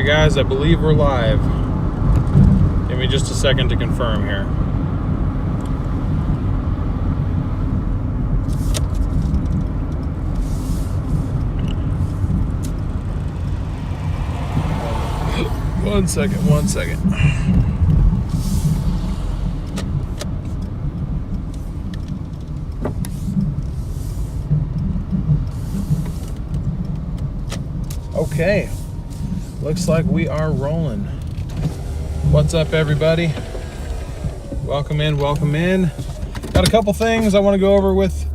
right, guys, I believe we're live. Give me just a second to confirm here. One second. Okay, looks like we are rolling. What's up, everybody? Welcome in. Got a couple things I want to go over with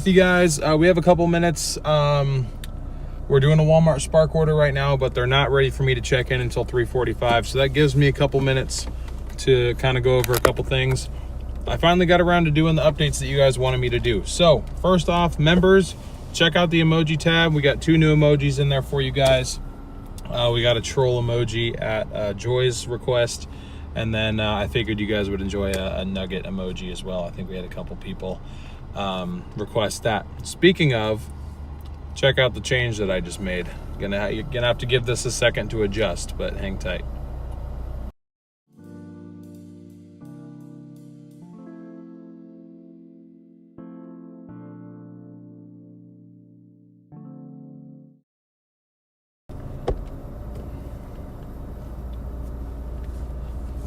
you guys. We have a couple minutes. We're doing a Walmart Spark order right now, but they're not ready for me to check in until 3:45. So that gives me a couple minutes to kind of go over a couple things. I finally got around to doing the updates that you guys wanted me to do. So first off, members, check out the emoji tab. We got 2 new emojis in there for you guys. We got a troll emoji at Joy's request. And then I figured you guys would enjoy a nugget emoji as well. I think we had a couple people request that. Speaking of, check out the change that I just made. You're gonna have to give this a second to adjust, but hang tight.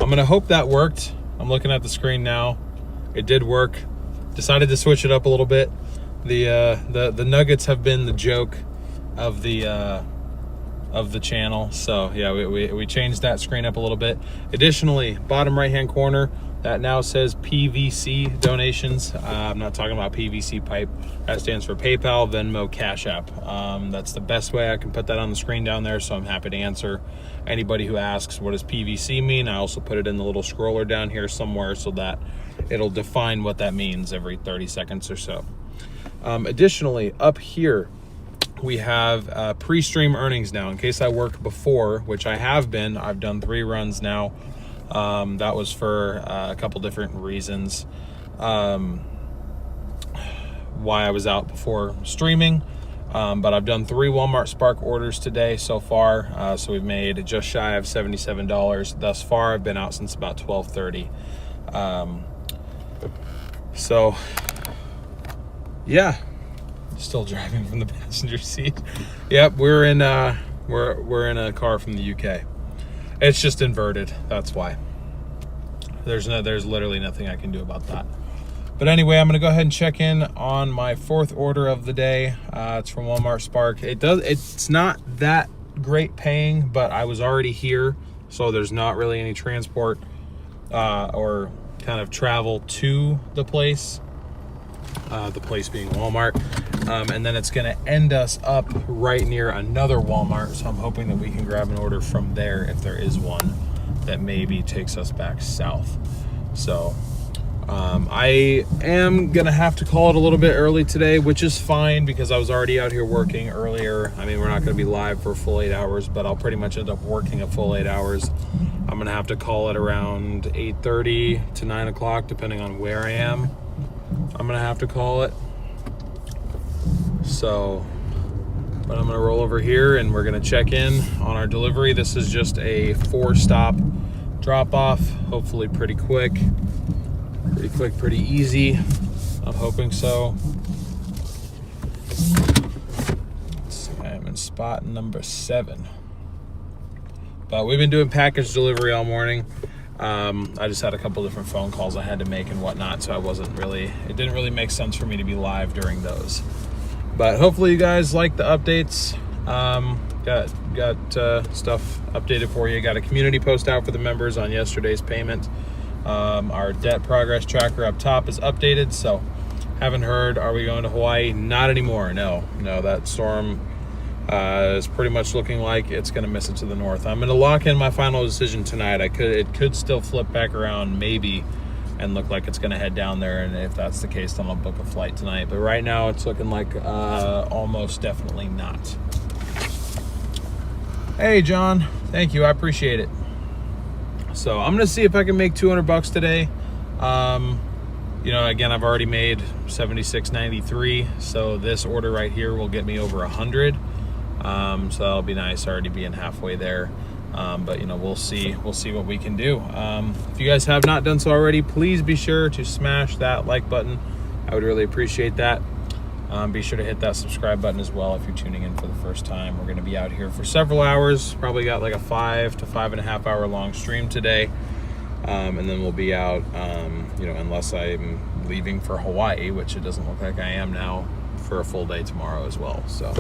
I'm gonna hope that worked. I'm looking at the screen now. It did work. Decided to switch it up a little bit. The nuggets have been the joke of the channel. So yeah, we changed that screen up a little bit. Additionally, bottom right hand corner, that now says PVC donations. I'm not talking about PVC pipe. That stands for PayPal, Venmo, Cash App. That's the best way I can put that on the screen down there. So I'm happy to answer anybody who asks, what does PVC mean? I also put it in the little scroller down here somewhere so that it'll define what that means every 30 seconds or so. Additionally, up here, we have pre-stream earnings now. In case I work before, which I have been, I've done 3 runs now. That was for a couple different reasons why I was out before streaming. But I've done 3 Walmart Spark orders today so far. So we've made just shy of $77 thus far. I've been out since about 12:30. So yeah, still driving from the passenger seat. Yep, we're in a car from the UK. It's just inverted, that's why. There's literally nothing I can do about that. But anyway, I'm gonna go ahead and check in on my 4th order of the day. It's from Walmart Spark. It's not that great paying, but I was already here, so there's not really any transport or kind of travel to the place being Walmart. And then it's gonna end us up right near another Walmart, so I'm hoping that we can grab an order from there if there is one that maybe takes us back south. So I am gonna have to call it a little bit early today, which is fine because I was already out here working earlier. I mean, we're not gonna be live for a full 8 hours, but I'll pretty much end up working a full 8 hours. I'm gonna have to call it around 8:30 to 9 o'clock, depending on where I am. I'm gonna have to call it. So, but I'm gonna roll over here and we're gonna check in on our delivery. This is just a 4-stop drop off, hopefully pretty quick, pretty easy. I'm hoping so. Let's see, I am in spot number 7. But we've been doing package delivery all morning. I just had a couple different phone calls I had to make and whatnot, so it didn't really make sense for me to be live during those. But hopefully you guys like the updates. Got stuff updated for you. Got a community post out for the members on yesterday's payment. Our debt progress tracker up top is updated, so haven't heard, are we going to Hawaii? Not anymore. No, that storm is pretty much looking like it's going to miss it to the north. I'm going to lock in my final decision tonight. It could still flip back around maybe and look like it's going to head down there, and if that's the case, then I'll book a flight tonight. But right now it's looking like almost definitely not. Hey John, thank you, I appreciate it. So I'm gonna see if I can make $200 today. You know, again, I've already made $76.93, so this order right here will get me over 100. So that'll be nice, already being halfway there. But you know, we'll see what we can do. If you guys have not done so already, please be sure to smash that like button. I would really appreciate that. Be sure to hit that subscribe button as well if you're tuning in for the first time. We're going to be out here for several hours. Probably got like a 5 to 5.5 hour long stream today. And then we'll be out, you know, unless I'm leaving for Hawaii, which it doesn't look like I am now, for a full day tomorrow as well. So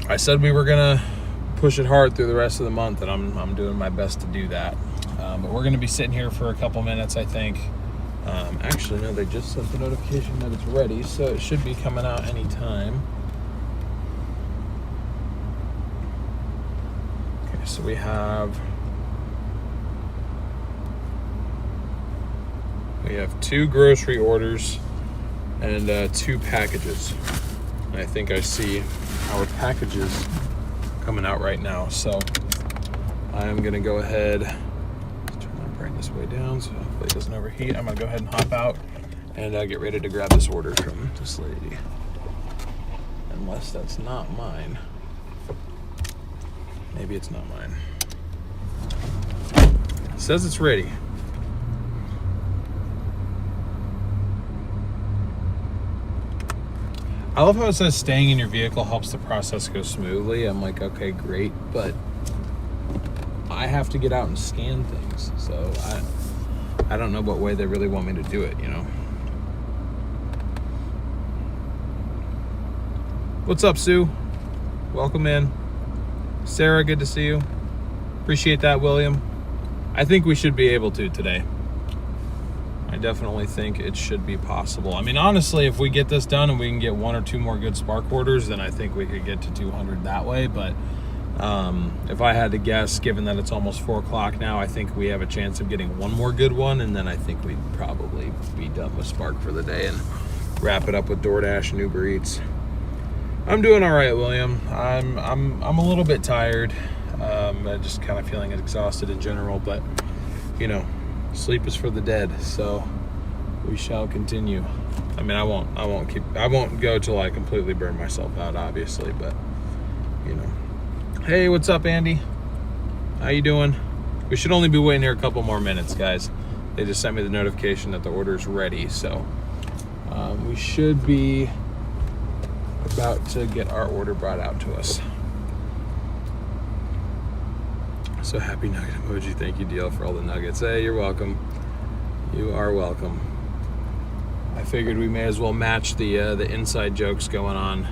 I said we were going to push it hard through the rest of the month, and I'm doing my best to do that. But we're going to be sitting here for a couple minutes, I think. Actually, no, they just sent the notification that it's ready, so it should be coming out any time. Okay, so we have 2 grocery orders and 2 packages. And I think I see our packages coming out right now, so I am gonna go ahead, bring this way down so hopefully it doesn't overheat. I'm gonna go ahead and hop out and get ready to grab this order from this lady, unless that's not mine. Maybe it's not mine. It says it's ready. I love how it says staying in your vehicle helps the process go smoothly. I'm like, okay, great, but I have to get out and scan things, so I don't know what way they really want me to do it, you know. What's up, Sue? Welcome in. Sarah, good to see you. Appreciate that, William. I think we should be able to today. I definitely think it should be possible. I mean, honestly, if we get this done and we can get 1 or 2 more good Spark orders, then I think we could get to 200 that way. But if I had to guess, given that it's almost 4 o'clock now, I think we have a chance of getting 1 more good one, and then I think we'd probably be done with Spark for the day and wrap it up with Doordash and Uber Eats. I'm doing all right, William. I'm a little bit tired. I'm just kind of feeling exhausted in general, but you know, sleep is for the dead, so we shall continue. I mean, I won't go till I completely burn myself out, obviously, but you know. Hey, what's up, Andy? How you doing? We should only be waiting here a couple more minutes, guys. They just sent me the notification that the order's ready, so we should be about to get our order brought out to us. So happy nugget emoji. Thank you, DL, for all the nuggets. Hey, you're welcome. You are welcome. I figured we may as well match the inside jokes going on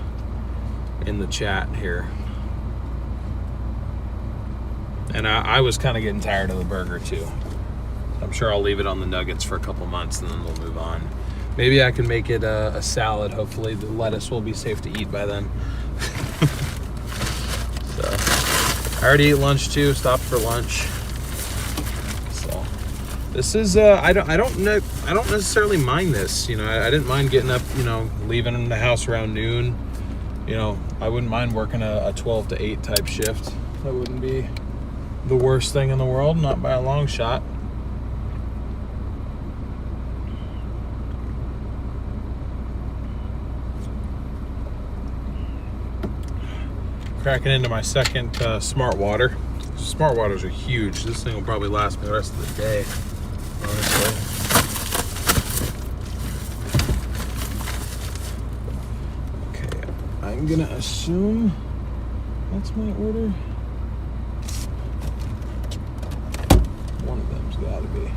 in the chat here. And I was kind of getting tired of the burger too. I'm sure I'll leave it on the nuggets for a couple months and then we'll move on. Maybe I can make it a salad. Hopefully the lettuce will be safe to eat by then. So I already ate lunch too, stopped for lunch. So this is I don't necessarily mind this. You know, I didn't mind getting up, you know, leaving the house around noon. You know, I wouldn't mind working a 12 to 8 type shift. That wouldn't be the worst thing in the world, not by a long shot. Cracking into my second smart water. Smart waters are huge. This thing will probably last me the rest of the day, honestly. Okay, I'm gonna assume that's my order. One of them's gotta be.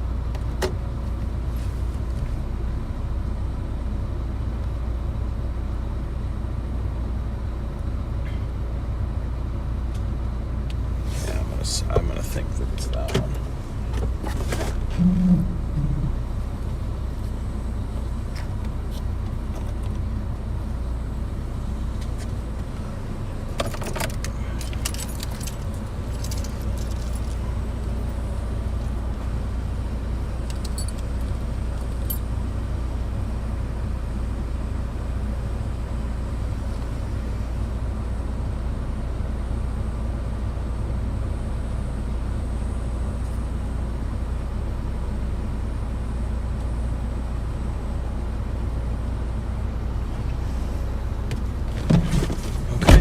I'm gonna think that it's that one.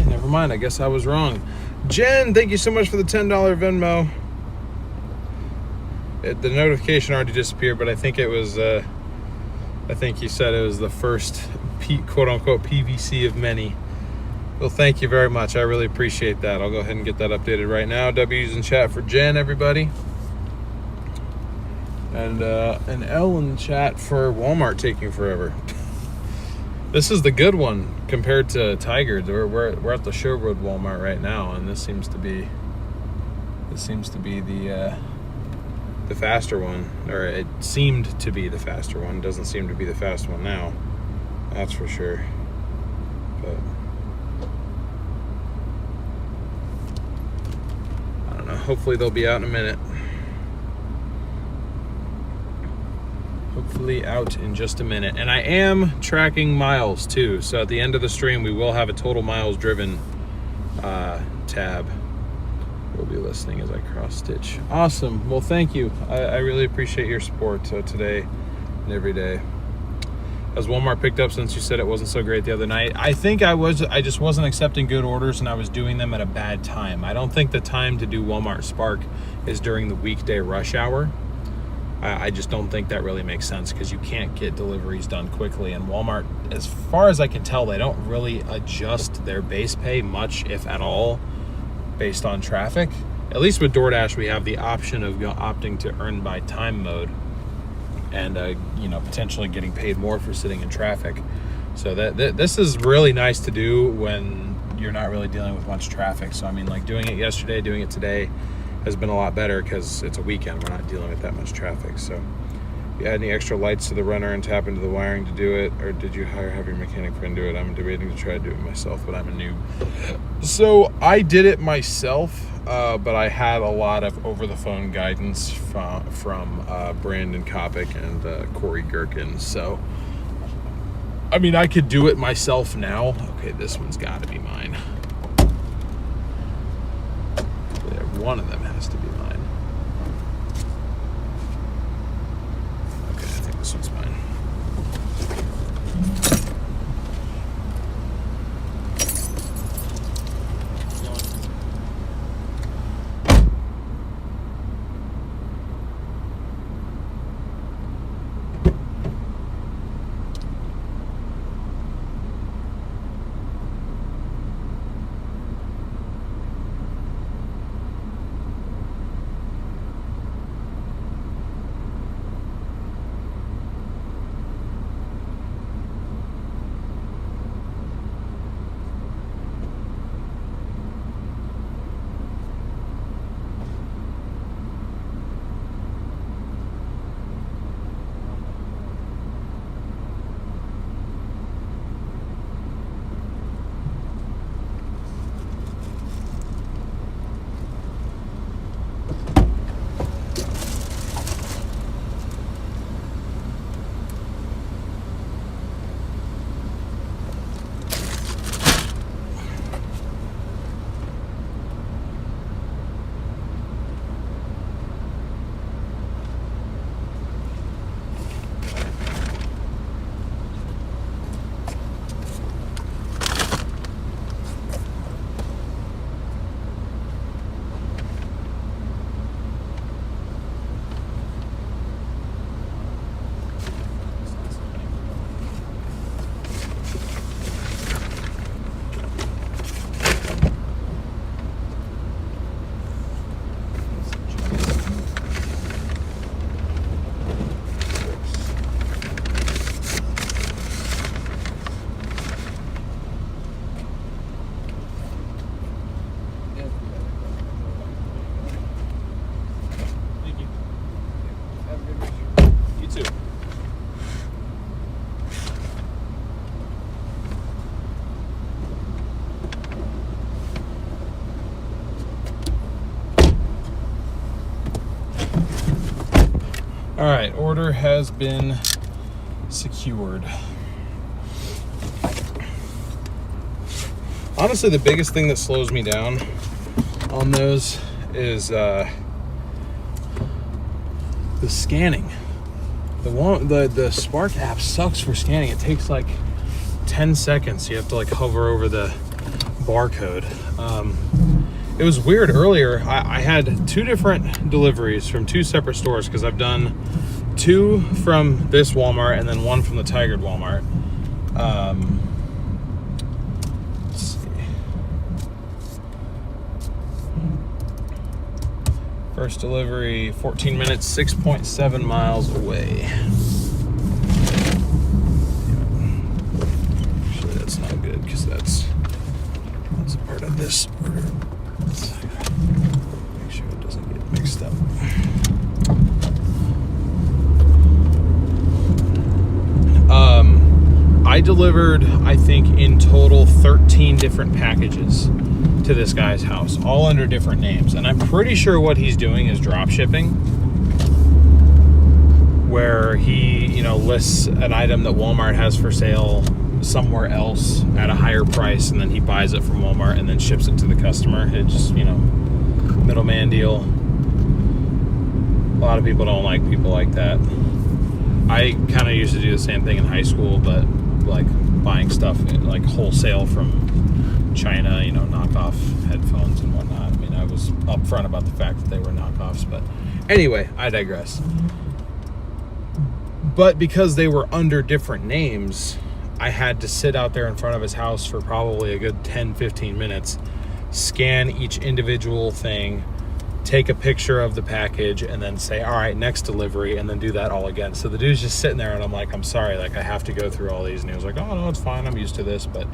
Never mind, I guess I was wrong. Jen, thank you so much for the $10 Venmo. The notification already disappeared, but I think it was, I think you said it was the first quote-unquote PVC of many. Well, thank you very much. I really appreciate that. I'll go ahead and get that updated right now. W's in chat for Jen, everybody. And an L in the chat for Walmart taking forever. This is the good one compared to Tiger. We're at the Sherwood Walmart right now, and this seems to be the faster one, or it seemed to be the faster one. Doesn't seem to be the fast one now, that's for sure. But I don't know, hopefully they'll be out in a minute. Hopefully out in just a minute. And I am tracking miles too, so at the end of the stream we will have a total miles driven tab. We'll be listening as I cross stitch. Awesome. Well, thank you. I really appreciate your support today and every day. Has Walmart picked up since you said it wasn't so great the other night? I think I just wasn't accepting good orders, and I was doing them at a bad time. I don't think the time to do Walmart Spark is during the weekday rush hour. I just don't think that really makes sense, because you can't get deliveries done quickly. And Walmart, as far as I can tell, they don't really adjust their base pay much, if at all, based on traffic. At least with Doordash, we have the option of opting to earn by time mode, and potentially getting paid more for sitting in traffic. So this is really nice to do when you're not really dealing with much traffic. So I mean, like, doing it yesterday, doing it today has been a lot better, because it's a weekend. We're not dealing with that much traffic. So you add any extra lights to the runner and tap into the wiring to do it, or did you have your mechanic friend do it? I'm debating to try to do it myself, but I'm a noob. So I did it myself, but I had a lot of over-the-phone guidance from Brandon Kopic and Corey Gherkin. So, I mean, I could do it myself now. Okay, this one's got to be mine. Yeah, one of them has to be mine. This one's mine. All right, order has been secured. Honestly, the biggest thing that slows me down on those is the scanning. The Spark app sucks for scanning. It takes like 10 seconds. You have to like hover over the barcode. It was weird earlier. I had 2 different deliveries from 2 separate stores because I've done 2 from this Walmart and then 1 from the Tigard Walmart. Let's see. First delivery, 14 minutes, 6.7 miles away. Actually, that's not good because that's a part of this order. Make sure it doesn't get mixed up. I delivered, I think, in total 13 different packages to this guy's house, all under different names. And I'm pretty sure what he's doing is drop shipping, where he, lists an item that Walmart has for sale somewhere else at a higher price, and then he buys it from Walmart and then ships it to the customer. It just, middleman deal. A lot of people don't like people like that. I kind of used to do the same thing in high school, but like buying stuff like wholesale from China, knockoff headphones and whatnot. I mean, I was upfront about the fact that they were knockoffs, but anyway, I digress. But because they were under different names, I had to sit out there in front of his house for probably a good 10-15 minutes, scan each individual thing, take a picture of the package, and then say, all right, next delivery, and then do that all again. So the dude's just sitting there, and I'm like, I'm sorry, like, I have to go through all these. And he was like, oh, no, it's fine, I'm used to this. But,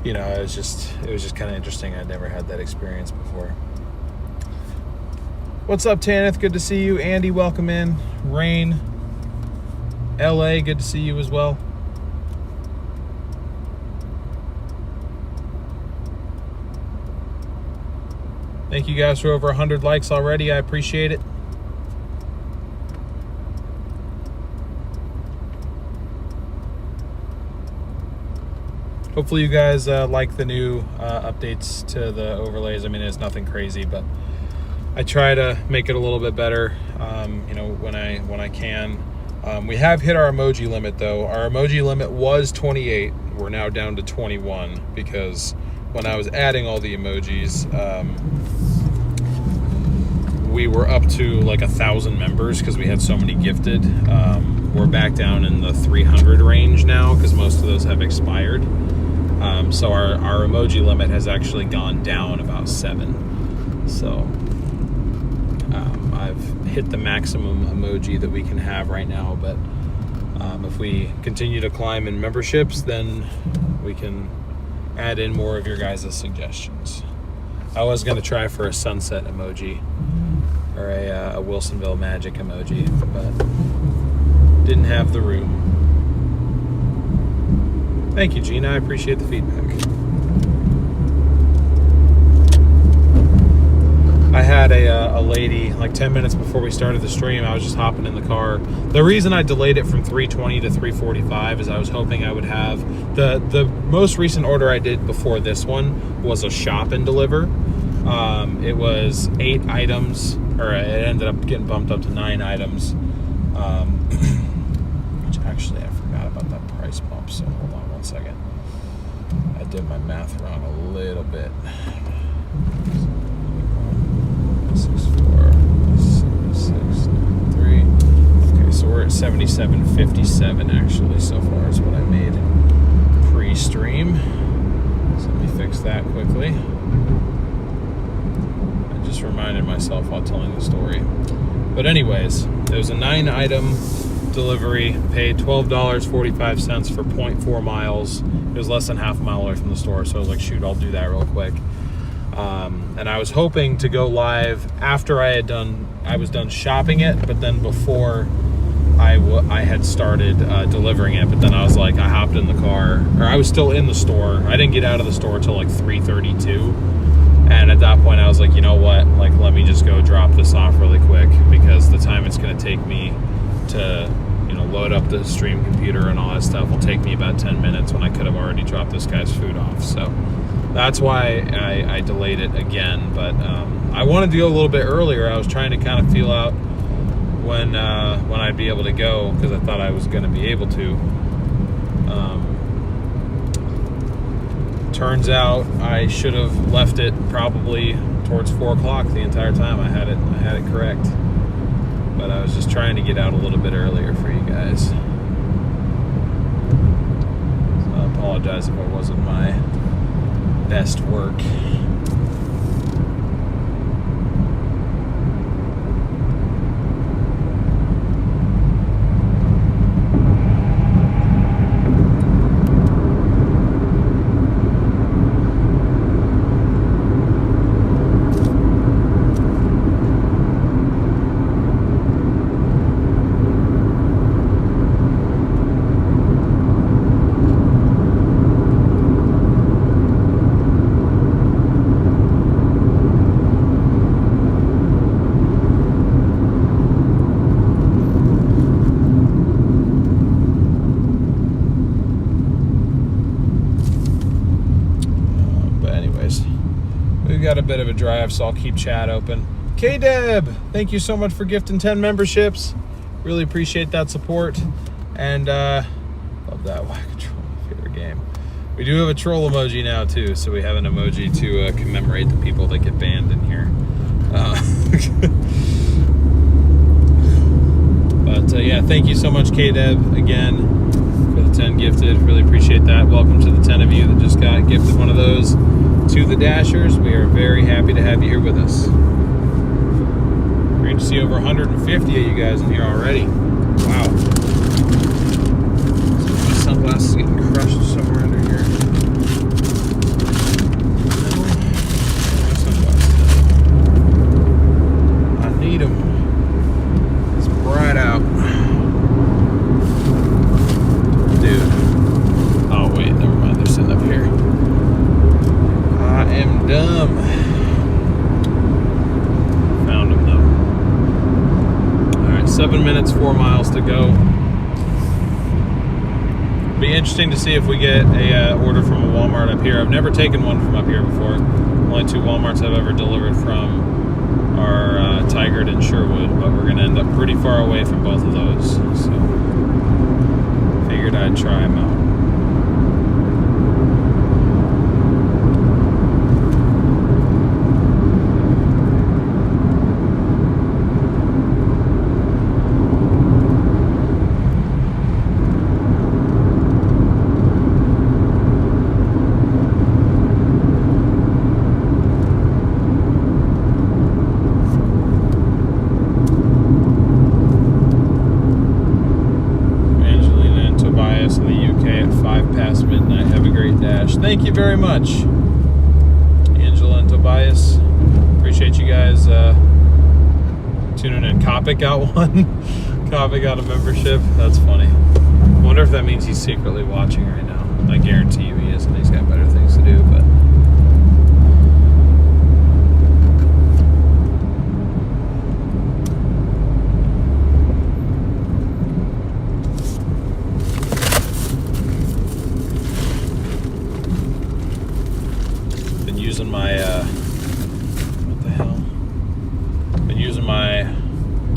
it was just kind of interesting. I'd never had that experience before. What's up, Tanith? Good to see you. Andy, welcome in. Rain, LA, good to see you as well. Thank you guys for over 100 likes already. I appreciate it. Hopefully you guys like the new updates to the overlays. I mean, it's nothing crazy, but I try to make it a little bit better, when I can. We have hit our emoji limit, though. Our emoji limit was 28. We're now down to 21 because when I was adding all the emojis, we were up to like 1,000 members because we had so many gifted. We're back down in the 300 range now because most of those have expired. So our emoji limit has actually gone down about 7. So I've hit the maximum emoji that we can have right now, but if we continue to climb in memberships, then we can add in more of your guys' suggestions. I was going to try for a sunset emoji or a Wilsonville Magic emoji, but didn't have the room. Thank you, Gina. I appreciate the feedback. I had a lady, like 10 minutes before we started the stream, I was just hopping in the car. The reason I delayed it from 3:20 to 3:45 is I was hoping I would have... The most recent order I did before this one was a shop and deliver. It was 8 items, or it ended up getting bumped up to 9 items. Which actually, I forgot about that price bump, so hold on one second. I did my math wrong a little bit. 647693. Okay, so we're at 7757 actually so far is what I made pre-stream. So let me fix that quickly. I just reminded myself while telling the story. But anyways, it was a 9-item delivery, paid $12.45 for 0.4 miles. It was less than half a mile away from the store, so I was like, shoot, I'll do that real quick. And I was hoping to go live after I was done shopping it, but then before I had started delivering it. But then I was like, I hopped in the car, or I was still in the store. I didn't get out of the store till like 3:32. And at that point I was like, you know what, like, let me just go drop this off really quick, because the time it's going to take me to, load up the stream computer and all that stuff will take me about 10 minutes when I could have already dropped this guy's food off. So that's why I delayed it again. But I wanted to go a little bit earlier. I was trying to kind of feel out when I'd be able to go, because I thought I was going to be able to. Turns out I should have left it probably towards 4 o'clock the entire time. I had it correct, but I was just trying to get out a little bit earlier for you guys. So I apologize if it wasn't my best work. Got a bit of a drive, so I'll keep chat open. K-Deb, thank you so much for gifting 10 memberships. Really appreciate that support. And love that Whack a Troll, favorite game. We do have a troll emoji now too, so we have an emoji to commemorate the people that get banned in here. But yeah, thank you so much, K-Deb, again for the 10 gifted. Really appreciate that. Welcome to the 10 of you that just got gifted one of those. To the Dashers, we are very happy to have you here with us. Great to see over 150 of you guys in here already. Wow. My sunglasses getting crushed somewhere under here. No. My sunglasses. I need them. It's bright out. Dude. Oh, wait, never mind. They're sitting up here. I am dumb. Found him though. Alright, 7 minutes, 4 miles to go. Be interesting to see if we get a order from a Walmart up here. I've never taken one from up here before. Only 2 Walmarts I've ever delivered from are Tigard and Sherwood, but we're going to end up pretty far away from both of those. So, figured I'd try them out. Thank you very much, Angela and Tobias. Appreciate you guys tuning in. Kopic got one. Kopic got a membership. That's funny. I wonder if that means he's secretly watching right now. I guarantee you he is, and he's got better things to do, but...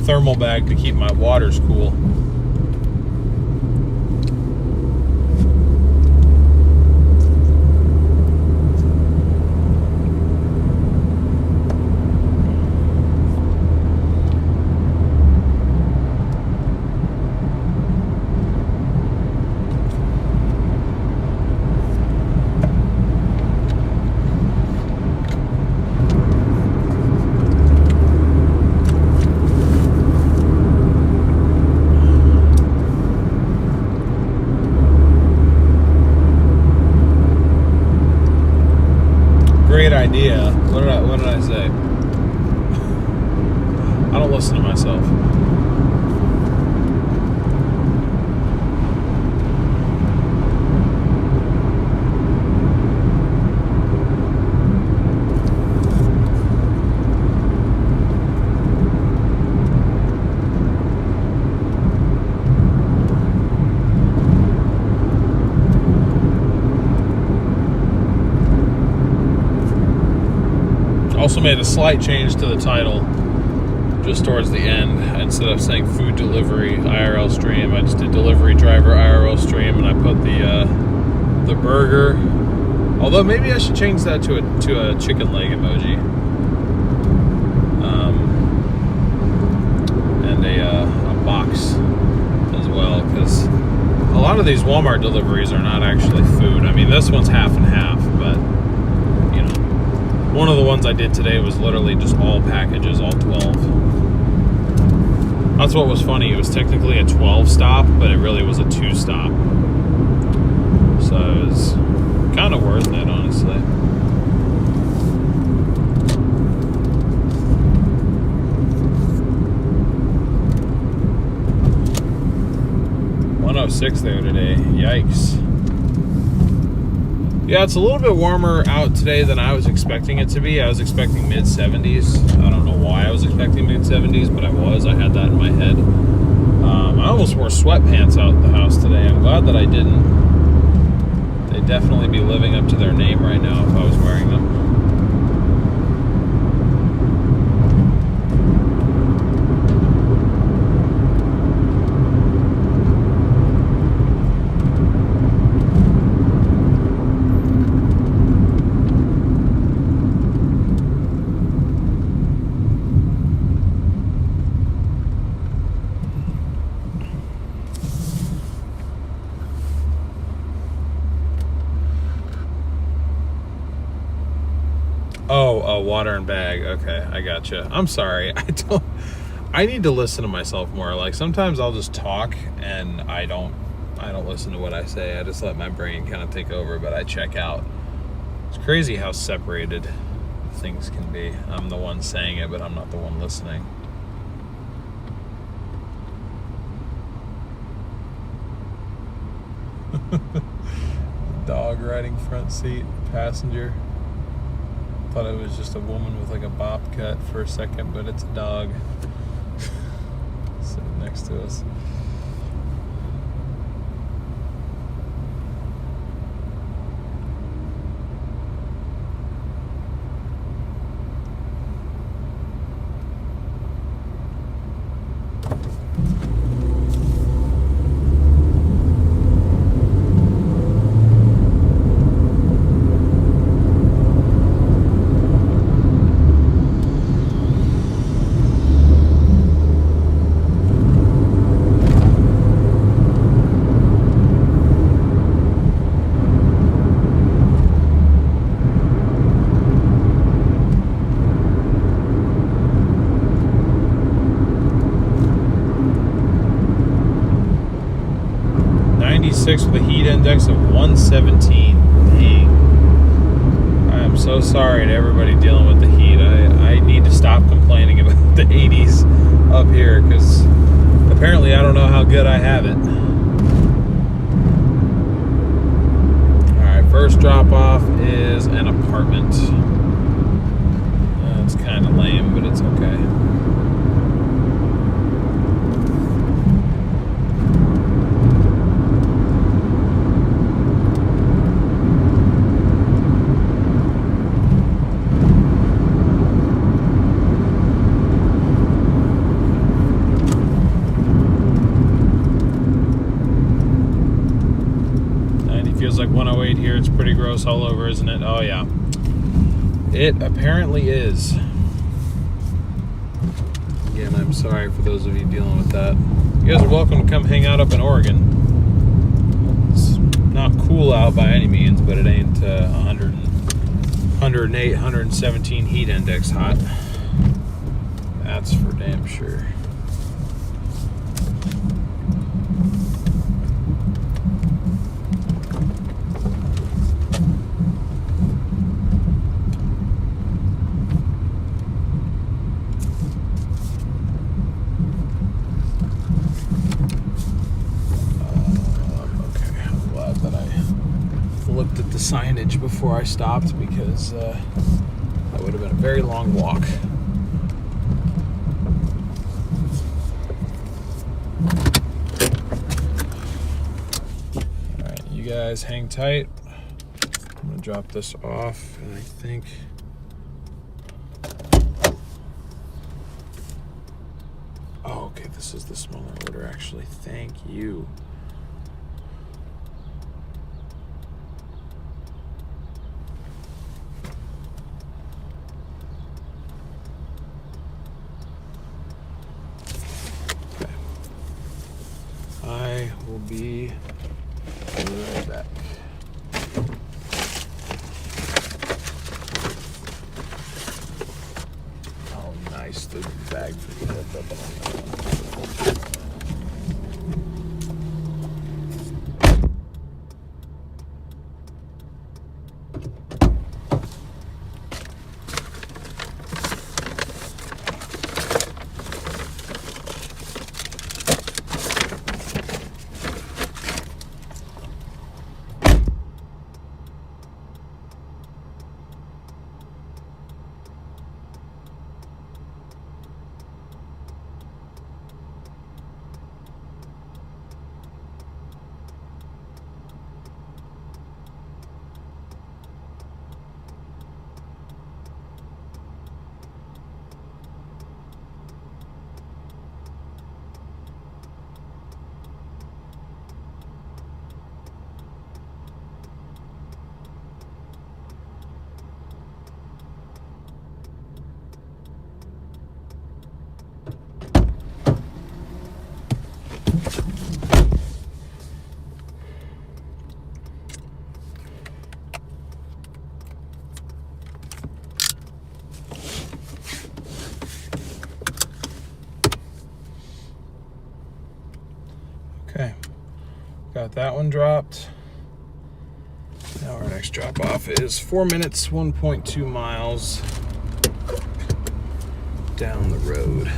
thermal bag to keep my waters cool. Idea. What did I say? I don't listen to myself. Also made a slight change to the title just towards the end. Instead of saying food delivery IRL stream, I just did delivery driver IRL stream, and I put the burger. Although maybe I should change that to a chicken leg emoji. lot of these Walmart deliveries are not actually food. I mean, this one's half and half, but you know, one of the ones I did today was literally just all packages, all 12. That's what was funny. It was technically a 12 stop, but it really was a 2 stop. So it was kind of worth it, honestly. .106 there today. Yikes. Yeah, it's a little bit warmer out today than I was expecting it to be. I was expecting mid-70s. I don't know why I was expecting mid-70s, but I was. I had that in my head. I almost wore sweatpants out the house today. I'm glad that I didn't. They'd definitely be living up to their name right now if I was wearing them. Oh, water and bag. Okay, I gotcha. I'm sorry. I need to listen to myself more. Like sometimes I'll just talk and I don't listen to what I say. I just let my brain kind of take over, but I check out. It's crazy how separated things can be. I'm the one saying it, but I'm not the one listening. Dog riding front seat, passenger. Thought it was just a woman with like a bob cut for a second, but it's a dog sitting next to us. With a heat index of 117. Dang. I am so sorry to everybody dealing with the heat. I need to stop complaining about the 80s up here because apparently I don't know how good I have it. Alright, first drop off is an apartment. It's kind of lame, but it's okay. Feels like 108 here. It's pretty gross all over, isn't it? Oh yeah, it apparently is. Again, I'm sorry for those of you dealing with that. You guys are welcome to come hang out up in Oregon. It's not cool out by any means, but it ain't 108, 117 heat index hot. That's for damn sure. Looked at the signage before I stopped because that would have been a very long walk. Alright, you guys hang tight. I'm going to drop this off and I think oh, okay, this is the smaller order actually. Thank you. I will be back. Oh, nice. The bag flipped up on that one. Okay, got that one dropped. Now our next drop off is 4 minutes, 1.2 miles down the road.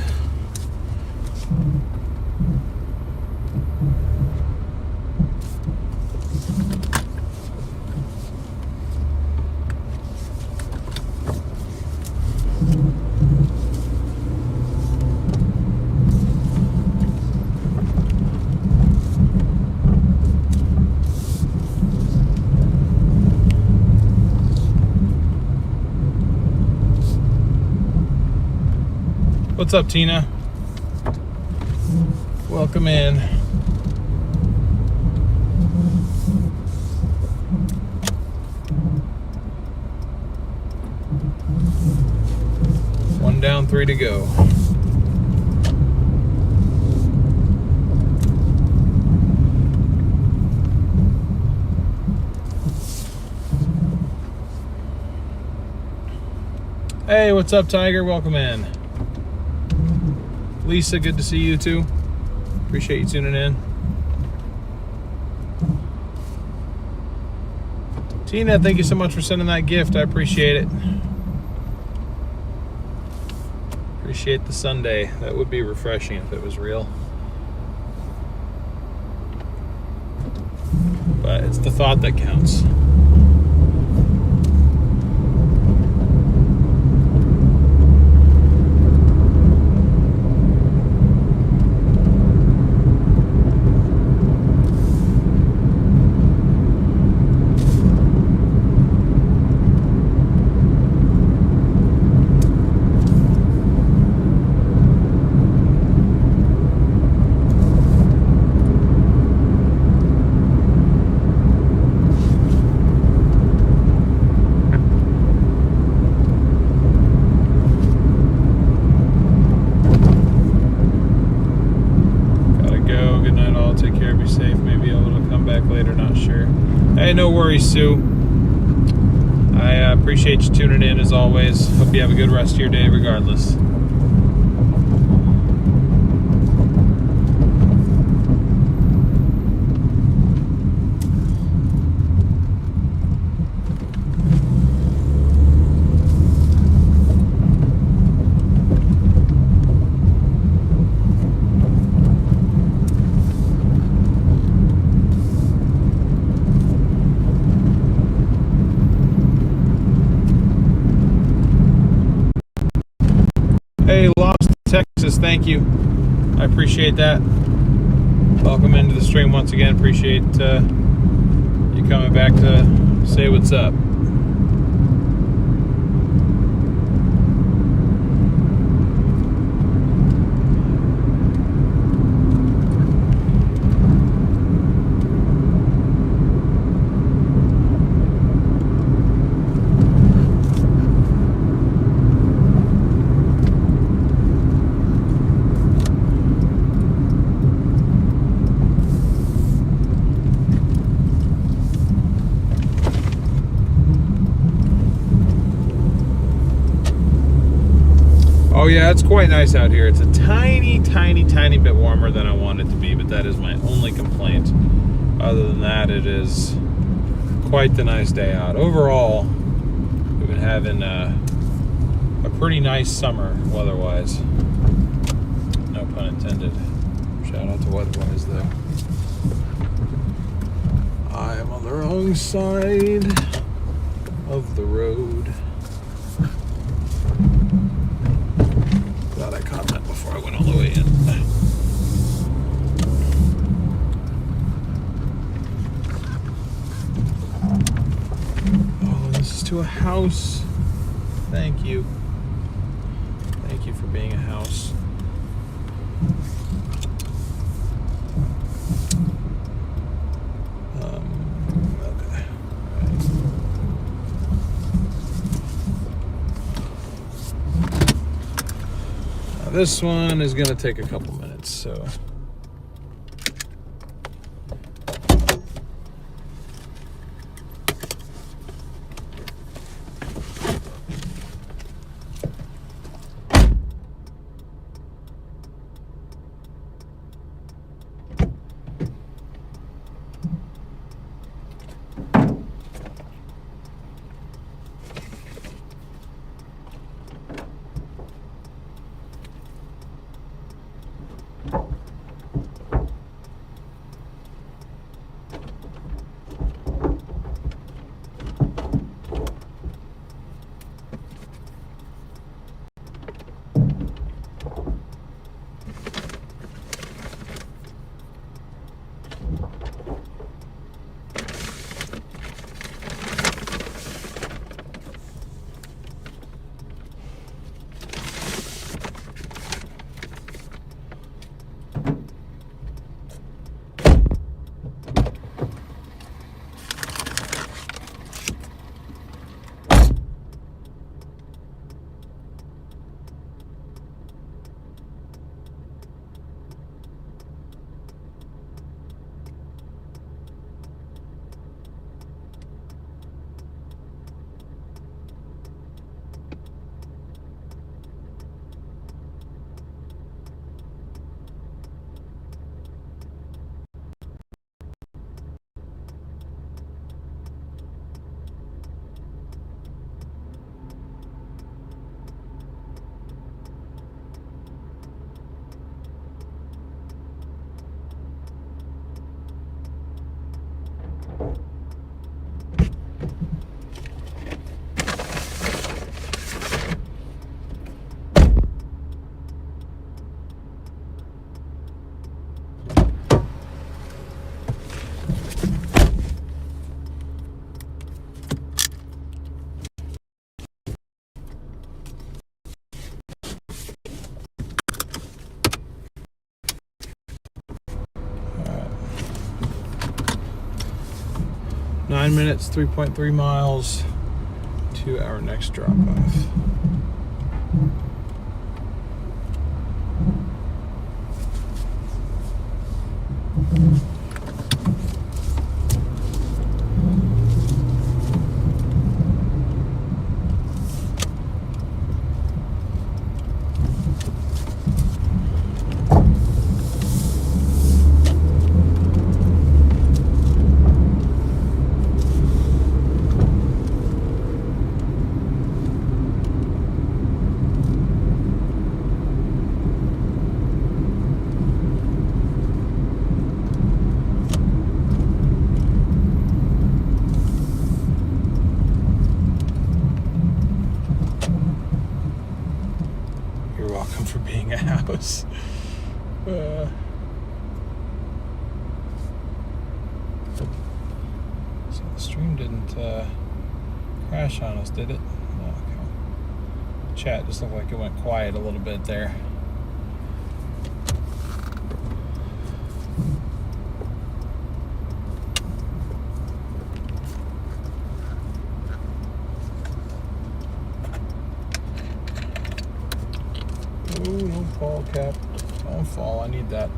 What's up, Tina? Welcome in. One down, 3 to go. Hey, what's up, Tiger? Welcome in. Lisa, good to see you too. Appreciate you tuning in. Tina, thank you so much for sending that gift. I appreciate it. Appreciate the Sunday. That would be refreshing if it was real. But it's the thought that counts. Hey, no worries, Sue. I appreciate you tuning in as always. Hope you have a good rest of your day regardless. Hey, Lost Texas, thank you. I appreciate that. Welcome into the stream once again. Appreciate you coming back to say what's up. Oh yeah, it's quite nice out here. It's a tiny bit warmer than I want it to be, but that is my only complaint. Other than that, it is quite the nice day out. Overall, we've been having a pretty nice summer weather-wise. No pun intended. Shout out to weather-wise though. I am on the wrong side of the road. Glad I caught that before I went all the way in. Oh, this is to a house. Thank you. Thank you for being a house. Okay. Now this one is going to take a couple minutes, so. Nine minutes, 3.3 miles to our next drop off. For being a house. So the stream didn't crash on us, did it? No, okay. Chat just looked like it went quiet a little bit there. Ooh, don't fall, Cap. Don't fall. I need that.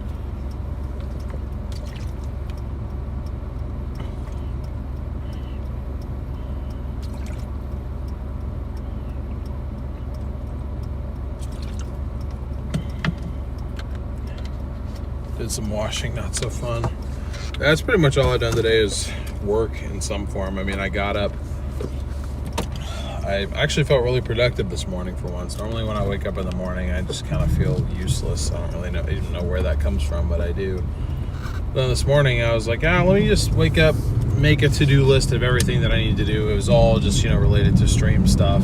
did some washing, not so fun. That's pretty much all I've done today is work in some form. I mean, I got up. I actually felt really productive this morning for once. Normally when I wake up in the morning, I just kind of feel useless. I don't really even know where that comes from, but I do. Then this morning I was like, let me just wake up, make a to-do list of everything that I need to do. It was all just, related to stream stuff.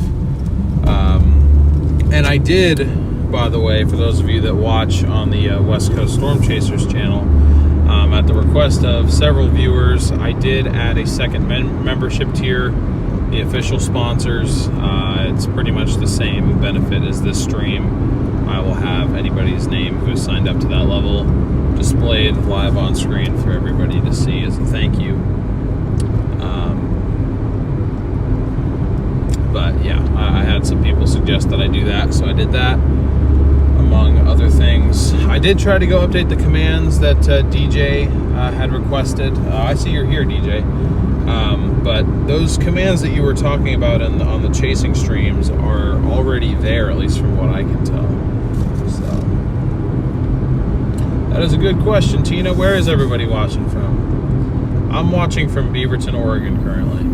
And I did, by the way, for those of you that watch on the West Coast Storm Chasers channel, at the request of several viewers, I did add a second membership tier, the official sponsors. It's pretty much the same benefit as this stream. I will have anybody's name who has signed up to that level displayed live on screen for everybody to see as a thank you. But yeah, I had some people suggest that I do that, so I did that, among other things. I did try to go update the commands that DJ had requested. I see you're here, DJ. But those commands that you were talking about on the chasing streams are already there, at least from what I can tell. So that is a good question, Tina. Where is everybody watching from? I'm watching from Beaverton, Oregon currently.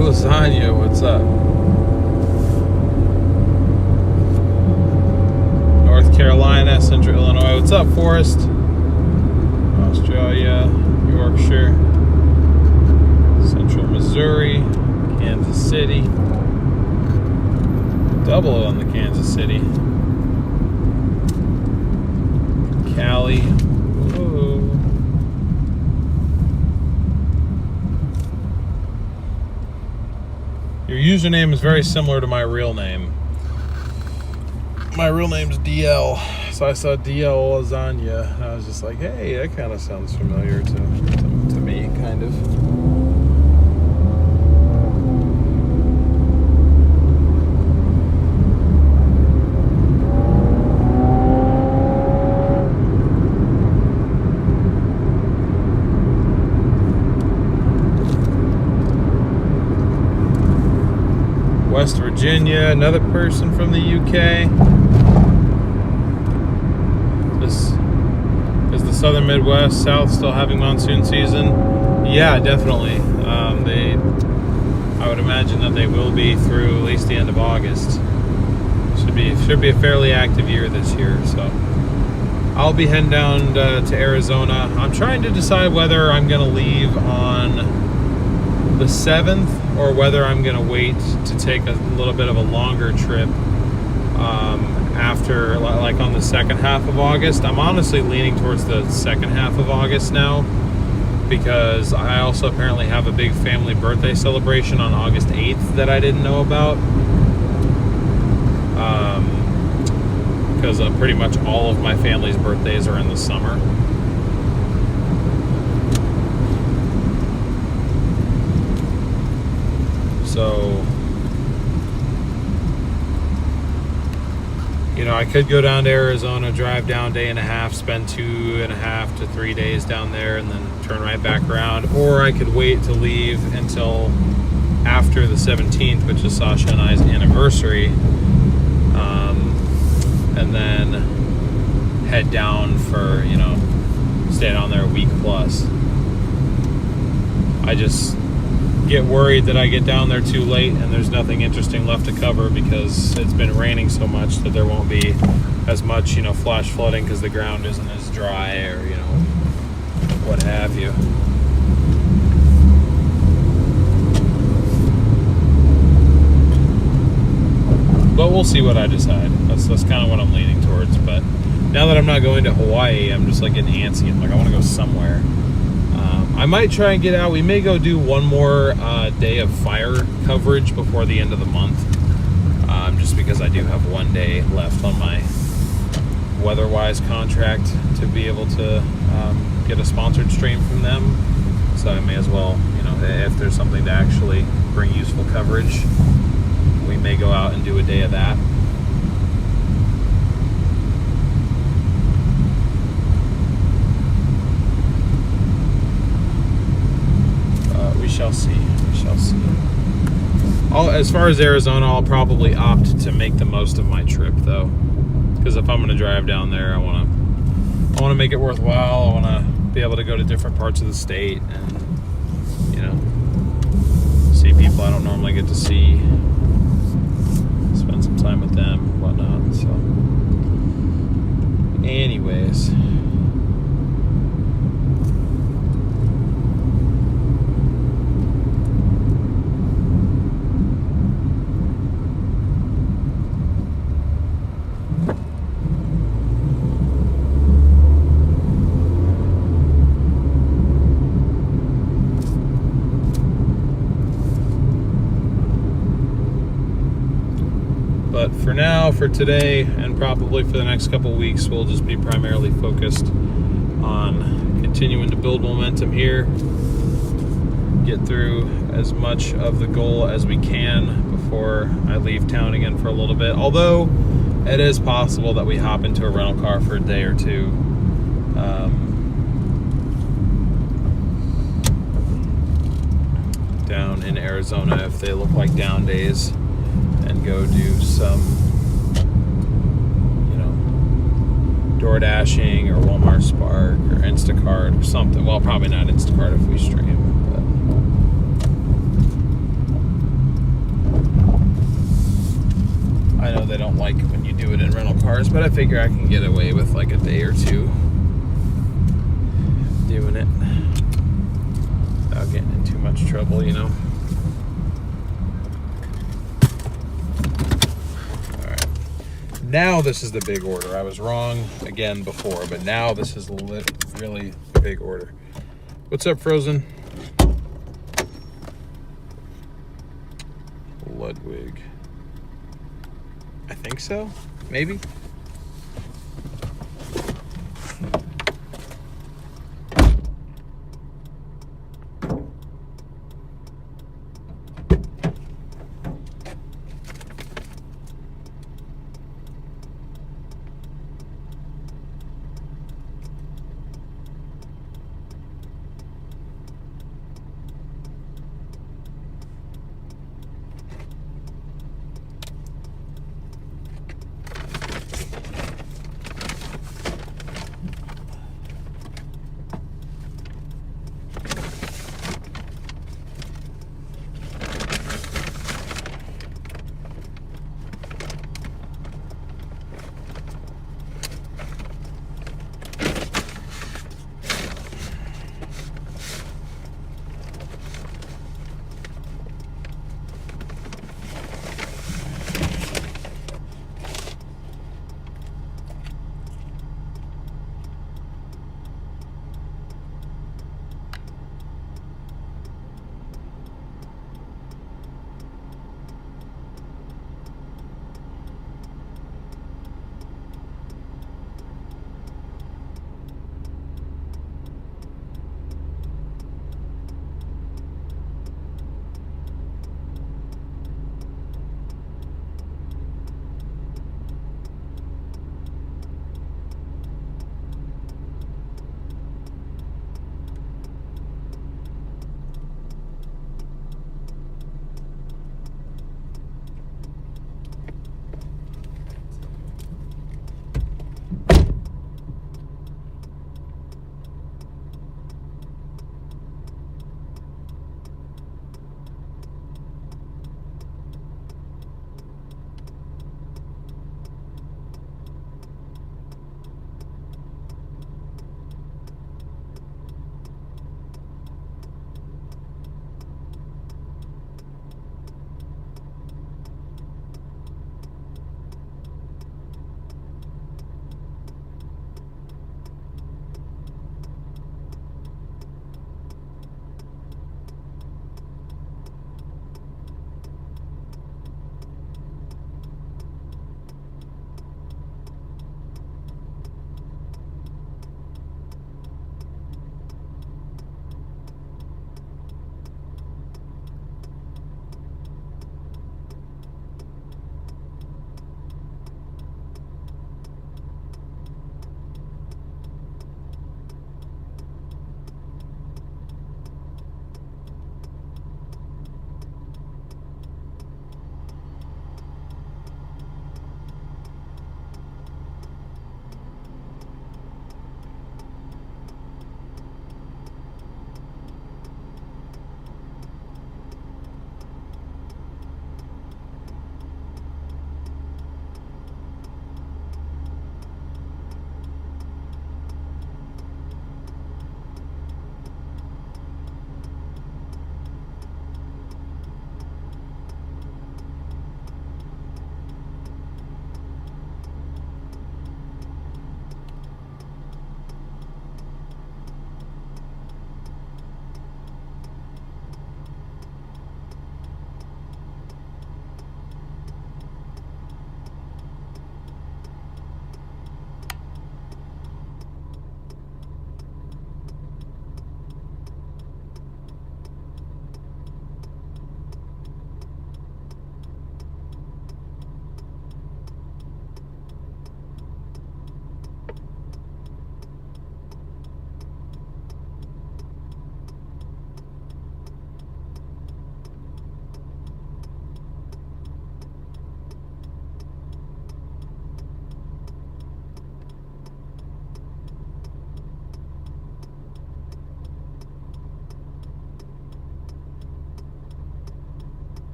Lasagna, what's up? North Carolina, Central Illinois, what's up, Forrest? Australia, Yorkshire, Central Missouri, Kansas City. Double on the Kansas City. Cali. Whoa. Your username is very similar to my real name. My real name's DL, so I saw DL Lasagna, and I was just like, hey, that kind of sounds familiar to me, kind of. West Virginia, another person from the UK. This is the southern Midwest, South still having monsoon season. Yeah, definitely. I would imagine that they will be through at least the end of August. Should be a fairly active year this year. So I'll be heading down to Arizona. I'm trying to decide whether I'm going to leave on the 7th or whether I'm going to wait to take a little bit of a longer trip after, like on the second half of August. I'm honestly leaning towards the second half of August now, because I also apparently have a big family birthday celebration on August 8th that I didn't know about. Because pretty much all of my family's birthdays are in the summer. So, I could go down to Arizona, drive down day and a half, spend 2.5 to 3 days down there, and then turn right back around. Or I could wait to leave until after the 17th, which is Sasha and I's anniversary, and then head down for, stay down there a week plus. I just get worried that I get down there too late and there's nothing interesting left to cover, because it's been raining so much that there won't be as much, flash flooding because the ground isn't as dry, or, what have you. But we'll see what I decide. That's kind of what I'm leaning towards. But now that I'm not going to Hawaii, I'm just like getting antsy. I'm like, I want to go somewhere. I might try and get out. We may go do one more day of fire coverage before the end of the month, just because I do have one day left on my WeatherWise contract to be able to get a sponsored stream from them. So I may as well, if there's something to actually bring useful coverage, we may go out and do a day of that. We shall see. We shall see. As far as Arizona, I'll probably opt to make the most of my trip, though, because if I'm going to drive down there, I want to make it worthwhile. I want to be able to go to different parts of the state and see people I don't normally get to see, spend some time with them, and whatnot. So, anyways. But for now, for today, and probably for the next couple weeks, we'll just be primarily focused on continuing to build momentum here, get through as much of the goal as we can before I leave town again for a little bit. Although it is possible that we hop into a rental car for a day or two. Down in Arizona, if they look like down days, and go do some, Doordashing or Walmart Spark or Instacart or something. Well, probably not Instacart if we stream, but I know they don't like it when you do it in rental cars, but I figure I can get away with like a day or two doing it without getting in too much trouble, Now this is the big order. I was wrong again before, but now this is really the big order. What's up, Frozen? Ludwig. I think so. Maybe.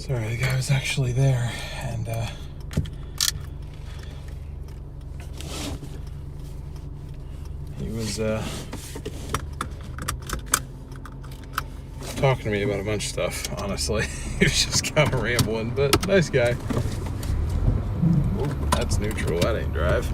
Sorry, the guy was actually there, and he was talking to me about a bunch of stuff, honestly. He was just kind of rambling, but nice guy. Oh, that's neutral. That ain't drive.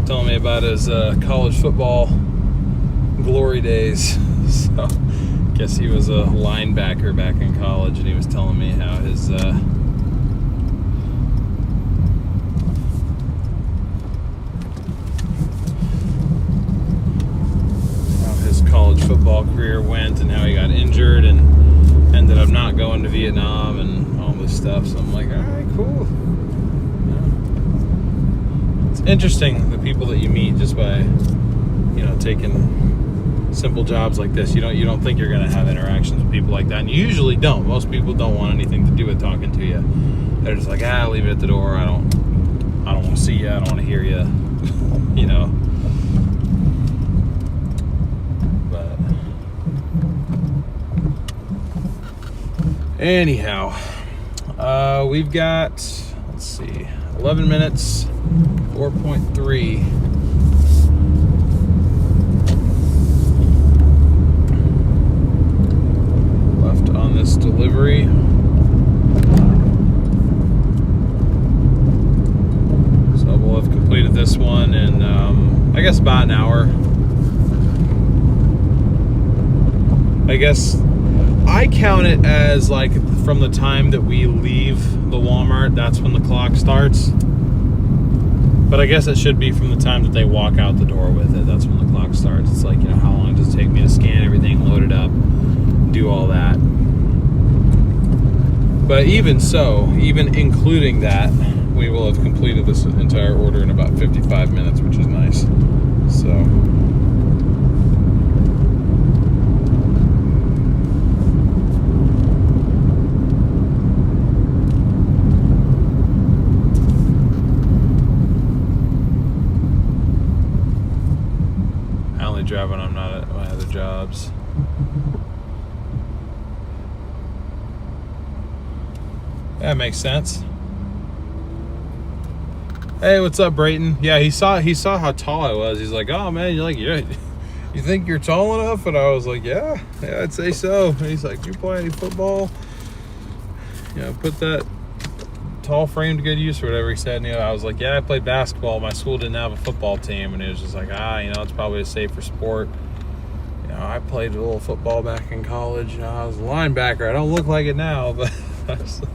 Telling me about his college football glory days. So, guess he was a linebacker back in college, and he was telling me how his college football career went, and how he got injured and ended up not going to Vietnam and all this stuff. So I'm like, all right, cool. Interesting, the people that you meet just by, taking simple jobs like this. You don't think you're going to have interactions with people like that, and you usually don't. Most people don't want anything to do with talking to you. They're just like, leave it at the door. I don't want to see you. I don't want to hear you. But anyhow, we've got, let's see, 11 minutes. 4.3. left on this delivery. So we'll have completed this one in, I guess, about an hour. I guess I count it as like from the time that we leave the Walmart, that's when the clock starts. But I guess it should be from the time that they walk out the door with it. That's when the clock starts. It's like, how long does it take me to scan everything, load it up, do all that. But even so, even including that, we will have completed this entire order in about 55 minutes, which is nice. So. Drive when I'm not at my other jobs. That makes sense. Hey, what's up, Brayton? Yeah, he saw how tall I was. He's like, "Oh man, you think you're tall enough?" And I was like, "Yeah, I'd say so." And he's like, "You play any football? Put that tall frame to good use," or whatever he said. And, I was like, "Yeah, I played basketball. My school didn't have a football team." And he was just like, it's probably a safer sport. I played a little football back in college. I was a linebacker. I don't look like it now, but I was like,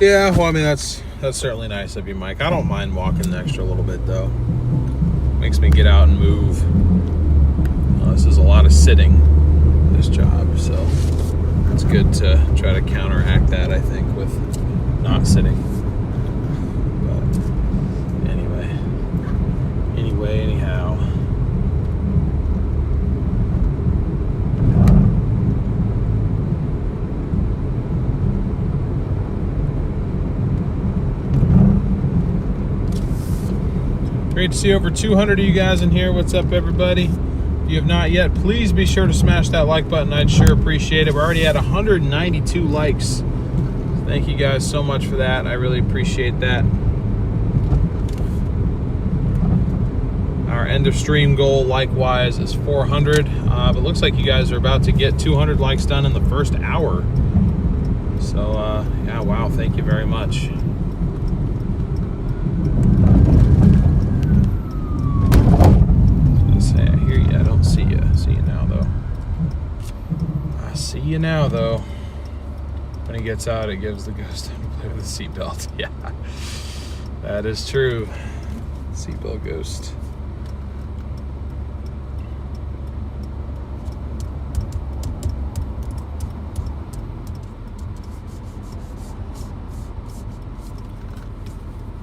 yeah, well, I mean, that's certainly nice of you, Mike. I don't mind walking the extra little bit, though. Makes me get out and move. This is a lot of sitting, this job, so it's good to try to counteract that, I think, with not sitting. But anyhow. Great to see over 200 of you guys in here. What's up, everybody? If you have not yet, please be sure to smash that like button. I'd sure appreciate it. We're already at 192 likes. Thank you guys so much for that. I really appreciate that. Our end of stream goal, likewise, is 400. But it looks like you guys are about to get 200 likes done in the first hour. So, yeah, wow, thank you very much. I hear you. I don't see you. See you now, though. See you now, though. When he gets out, it gives the ghost time to play with the seatbelt. Yeah, that is true. Seatbelt ghost.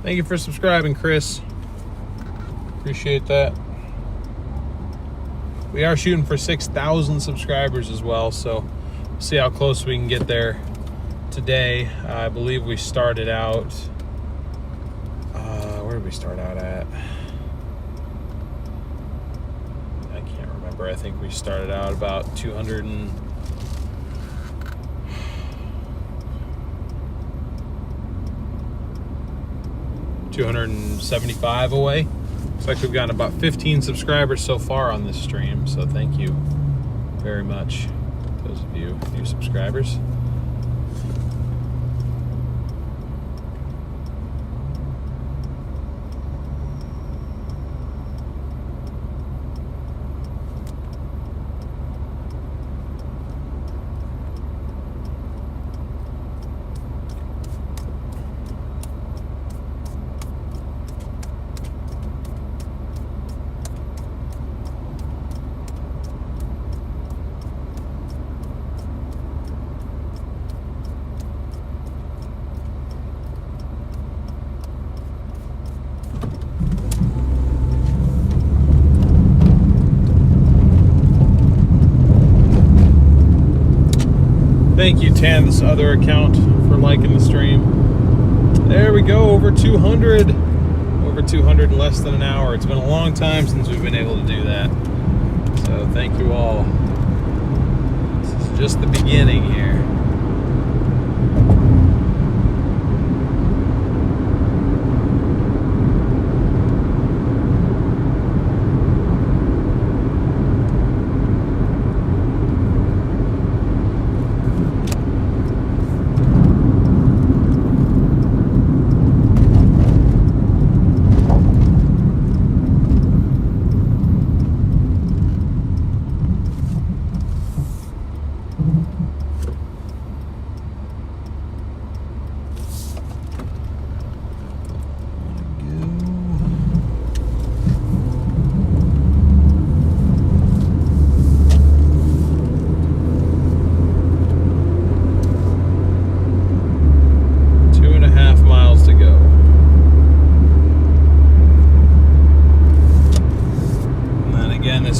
Thank you for subscribing, Chris. Appreciate that. We are shooting for 6,000 subscribers as well, so we'll see how close we can get there today. I believe we started out, where did we start out at? I can't remember. I think we started out about 275 away. Looks like we've gotten about 15 subscribers so far on this stream, so thank you very much, those of you new subscribers. Thank you, Tan, this other account, for liking the stream. There we go, over 200. Over 200 in less than an hour. It's been a long time since we've been able to do that. So thank you all. This is just the beginning here.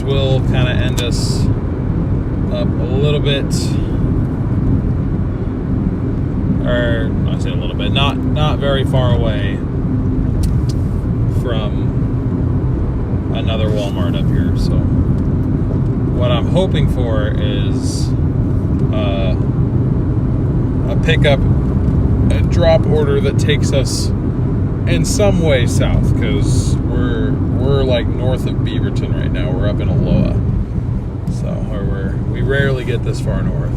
Will kind of end us up a little bit, or I say a little bit, not very far away from another Walmart up here. So what I'm hoping for is a pickup, a drop order that takes us in some way south, because we're like north of Beaverton right now. We're up in Aloha, so we rarely get this far north.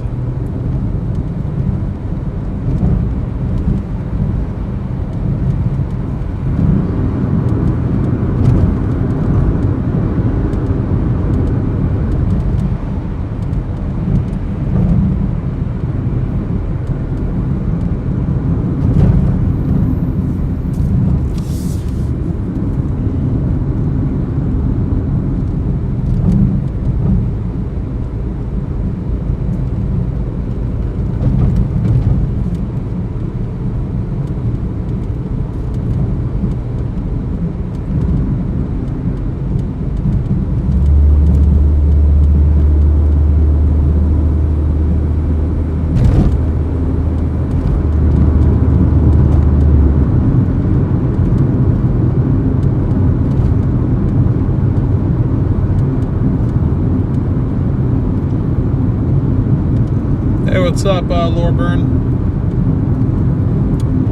What's up, Lorburn?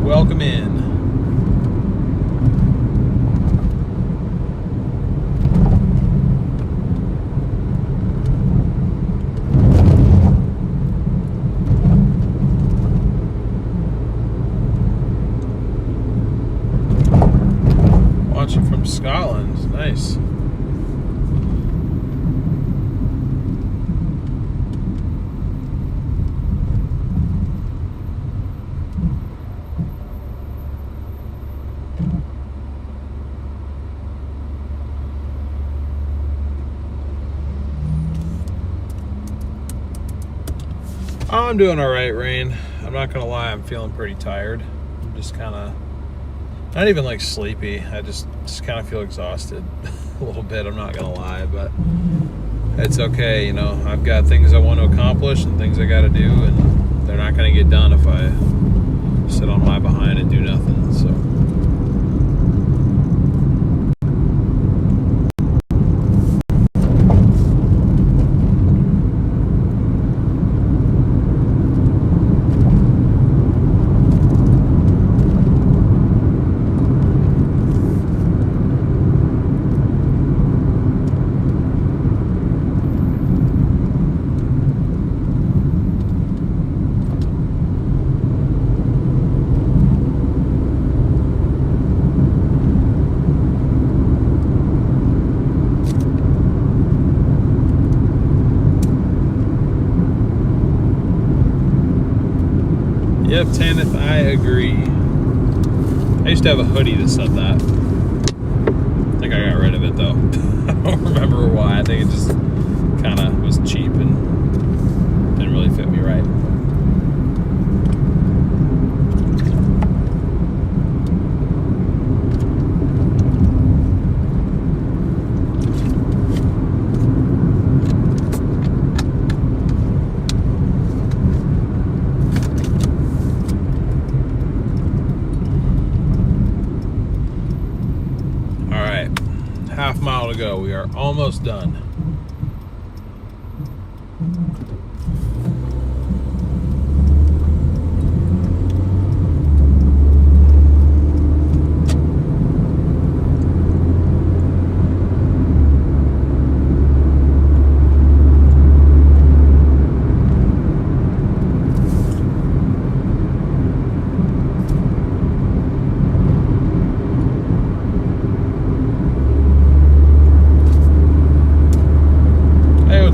Welcome in. Watching from Scotland. Nice. Oh, I'm doing all right, Rain. I'm not gonna lie, I'm feeling pretty tired. I'm just kind of not even like sleepy. I just kind of feel exhausted a little bit. I'm not gonna lie, but it's okay. You know, I've got things I want to accomplish and things I got to do, and they're not gonna get done if I sit on my behind and do nothing. So. Yep, Tanith, I agree. I used to have a hoodie that said that. I think I got rid of it though. I don't remember why. I think it just kind of was cheap and didn't really fit me right. Half mile to go. We are almost done.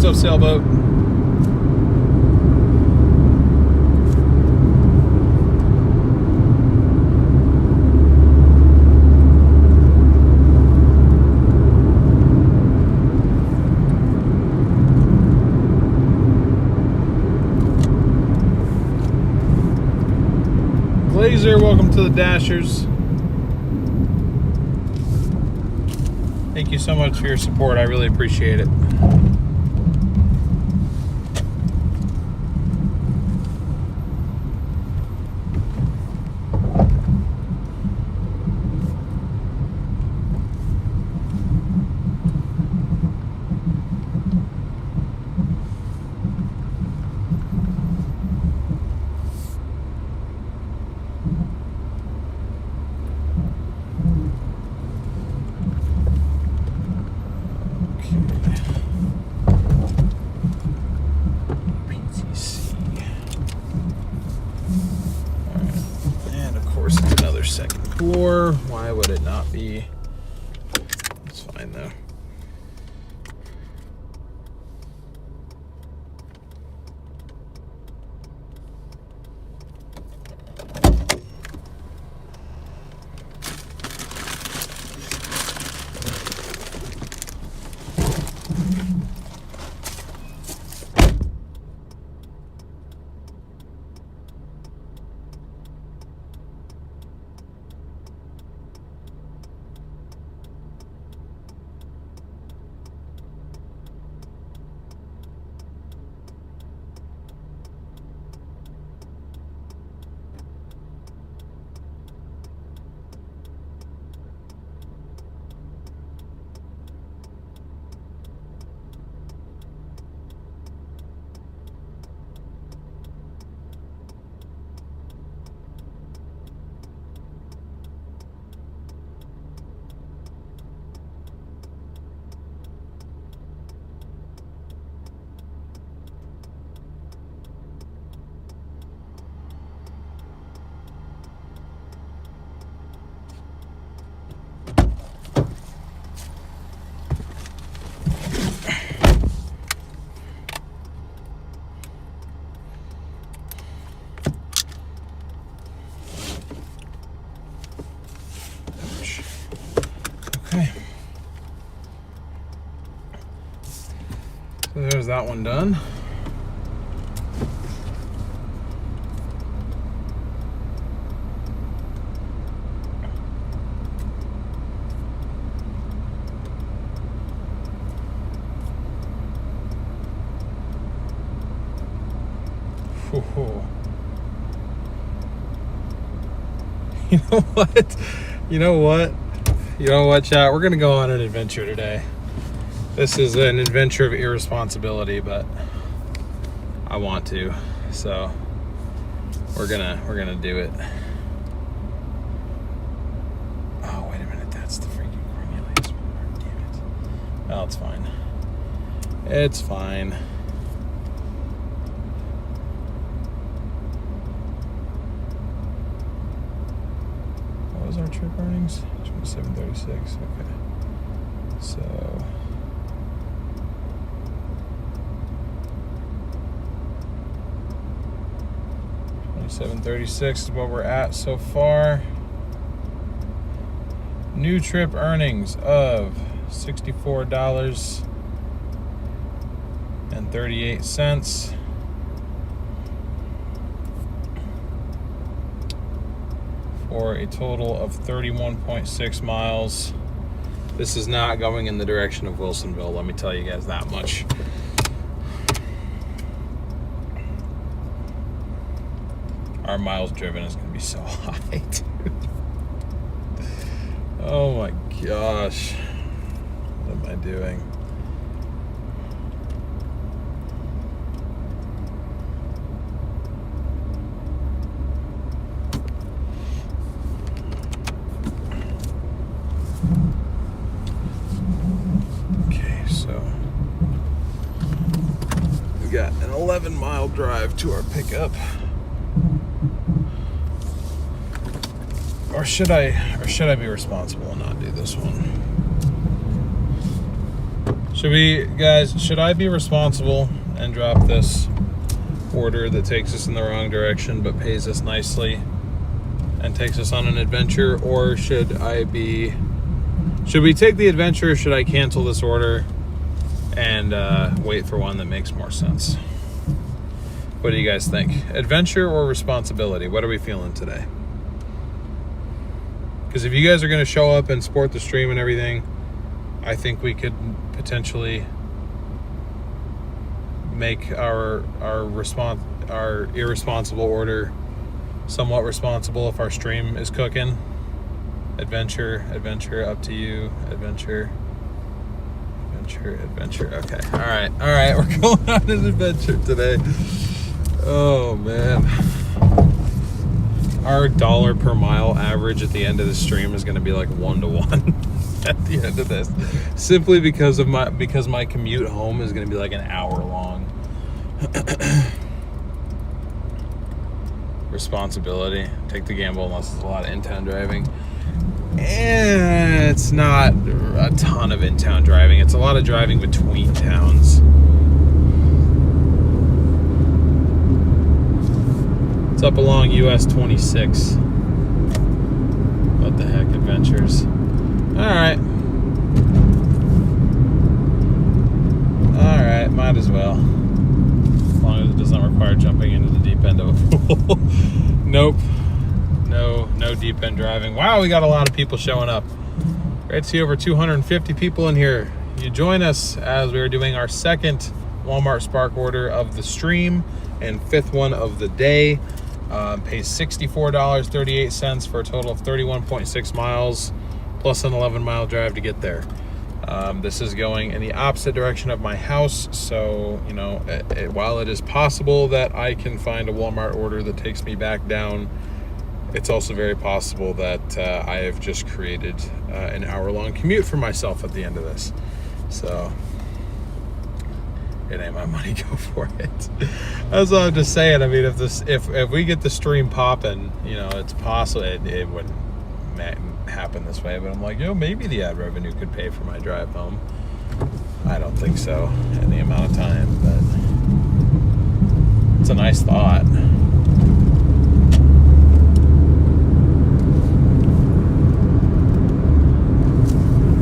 What's up, sailboat? Glazer, welcome to the Dashers. Thank you so much for your support. I really appreciate it. Second floor. Why would it not be? It's fine though. Okay. So there's that one done. Ooh. You know what? You know what, chat? We're gonna go on an adventure today. This is an adventure of irresponsibility, but I want to, so we're gonna do it. Oh, wait a minute, that's the freaking Cornelius Boulevard. Damn it. Oh, it's fine. It's fine. What was our trip earnings? 27.36. Okay. So 27.36 is what we're at so far. New trip earnings of $64.38 for a total of 31.6 miles. This is not going in the direction of Wilsonville, let me tell you guys that much. Our miles driven is going to be so high, dude. Oh my gosh. What am I doing? Okay, so we got an 11-mile drive to our pickup. Or should I be responsible and not do this one? Should I be responsible and drop this order that takes us in the wrong direction but pays us nicely and takes us on an adventure? Or should we take the adventure, or should I cancel this order and wait for one that makes more sense? What do you guys think? Adventure or responsibility? What are we feeling today? Because if you guys are going to show up and support the stream and everything, I think we could potentially make our irresponsible order somewhat responsible if our stream is cooking. Adventure, up to you. Adventure. Okay. All right. We're going on an adventure today. Oh man. Our dollar per mile average at the end of the stream is going to be like 1-to-1 at the end of this, simply because my commute home is going to be like an hour long. Responsibility, take the gamble unless it's a lot of in-town driving. And it's not a ton of in-town driving. It's a lot of driving between towns. Up along US 26. What the heck, adventures. Alright, might as well. As long as it doesn't require jumping into the deep end of a pool. Nope. No deep end driving. Wow, we got a lot of people showing up. Great to see over 250 people in here. You join us as we are doing our second Walmart Spark order of the stream and fifth one of the day. Pays $64.38 for a total of 31.6 miles plus an 11-mile drive to get there. This is going in the opposite direction of my house, so while it is possible that I can find a Walmart order that takes me back down, it's also very possible that I have just created an hour-long commute for myself at the end of this. So it ain't my money, go for it. That's what I'm just saying. I mean, if we get the stream popping, it's possible it wouldn't happen this way, but I'm like, maybe the ad revenue could pay for my drive home. I don't think so in the amount of time, but it's a nice thought.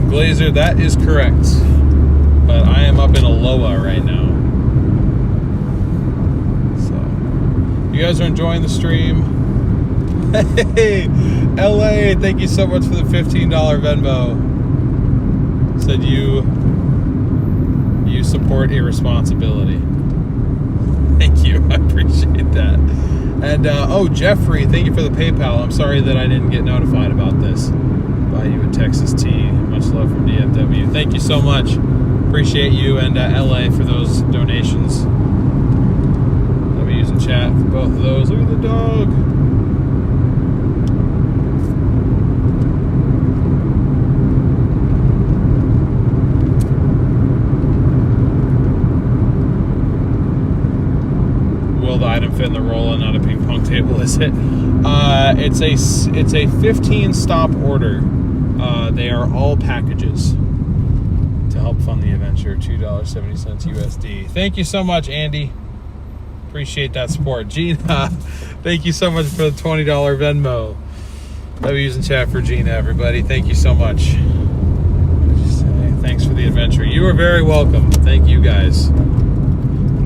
Glazer, that is correct. But I am up in Aloha right now. So, you guys are enjoying the stream. Hey, LA, thank you so much for the $15 Venmo. Said you support irresponsibility. Thank you, I Appreciate that. And oh, Jeffrey, thank you for the PayPal. I'm sorry that I didn't get notified about this. Buy you a Texas tea. Much love from DFW. Thank you so much. Appreciate you, and LA for those donations. I'll be using chat for both of those. Look at the dog. The item fit in the roll and not a ping pong table, is it? It's a 15 stop order. They are all packages to help fund the adventure. $2.70 USD. Thank you so much, Andy. Appreciate that support. Gina, thank you so much for the $20 Venmo. I'll be using chat for Gina, everybody. Thank you so much. Thanks for the adventure. You are very welcome. Thank you, guys.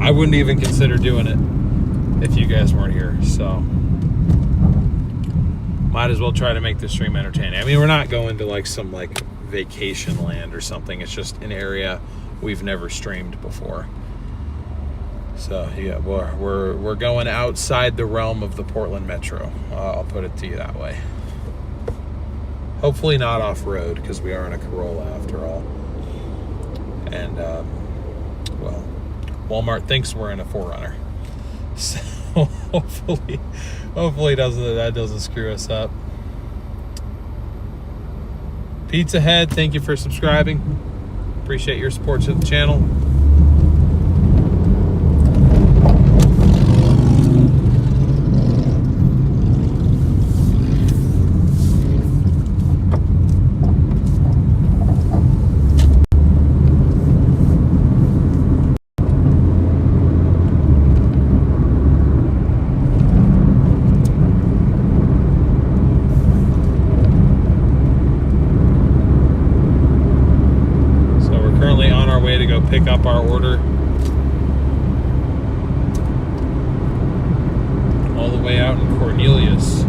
I wouldn't even consider doing it if you guys weren't here, so might as well try to make this stream entertaining. I mean, we're not going to like some like vacation land or something. It's just an area we've never streamed before. So yeah, we're going outside the realm of the Portland Metro. I'll put it to you that way. Hopefully not off-road, because we are in a Corolla after all. And well, Walmart thinks we're in a 4Runner. So hopefully that doesn't screw us up. Pizza Head, thank you for subscribing. Appreciate your support to the channel. Pick up our order all the way out in Cornelius.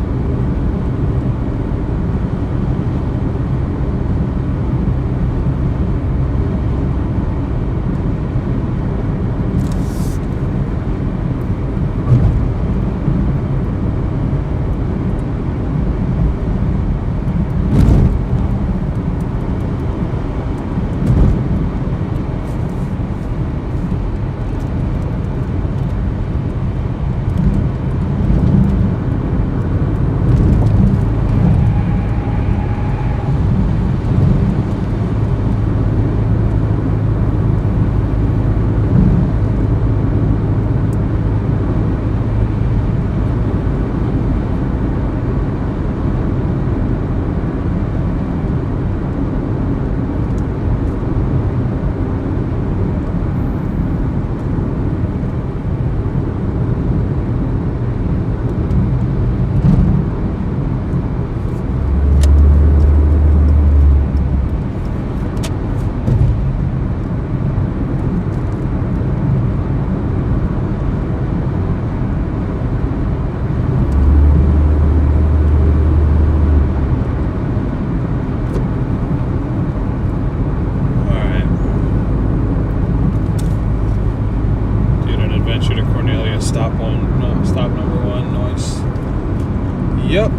Yep.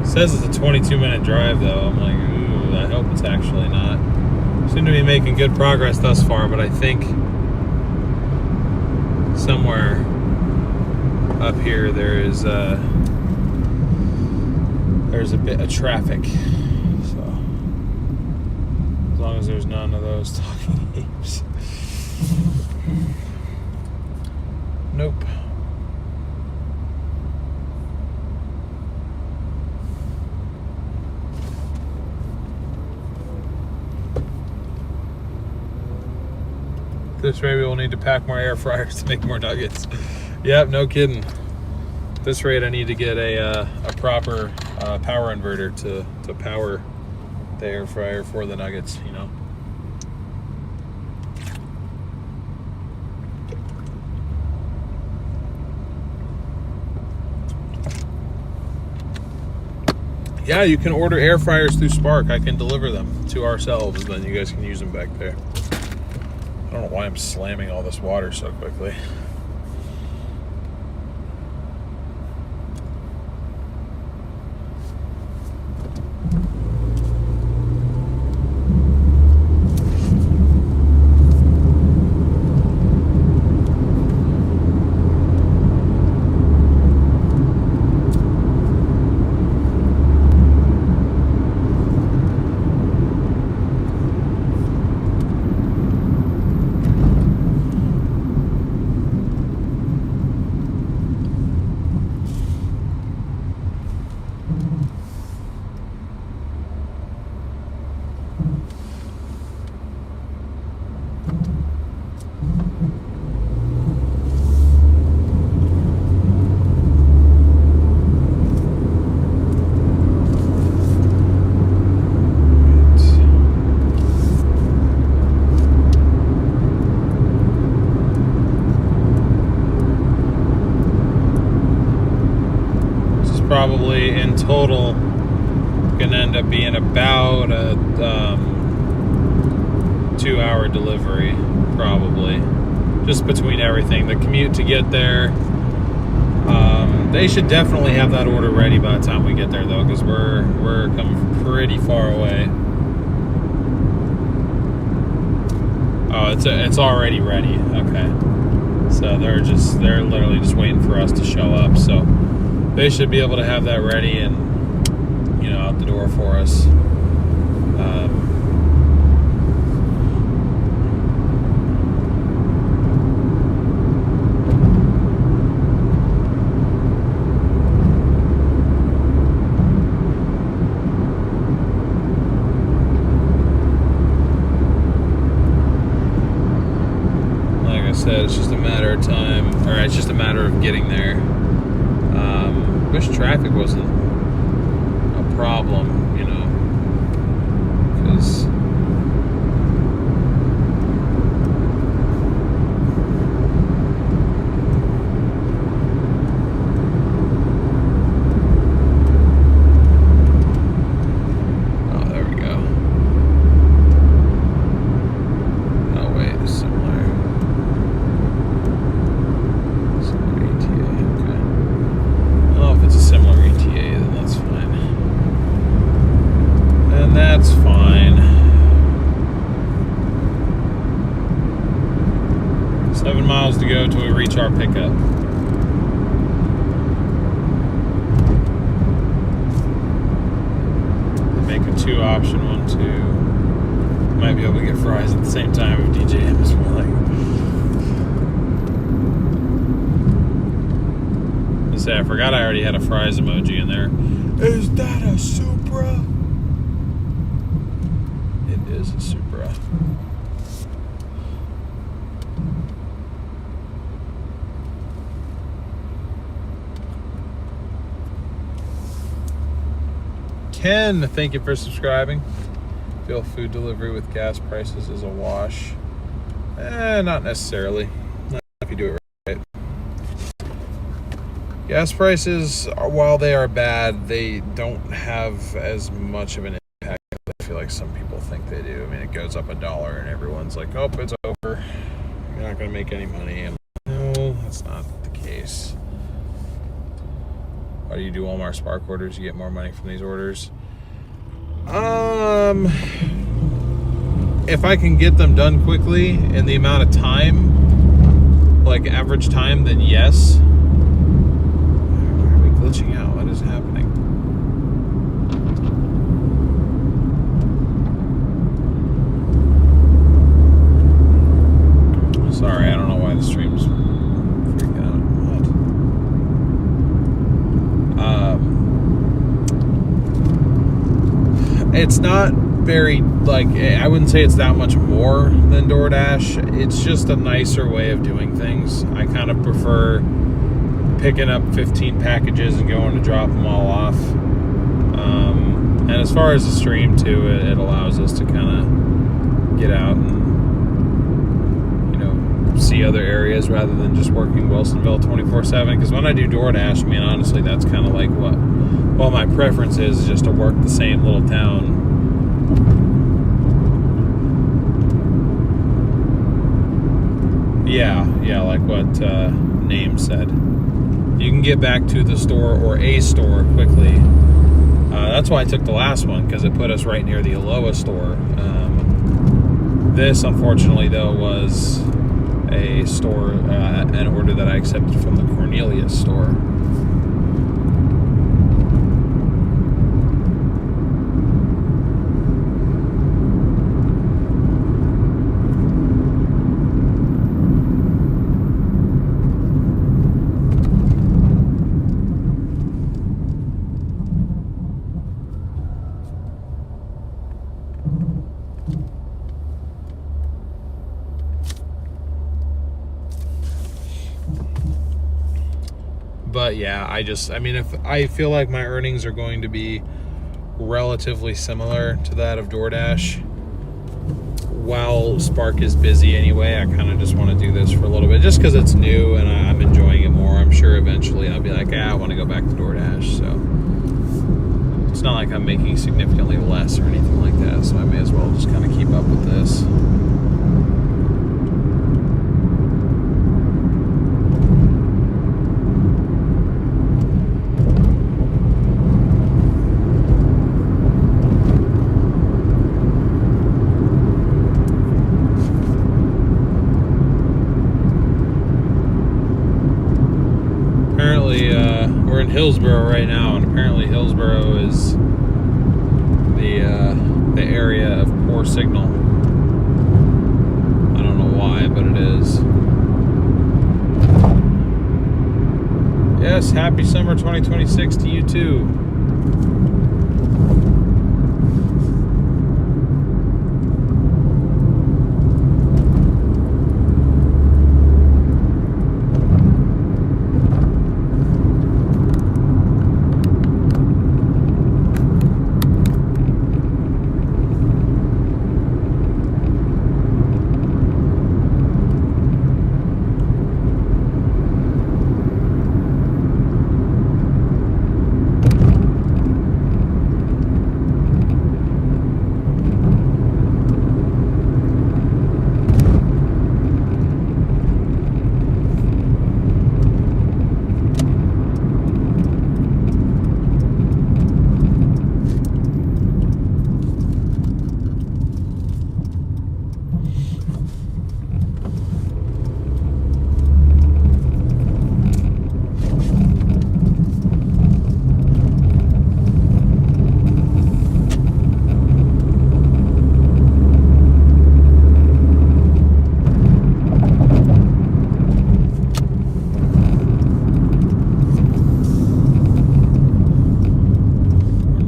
Says it's a 22-minute drive, though. I'm like, ooh, I hope it's actually not. Seem to be making good progress thus far, but I think somewhere up here there's a bit of traffic. So as long as there's none of those talking apes. Nope. This rate we'll need to pack more air fryers to make more nuggets. Yep, no kidding. At this rate I need to get a proper power inverter to power the air fryer for the nuggets, you know. Yeah, you can order air fryers through Spark. I can deliver them to ourselves, and then you guys can use them back there. I don't know why I'm slamming all this water so quickly. Probably in total gonna end up being about a 2-hour delivery, probably, just between everything. The commute to get there, they should definitely have that order ready by the time we get there, though, because we're coming from pretty far away. Oh, it's already ready. Okay, so they're literally just waiting for us to show up. So they should be able to have that ready and, out the door for us. Like I said, it's just a matter of time, or it's just a matter of getting there. Wish traffic wasn't a problem, because oh, there we go. No, wait, similar ETA, okay. Well, if it's a similar ETA, then that's fine. And that's fine. 7 miles to go till we reach our pickup. Make a 2-option one too. Might be able to get fries at the same time if DJM is willing. Say, I forgot I already had a fries emoji in there. Is that a Supra? It is a Supra. Ken, thank you for subscribing. Feel food delivery with gas prices is a wash. Not necessarily. Not if you do it right. Gas prices, while they are bad, they don't have as much of an impact as I feel like some people think they do. I mean, it goes up $1 and everyone's like, oh, it's over. You're not going to make any money. And no, that's not the case. Why do you do Walmart Spark orders? You get more money from these orders. If I can get them done quickly in the amount of time, like average time, then yes. Why are we glitching out? What is happening? Sorry, I don't know why the stream's freaking out. It's not very, like, I wouldn't say it's that much more than Doordash. It's just a nicer way of doing things. I kind of prefer picking up 15 packages and going to drop them all off. And as far as the stream too, it allows us to kind of get out and, see other areas rather than just working Wilsonville 24/7. Because when I do Doordash, I mean, honestly, that's kind of like what, well, my preference is just to work the same little town. Yeah, like what Name said. You can get back to the store or a store quickly. That's why I took the last one, because it put us right near the Aloha store. This, unfortunately, though, was a store, an order that I accepted from the Cornelius store. But yeah, I mean, if I feel like my earnings are going to be relatively similar to that of Doordash, while Spark is busy anyway, I kind of just want to do this for a little bit, just because it's new and I'm enjoying it more. I'm sure eventually I'll be like, I want to go back to Doordash. So it's not like I'm making significantly less or anything like that, so I may as well just kind of keep up with this. We're in Hillsboro right now, and apparently Hillsboro is the area of poor signal. I don't know why, but it is. Yes, happy summer 2026 to you too.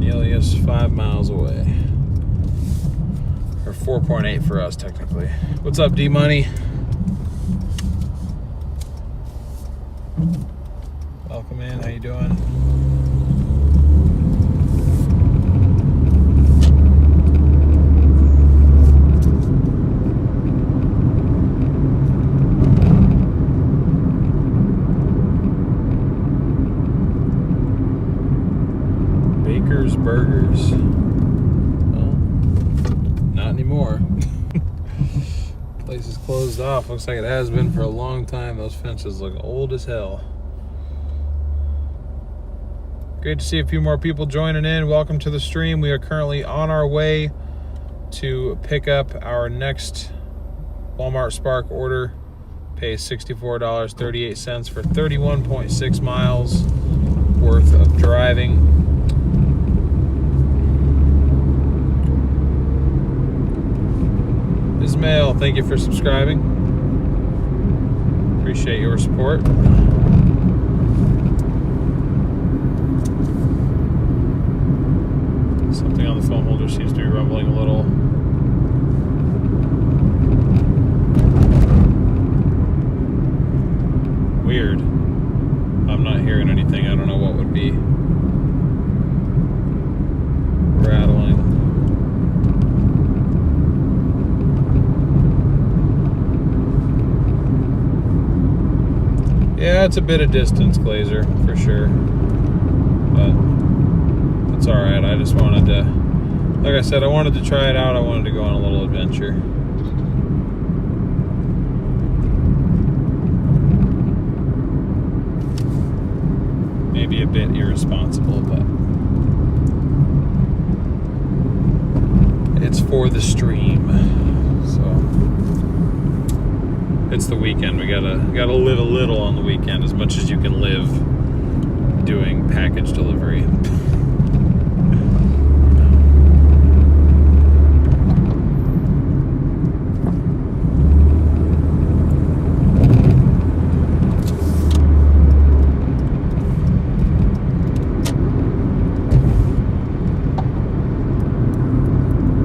Cornelius, 5 miles away. Or 4.8 for us, technically. What's up, D-Money? Welcome in, how you doing? Baker's Burgers. Well, not anymore. Place is closed off. Looks like it has been for a long time. Those fences look old as hell. Great to see a few more people joining in. Welcome to the stream. We are currently on our way to pick up our next Walmart Spark order. Pay $64.38 for 31.6 miles worth of driving. Ismail, thank you for subscribing. Appreciate your support. Something on the phone holder seems to be rumbling a little. Weird. I'm not hearing anything. I don't know what would be rattling. Yeah, it's a bit of distance, Glazer, for sure. But it's alright. I just wanted to, like I said, I wanted to try it out. I wanted to go on a little adventure. Maybe a bit irresponsible, but it's for the stream. So it's the weekend. We gotta live a little on the weekend, as much as you can live doing package delivery.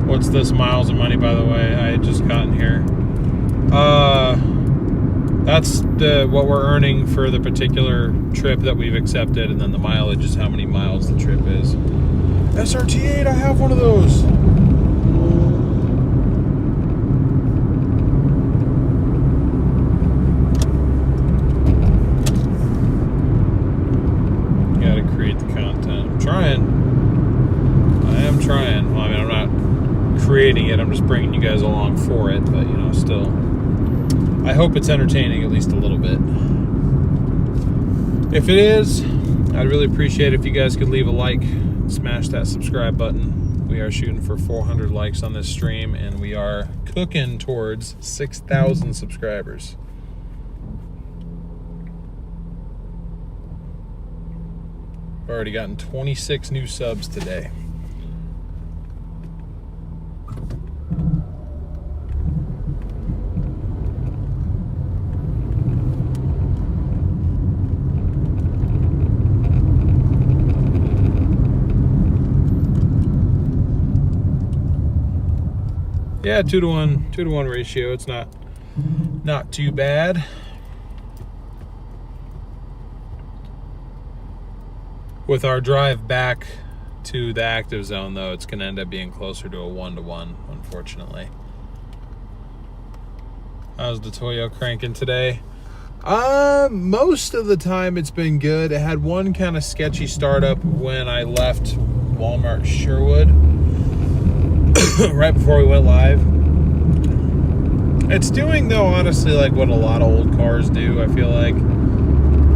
What's this miles of money, by the way? I had just gotten here. That's what we're earning for the particular trip that we've accepted, and then the mileage is how many miles the trip is. SRT8, I have one of those. Gotta create the content. I'm trying. I am trying. Well, I mean, I'm not creating it. I'm just bringing you guys along for it, but, you know, still. I hope it's entertaining at least a little bit. If it is, I'd really appreciate it if you guys could leave a like, smash that subscribe button. We are shooting for 400 likes on this stream, and we are cooking towards 6,000 subscribers. I've already gotten 26 new subs today. Yeah, 2-to-1 ratio. It's not too bad. With our drive back to the active zone, though, it's going to end up being closer to a 1-to-1, unfortunately. How's the Toyo cranking today? Most of the time it's been good. It had one kind of sketchy startup when I left Walmart Sherwood. Right before we went live. It's doing, though, honestly, like what a lot of old cars do. I feel like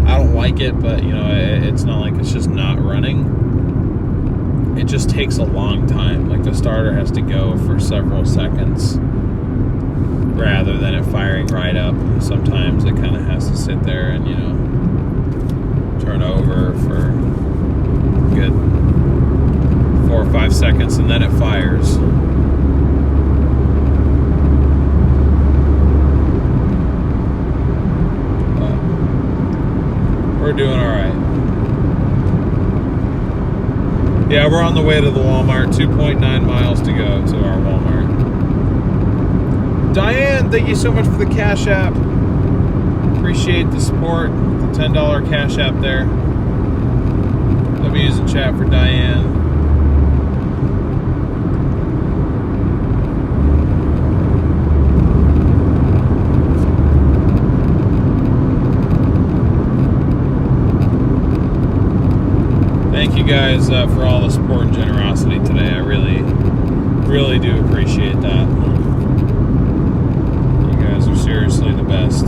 I don't like it, but you know, it's not like it's just not running. It just takes a long time. Like the starter has to go for several seconds rather than it firing right up. Sometimes it kind of has to sit there and, you know, turn over for a good 4 or 5 seconds, and then it fires. But we're doing all right. Yeah, we're on the way to the Walmart. 2.9 miles to go to our Walmart. Diane, thank you so much for the Cash App. Appreciate the support. The $10 Cash App there. W's in chat for Diane. Thank you guys for all the support and generosity today. I really do appreciate that. You guys are seriously the best.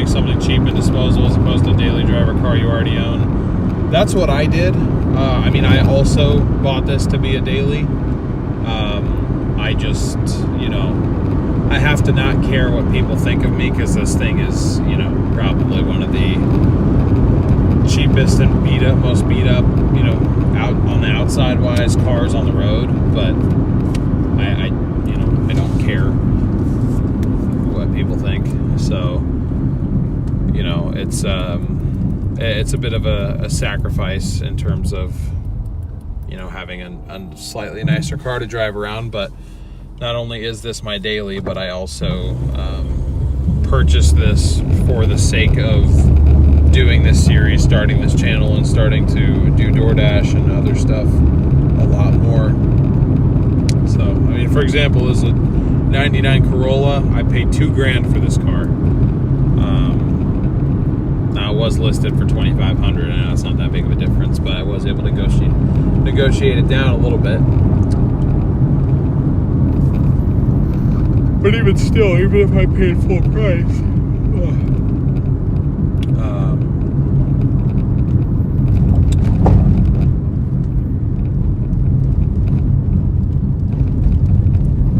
Something cheap and disposable as opposed to a daily driver car you already own. That's what I did. I mean, I also bought this to be a daily. I just, you know, I have to not care what people think of me because this thing is, you know, probably one of the cheapest and most beat up, you know, out on the outside wise cars on the road. But I you know, I don't care what people think. So, you know, it's a bit of a sacrifice in terms of, you know, having a slightly nicer car to drive around. But not only is this my daily, but I also purchased this for the sake of doing this series, starting this channel, and starting to do Doordash and other stuff a lot more. So, I mean, for example, this is a 99 Corolla. I paid $2,000 for this car. Now it was listed for $2,500, and it's not that big of a difference, but I was able to negotiate it down a little bit. But even still, even if I paid full price,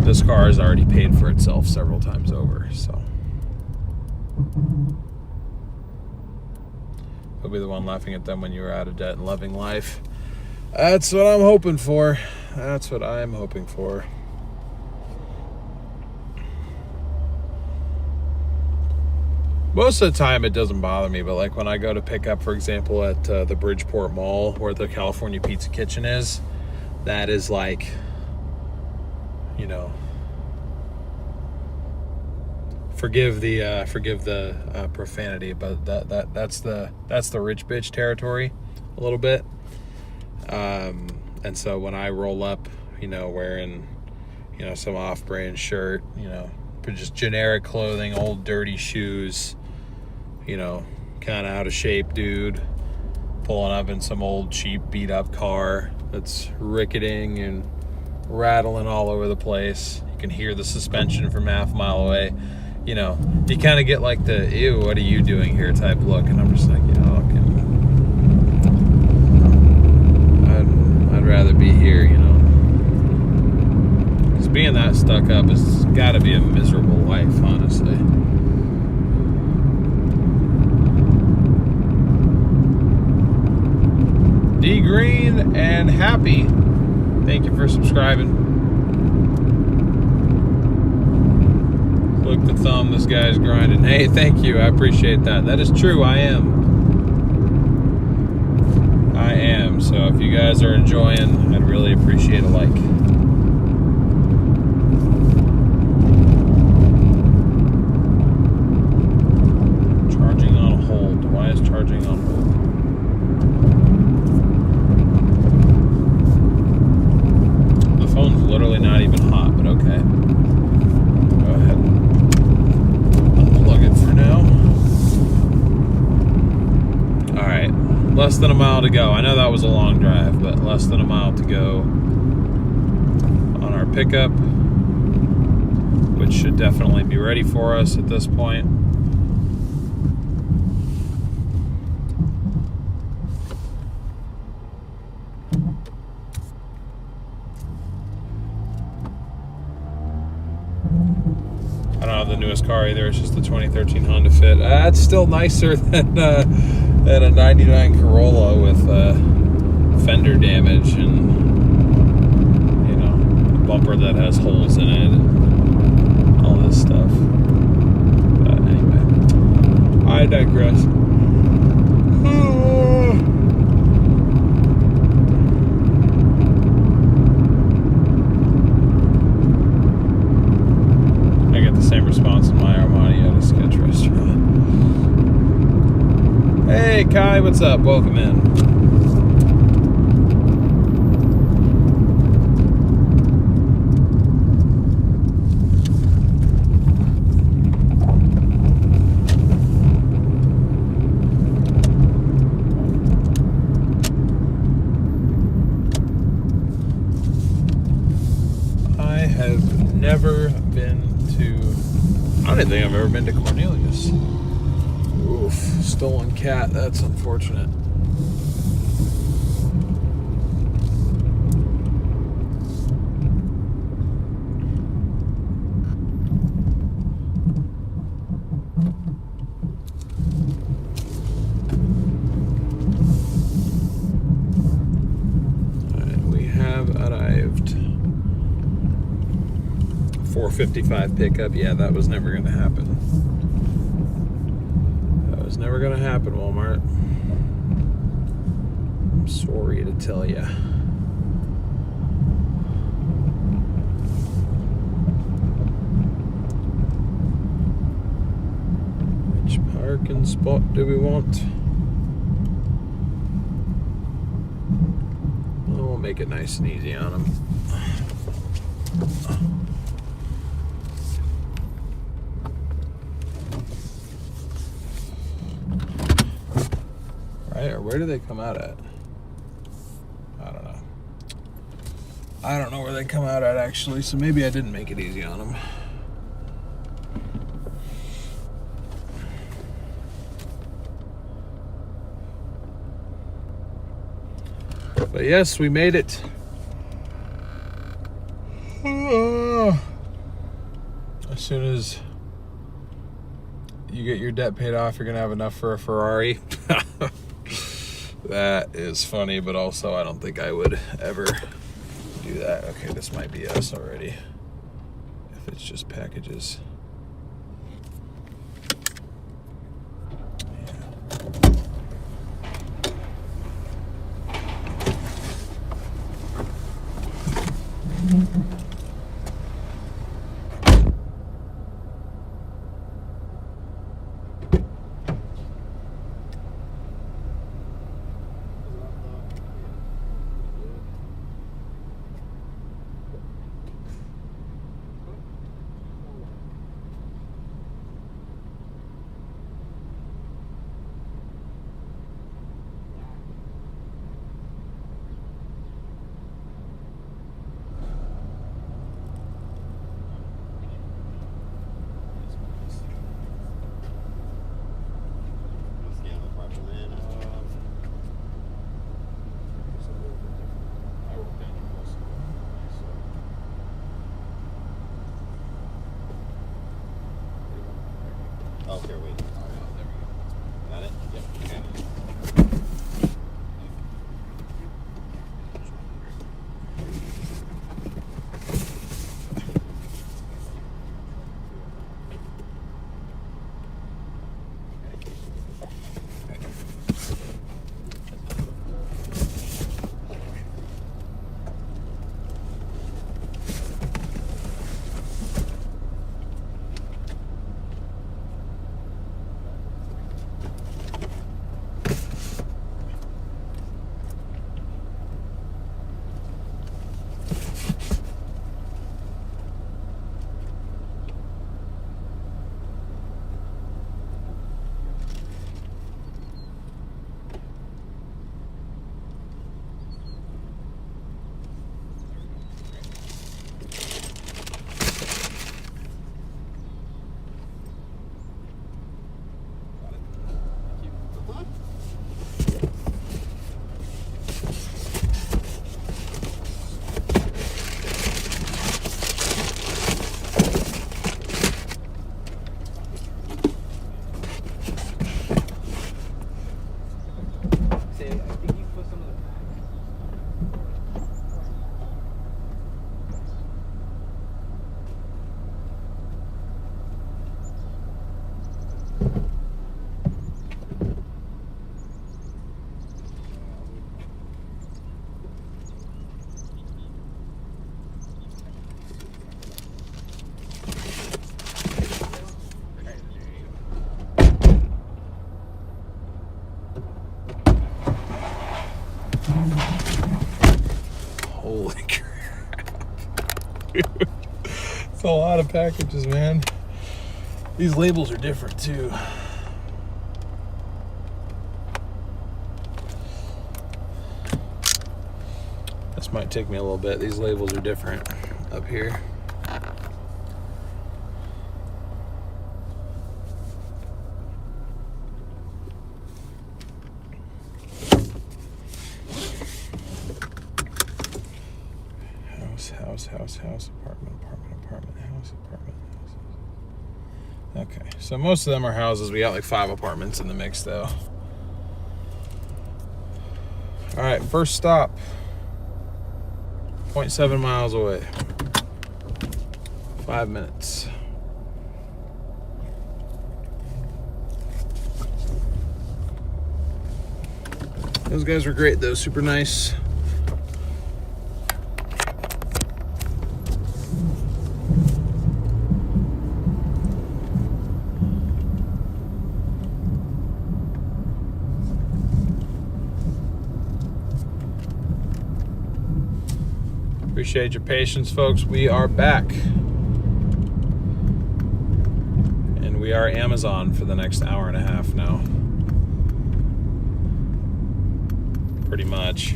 this car has already paid for itself several times over, so. You'll be the one laughing at them when you are out of debt and loving life. That's what I'm hoping for. That's what I'm hoping for. Most of the time it doesn't bother me, but like when I go to pick up, for example, at the Bridgeport Mall where the California Pizza Kitchen is, that is like, you know, forgive the profanity, but that's the rich bitch territory a little bit. And so when I roll up, you know, wearing, you know, some off-brand shirt, you know, just generic clothing, old dirty shoes, you know, kind of out of shape dude, pulling up in some old cheap beat up car that's ricketing and rattling all over the place. You can hear the suspension from half a mile away. You know, you kind of get like the, ew, what are you doing here type look. And I'm just like, you know, okay, I'd rather be here, you know. Because being that stuck up has got to be a miserable life, honestly. D Green and Happy, thank you for subscribing. Look the thumb, this guy's grinding. Hey, thank you, I appreciate that. That is true, I am. So if you guys are enjoying, I'd really appreciate a like. Charging on hold. Why is charging on hold? The phone's literally not even hot, but okay. Go ahead. Unplug it for now. Alright. Less than a mile to go. I know that was a long drive, but less than a mile to go on our pickup, which should definitely be ready for us at this point. I don't have the newest car either. It's just the 2013 Honda Fit. It's still nicer than a 99 Corolla with fender damage and, you know, a bumper that has holes in it and all this stuff. But anyway, I digress. I get the same response in my Armani at a sketch restaurant. Hey Kai, what's up? Welcome in. I have never been to, I don't think I've ever been to Cornelius. Oof, stolen cat, that's unfortunate. Alright, we have arrived. 4:55 pickup, yeah, that was never going to happen. Never gonna happen, Walmart. I'm sorry to tell you. Which parking spot do we want? Well, we'll make it nice and easy on them. Or where do they come out at? I don't know. I don't know where they come out at actually, so maybe I didn't make it easy on them. But yes, we made it. As soon as you get your debt paid off, you're gonna have enough for a Ferrari. That is funny, but also I don't think I would ever do that. Okay, this might be us already. If it's just packages. Oh, here, wait. Got it? Yep. Okay. Holy crap. It's a lot of packages, man. These labels are different too. This might take me a little bit. These labels are different up here. House, apartment, house. Okay, so most of them are houses. We got like 5 apartments in the mix though. All right, first stop, 0.7 miles away, 5 minutes. Those guys were great though, super nice. Appreciate your patience, folks. We are back. And we are Amazon for the next hour and a half now. Pretty much.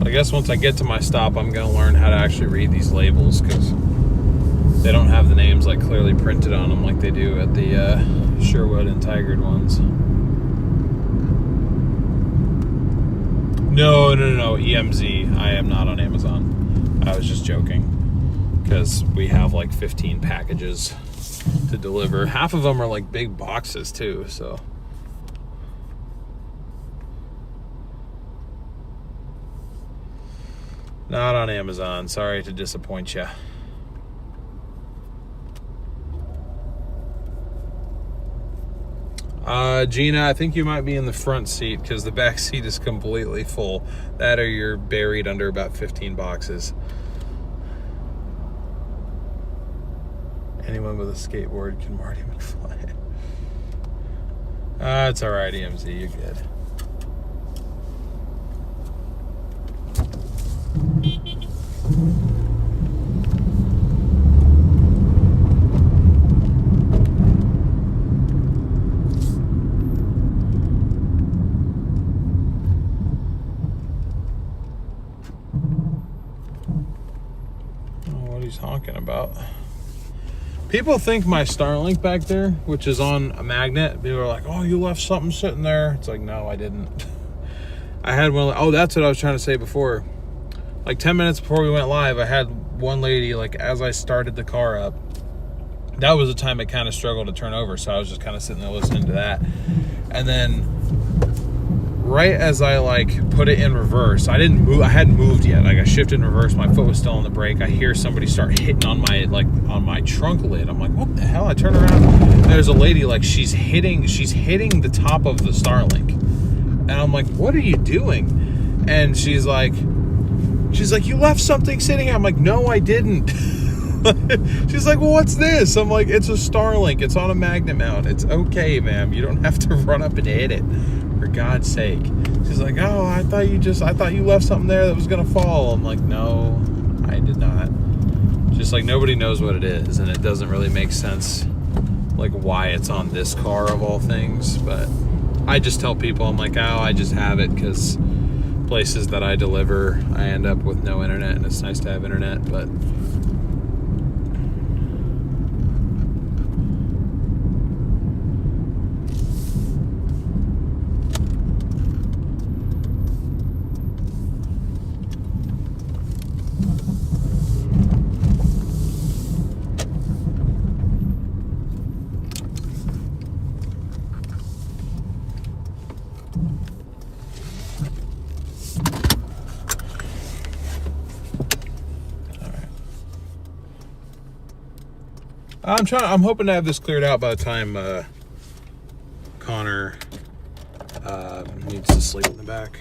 I guess once I get to my stop, I'm going to learn how to actually read these labels because they don't have the names like clearly printed on them like they do at the Sherwood and Tigard ones. No. EMZ. I am not on Amazon. I was just joking. Because we have like 15 packages to deliver. Half of them are like big boxes too, so. Not on Amazon. Sorry to disappoint you. Gina, I think you might be in the front seat because the back seat is completely full. That or you're buried under about 15 boxes. Anyone with a skateboard can Marty McFly. It's all right, EMZ. You're good. He's honking about. People think my Starlink back there, which is on a magnet, people are like, oh, you left something sitting there. It's like, no, I didn't. I had one. Oh, that's what I was trying to say before. Like 10 minutes before we went live, I had one lady, like as I started the car up, that was the time it kind of struggled to turn over, so I was just kind of sitting there listening to that. And then right as I like put it in reverse, I didn't move. I hadn't moved yet. Like I shifted in reverse. My foot was still on the brake. I hear somebody start hitting on my trunk lid. I'm like, what the hell? I turn around. And there's a lady like she's hitting the top of the Starlink, and I'm like, what are you doing? And she's like, you left something sitting here. I'm like, no, I didn't. She's like, well, what's this? I'm like, it's a Starlink. It's on a magnet mount. It's okay, ma'am. You don't have to run up and hit it. For God's sake. She's like, oh, I thought you left something there that was gonna fall. I'm like, no, I did not. Just like nobody knows what it is, and it doesn't really make sense like why it's on this car of all things. But I just tell people, I'm like, oh, I just have it because places that I deliver, I end up with no internet, and it's nice to have internet, but I'm hoping to have this cleared out by the time Connor needs to sleep in the back.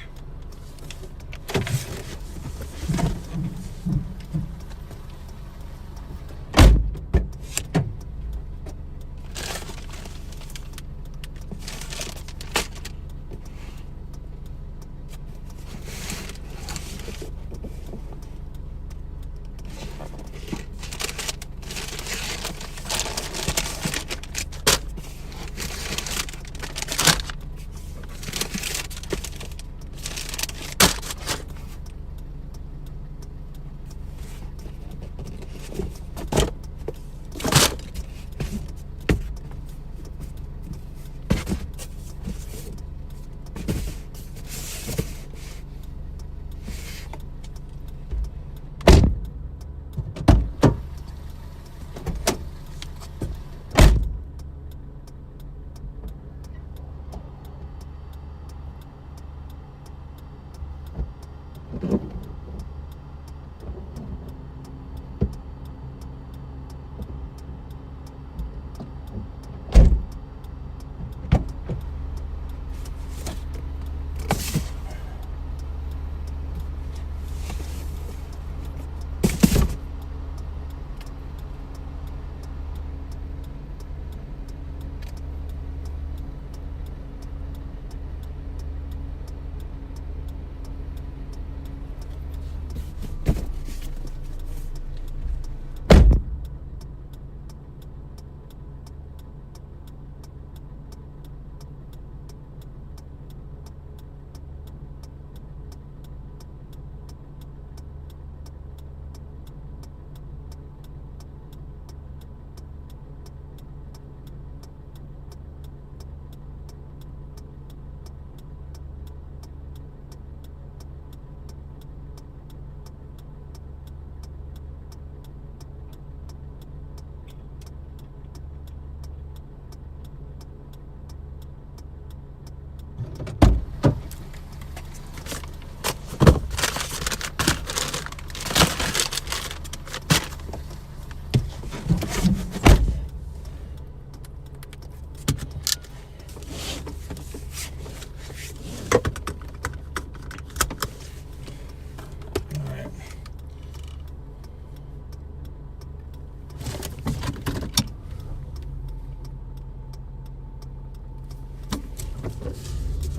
All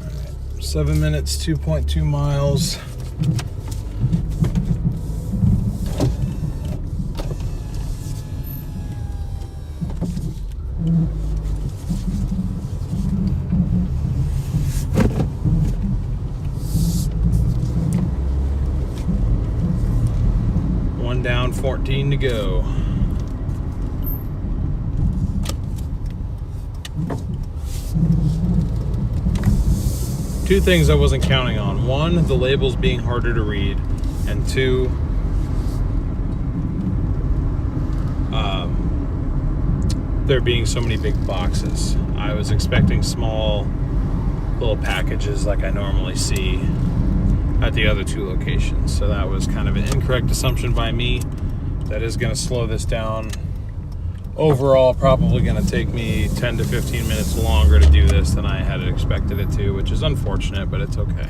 right, 7 minutes, 2.2 miles. One down, 14 to go. Two things I wasn't counting on. One, the labels being harder to read, and two, there being so many big boxes. I was expecting small little packages like I normally see at the other two locations. So that was kind of an incorrect assumption by me. That is going to slow this down. Overall, probably going to take me 10 to 15 minutes longer to do this than I had expected it to, which is unfortunate, but it's okay.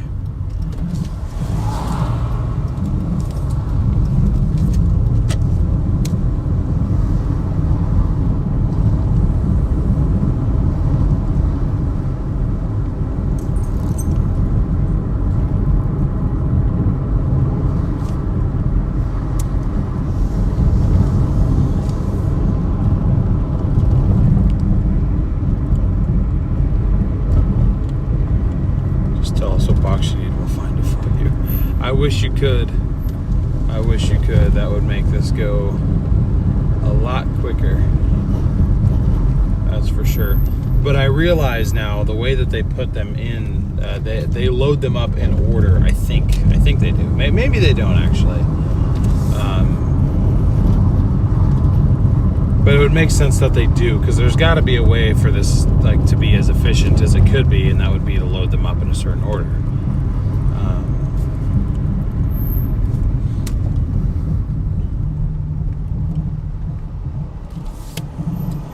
Tell us what box you need, we'll find it for you. I wish you could. I wish you could. That would make this go a lot quicker. That's for sure. But I realize now the way that they put them in, they load them up in order. I think they do. Maybe they don't actually. But it would make sense that they do, because there's got to be a way for this like to be as efficient as it could be, and that would be to load them up in a certain order.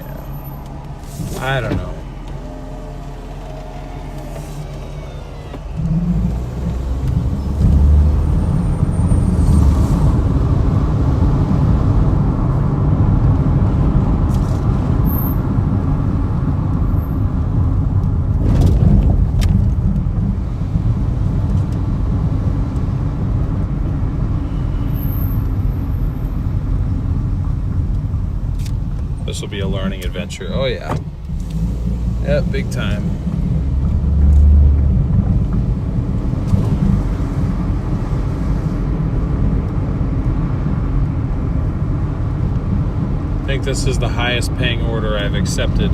Yeah. I don't know. This will be a learning adventure. Oh yeah. Yep, big time. I think this is the highest paying order I've accepted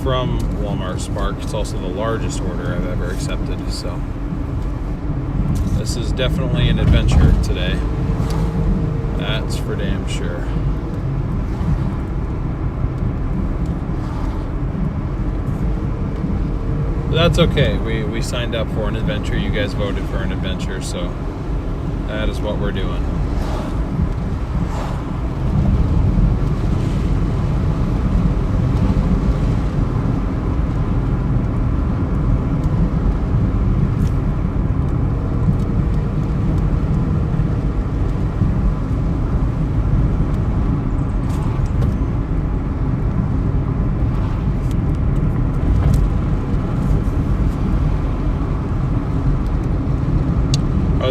from Walmart Spark. It's also the largest order I've ever accepted, so this is definitely an adventure today. That's for damn sure. But that's okay. We signed up for an adventure. You guys voted for an adventure, so that is what we're doing.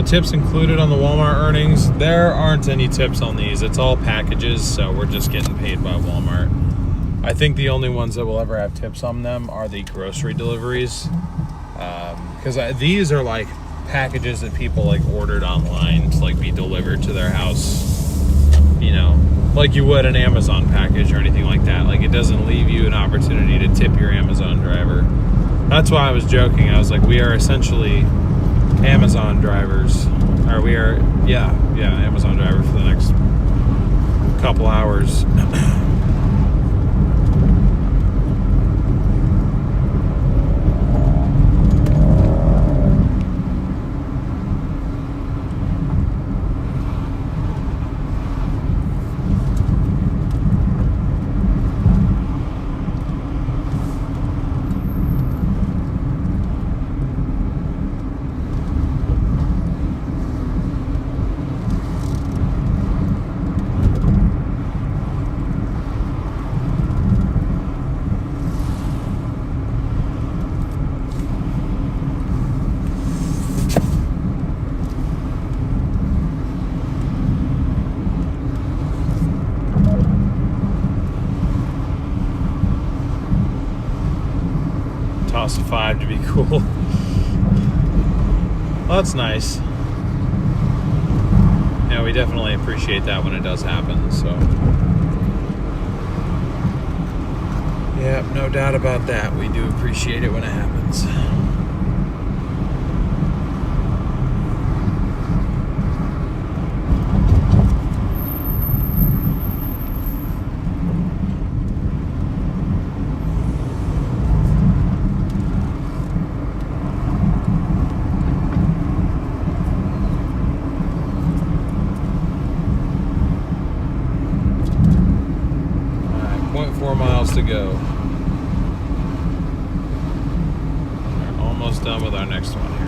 Tips included on the Walmart earnings. There aren't any tips on these. It's all packages, so we're just getting paid by Walmart. I think the only ones that will ever have tips on them are the grocery deliveries, because these are like packages that people like ordered online to like be delivered to their house, you know, like you would an Amazon package or anything like that. Like it doesn't leave you an opportunity to tip your Amazon driver. That's why I was joking. I was like, we are essentially Amazon drivers, or we are, yeah, Amazon driver for the next couple hours. -5 to be cool. Well, that's nice. Yeah, we definitely appreciate that when it does happen, so. Yeah, no doubt about that. We do appreciate it when it happens. All right, 0.4 miles to go. We're almost done with our next one here.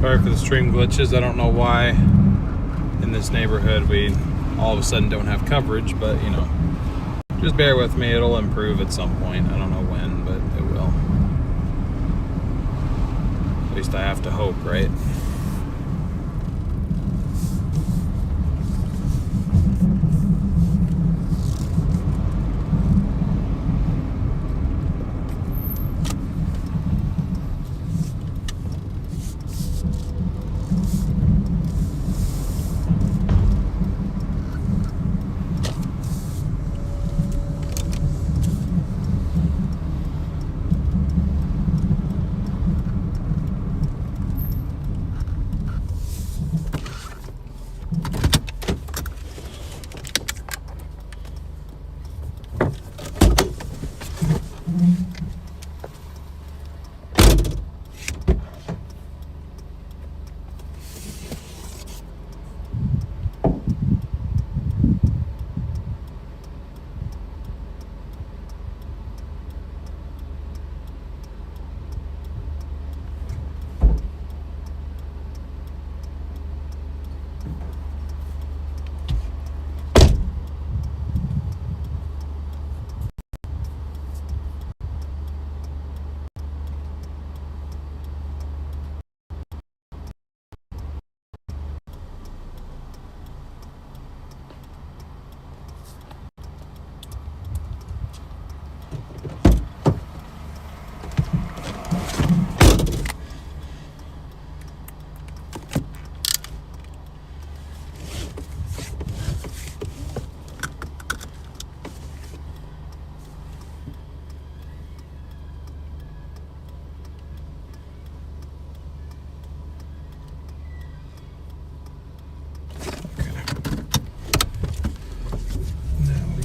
Sorry for the stream glitches. I don't know why in this neighborhood we all of a sudden don't have coverage, but you know, just bear with me. It'll improve at some point. I don't know when, but it will. At least I have to hope, right?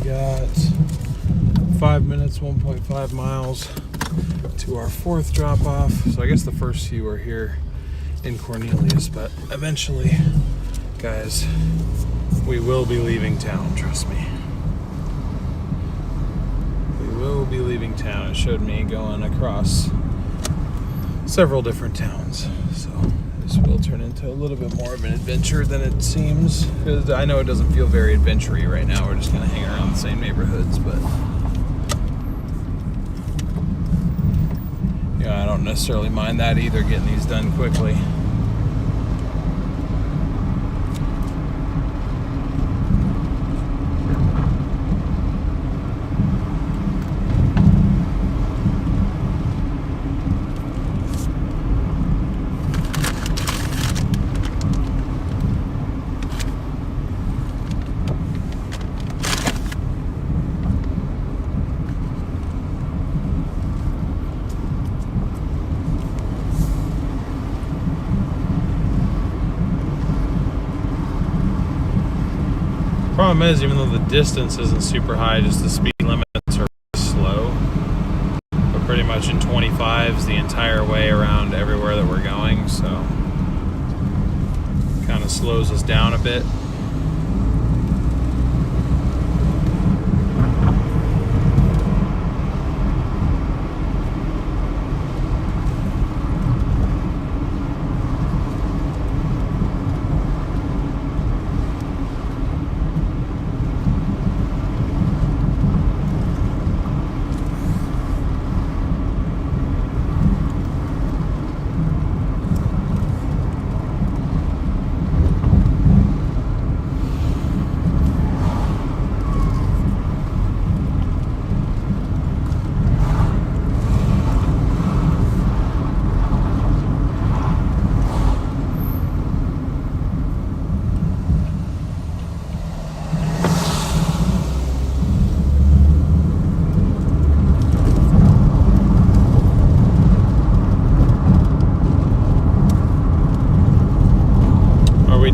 got 5 minutes, 1.5 miles to our fourth drop off. So I guess the first few are here in Cornelius, but eventually, guys, we will be leaving town, trust me. We will be leaving town. It showed me going across several different towns. So this will turn into a little bit more of an adventure than it seems. Because I know it doesn't feel very adventure-y right now. We're just going to hang around the same neighborhoods, but yeah, I don't necessarily mind that either, getting these done quickly. Problem is, even though the distance isn't super high, just the speed limits are slow. We're pretty much in 25s the entire way around everywhere that we're going, so kind of slows us down a bit.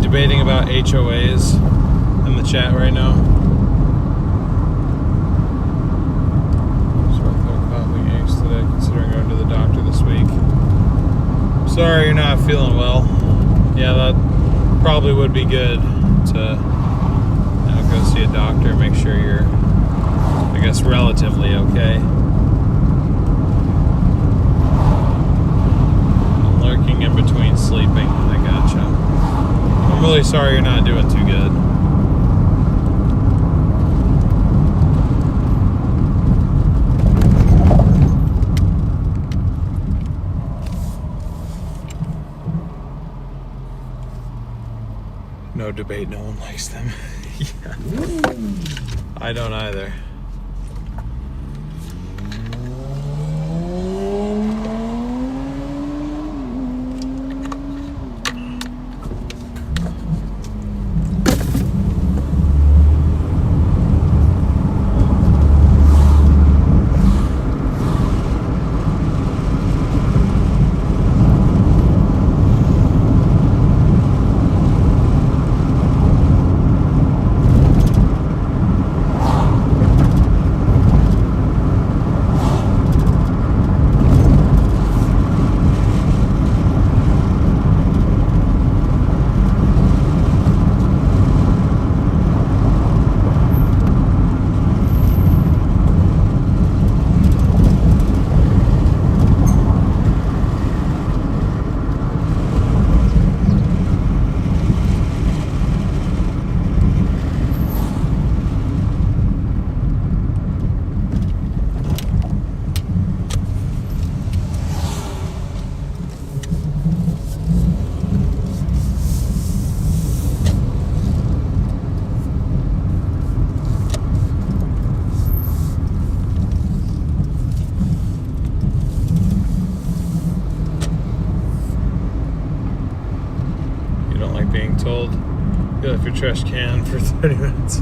Debating about HOAs in the chat right now. So I thought coughing aches today, considering going to the doctor this week. Sorry you're not feeling well. Yeah, that probably would be good to go see a doctor, make sure you're, I guess, relatively okay. I'm lurking in between sleeping. I gotcha. I'm really sorry you're not doing too good. No debate, no one likes them. Yeah. I don't either. Told you left your trash can for 30 minutes.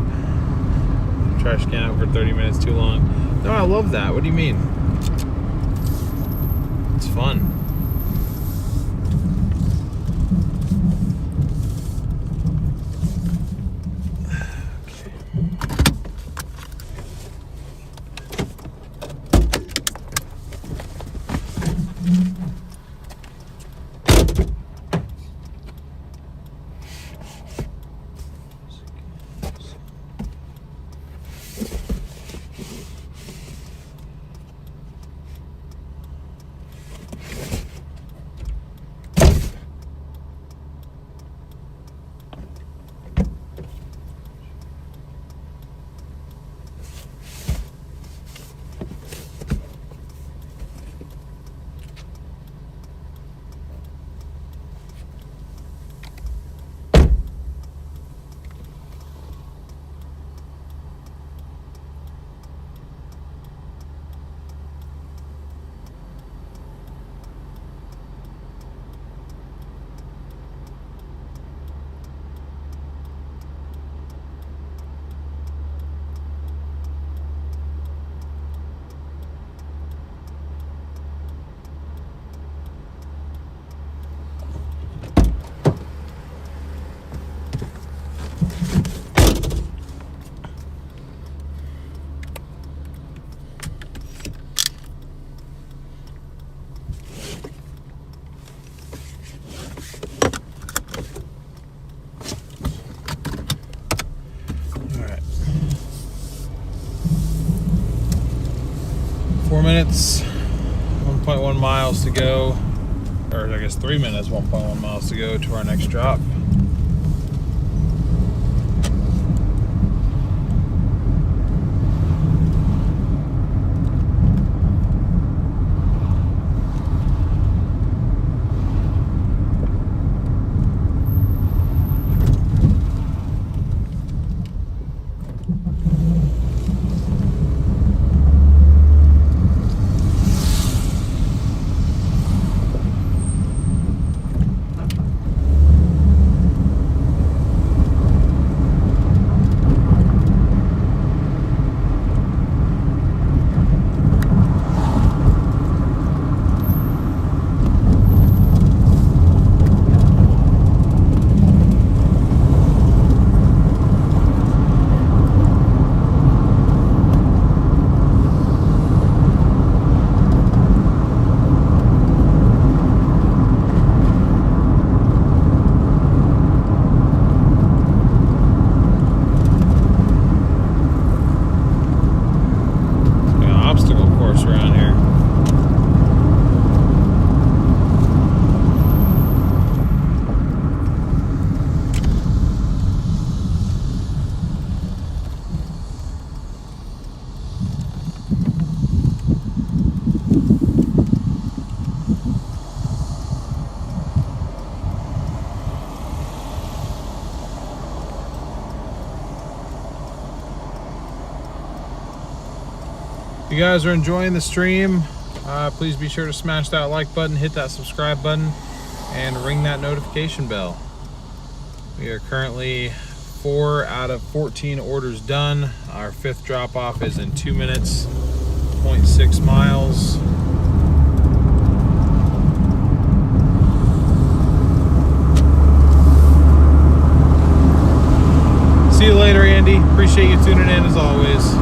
Trash can out for 30 minutes too long. No, I love that. What do you mean? It's fun. Minutes, 1.1 miles to go, or I guess 3 minutes, 1.1 miles to go to our next drop. If you guys are enjoying the stream, please be sure to smash that like button, hit that subscribe button, and ring that notification bell. We are currently 4 out of 14 orders done. Our 5th drop off is in 2 minutes, 0.6 miles. See you later, Andy. Appreciate you tuning in as always.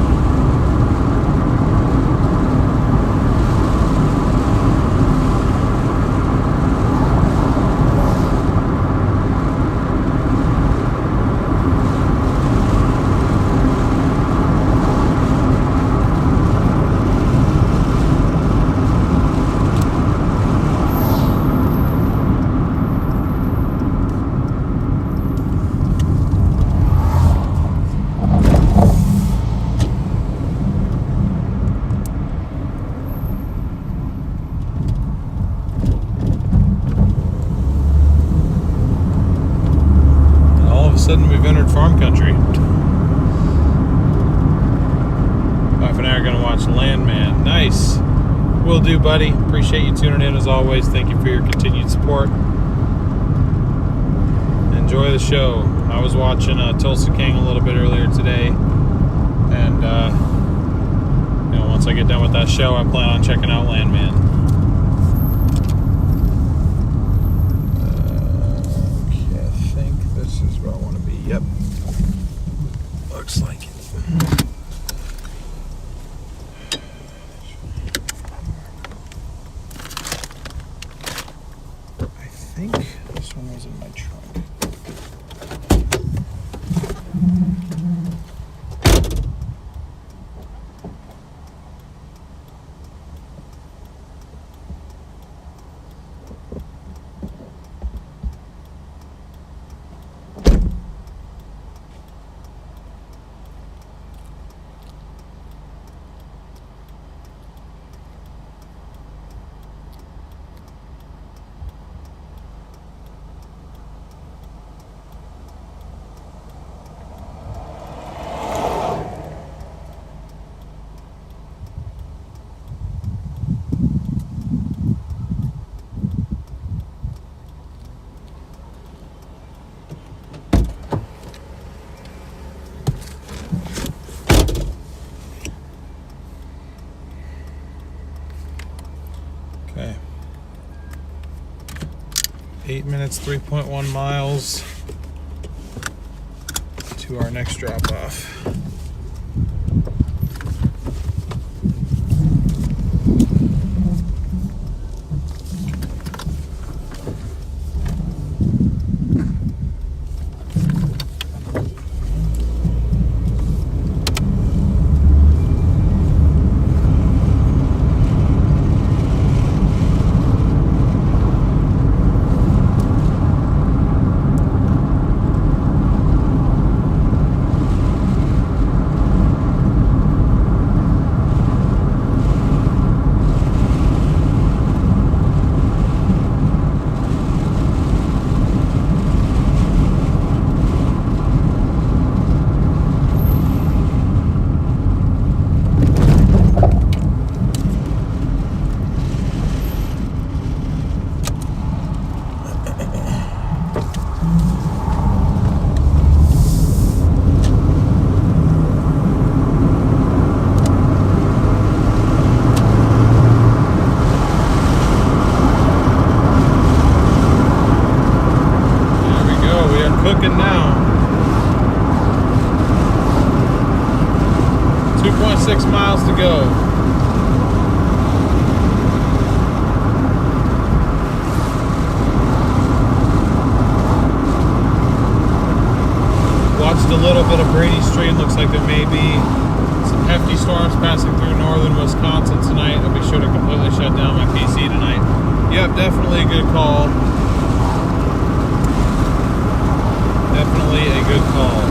Sudden we've entered farm country. Wife and I are going to watch Landman. Nice. Will do, buddy. Appreciate you tuning in as always. Thank you for your continued support. Enjoy the show. I was watching Tulsa King a little bit earlier today, and you know, once I get done with that show, I plan on checking out Landman. Yep. Looks like it. I think this one was in my trunk. 8 minutes, 3.1 miles to our next drop off. Cooking now. 2.6 miles to go. Watched a little bit of Brady Stream. Looks like there may be some hefty storms passing through northern Wisconsin tonight. I'll be sure to completely shut down my PC tonight. Yep, definitely a good call. Definitely a good call.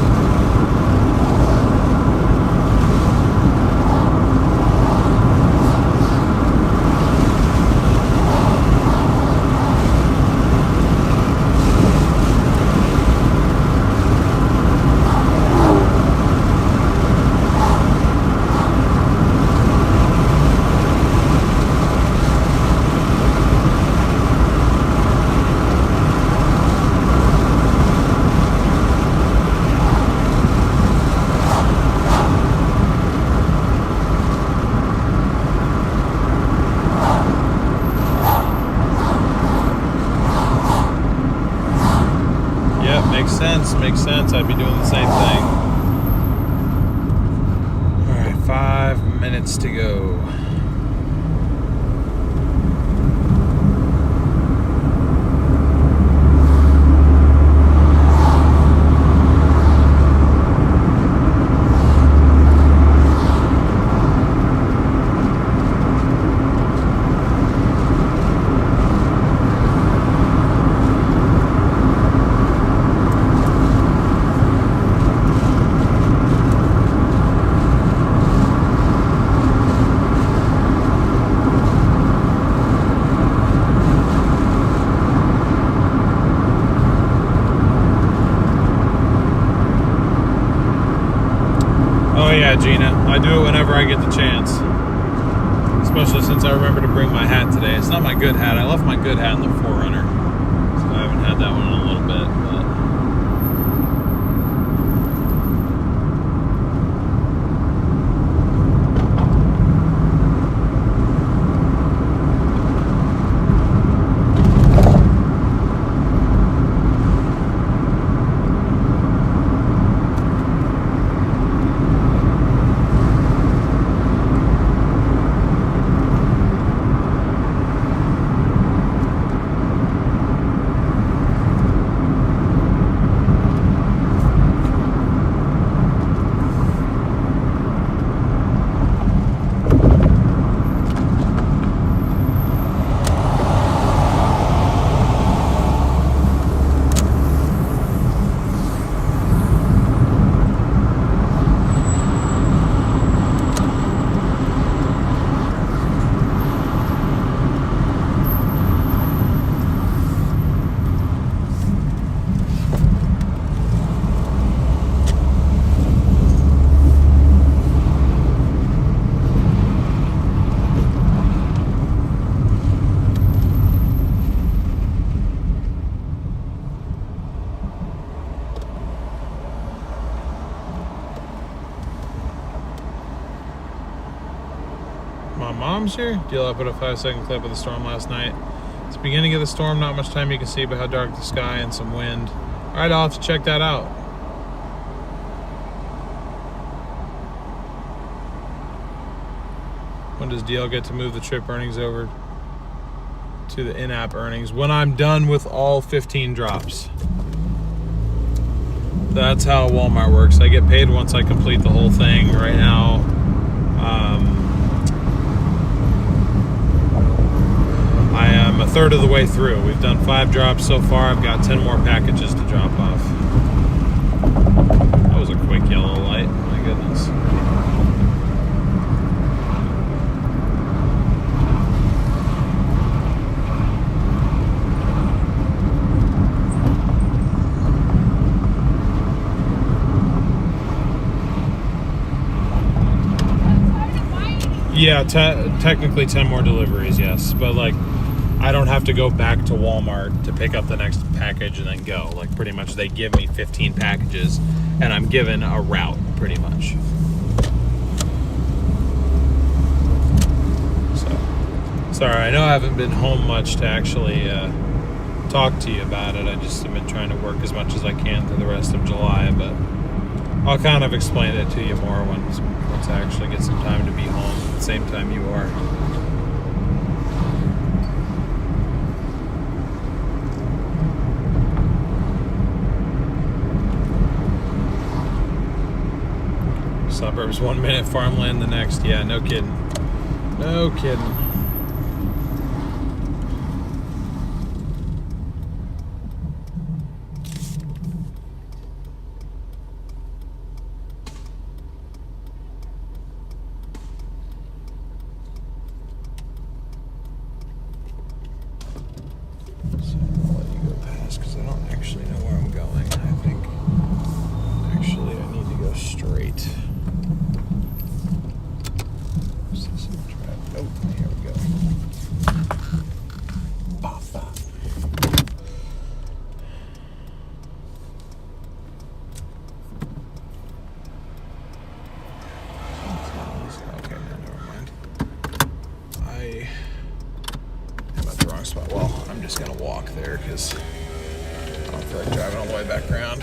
Makes sense. I'd be doing the same thing. All right, 5 minutes to go. Gina, I do it whenever I get the chance, especially since I remember to bring my hat today. It's not my good hat. I left my good hat in the 4Runner, so I haven't had that one in a little bit, but My mom's here. Deal, I put a 5-second clip of the storm last night. It's the beginning of the storm, not much time you can see, but how dark the sky and some wind. All right, I'll have to check that out. When does DL get to move the trip earnings over to the in-app earnings? When I'm done with all 15 drops. That's how Walmart works. I get paid once I complete the whole thing. Right now, I am a third of the way through. We've done 5 drops so far. I've got 10 more packages to drop off. That was a quick yellow light. My goodness. Yeah, technically 10 more deliveries, yes. But, like, I don't have to go back to Walmart to pick up the next package and then go. Like, pretty much they give me 15 packages, and I'm given a route, pretty much. So, sorry, I know I haven't been home much to actually talk to you about it. I just have been trying to work as much as I can through the rest of July, but I'll kind of explain it to you more once I actually get some time to be home at the same time you are. Suburbs 1 minute, farmland the next. Yeah, no kidding. No kidding. Well, I'm just gonna walk there because I don't feel like driving all the way back around.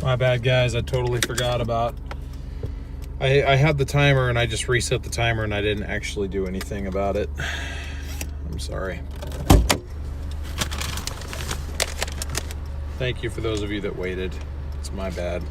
My bad, guys. I totally forgot about... I had the timer and I just reset the timer and I didn't actually do anything about it. I'm sorry. Thank you for those of you that waited. It's my bad.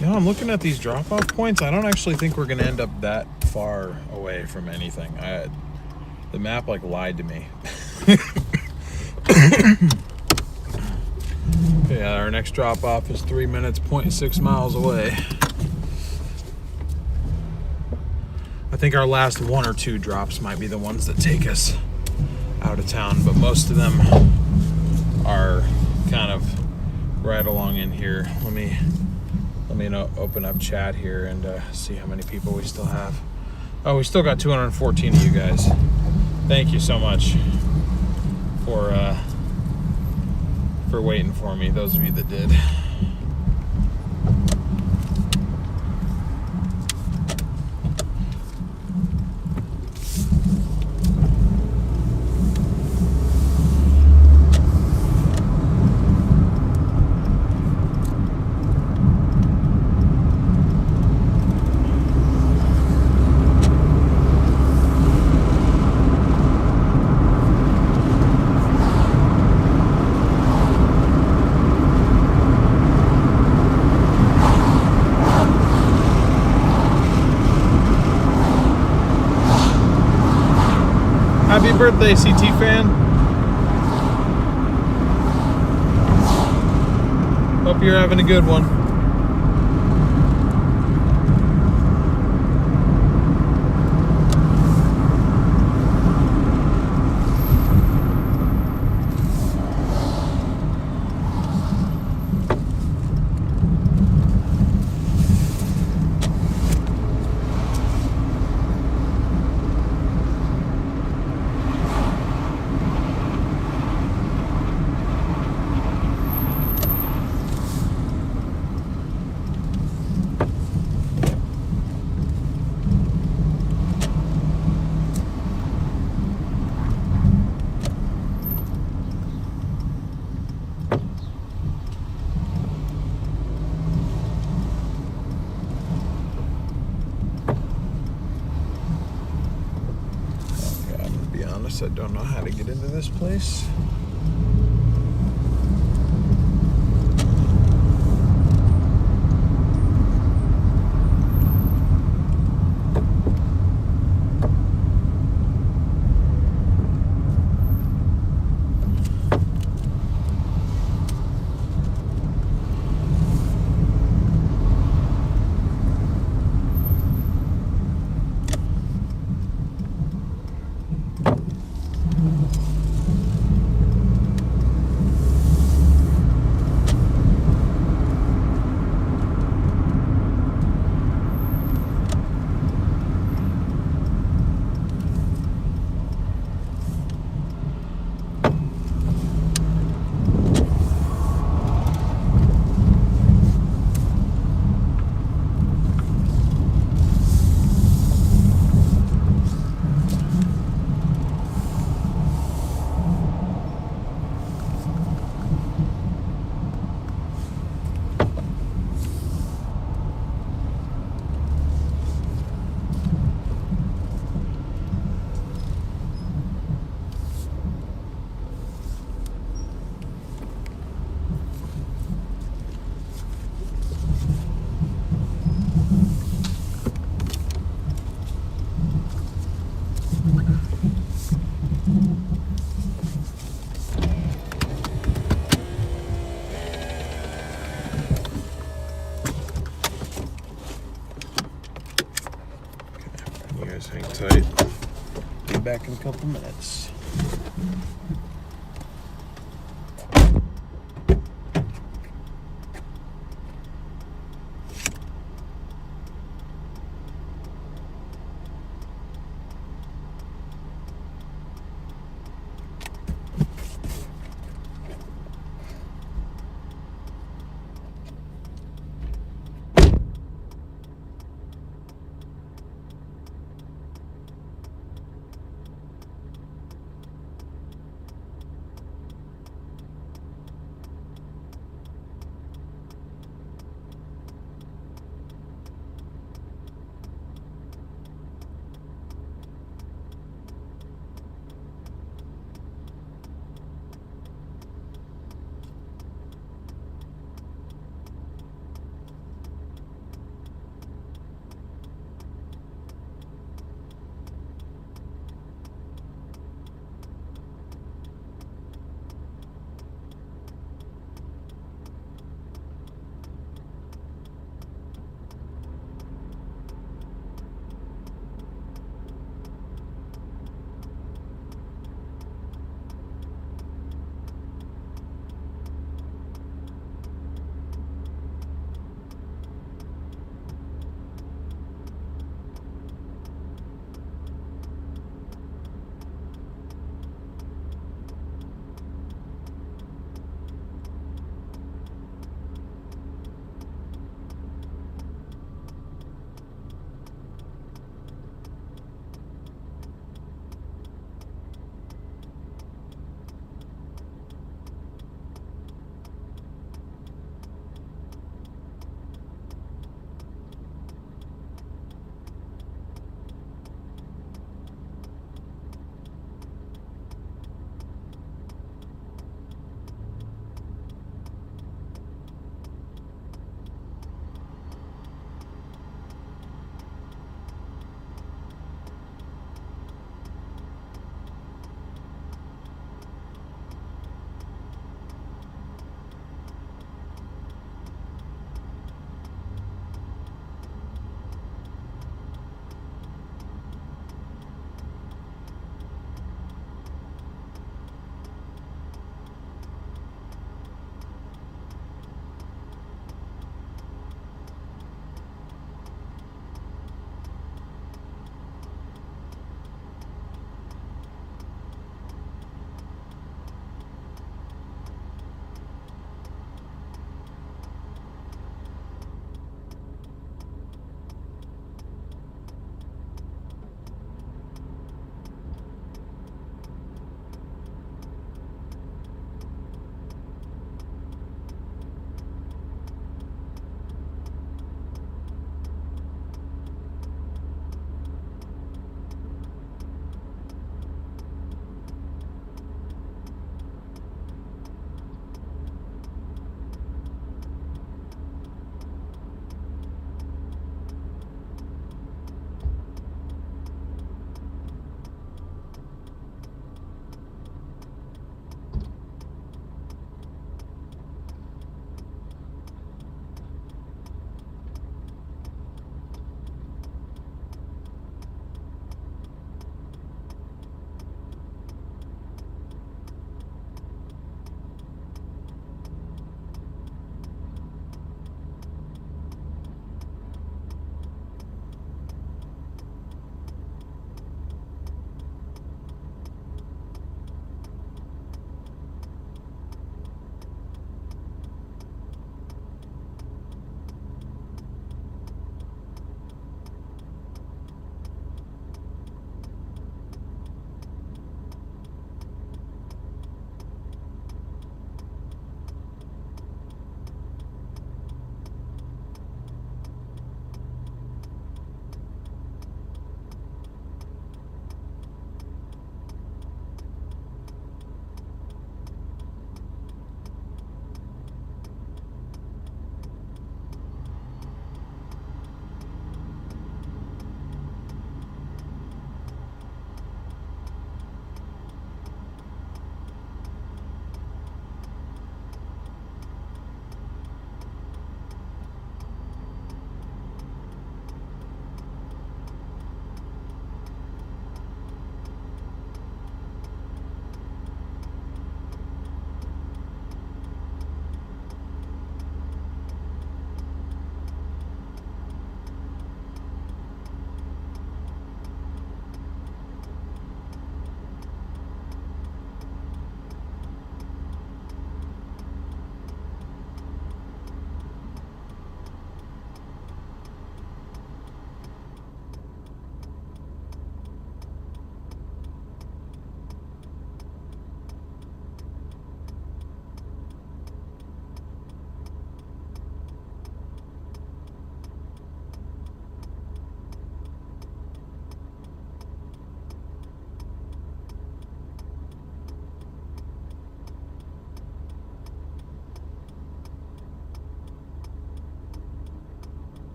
You know, I'm looking at these drop-off points. I don't actually think we're going to end up that far away from anything. The map, like, lied to me. Yeah, our next drop-off is 3 minutes, 0.6 miles away. I think our last 1 or 2 drops might be the ones that take us out of town, but most of them are kind of right along in here. Let me open up chat here and see how many people we still have. Oh, we still got 214 of you guys. Thank you so much for waiting for me, those of you that did. Happy birthday, CT fan. Hope you're having a good one. I don't know how to get into this place. back in a couple minutes.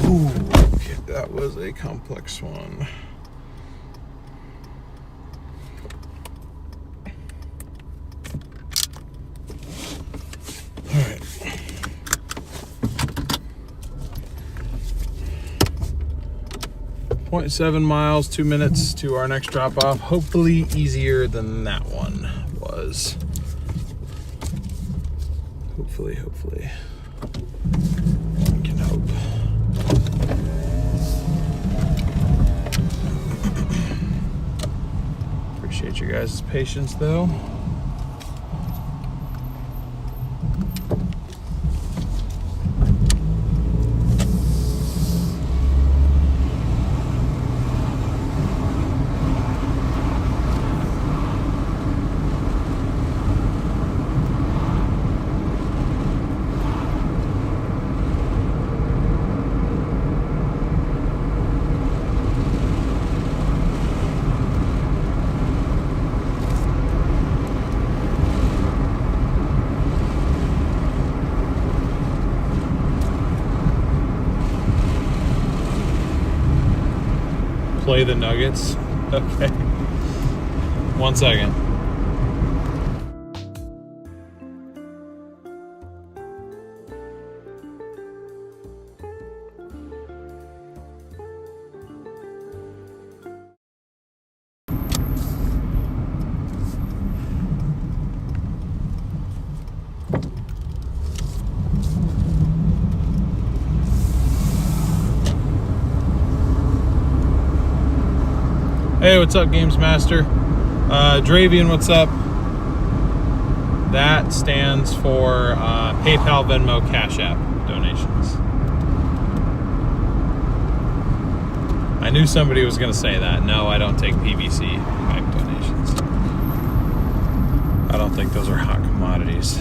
Ooh, okay, that was a complex one. All right. 0.7 miles, 2 minutes to our next drop off. Hopefully easier than that one was. Hopefully. One can hope. Appreciate your guys' patience though. Play the Nuggets. Okay. 1 second. Hey, what's up, Games Master? Dravian, what's up? That stands for PayPal, Venmo, Cash App donations. I knew somebody was going to say that. No, I don't take PVC type donations. I don't think those are hot commodities.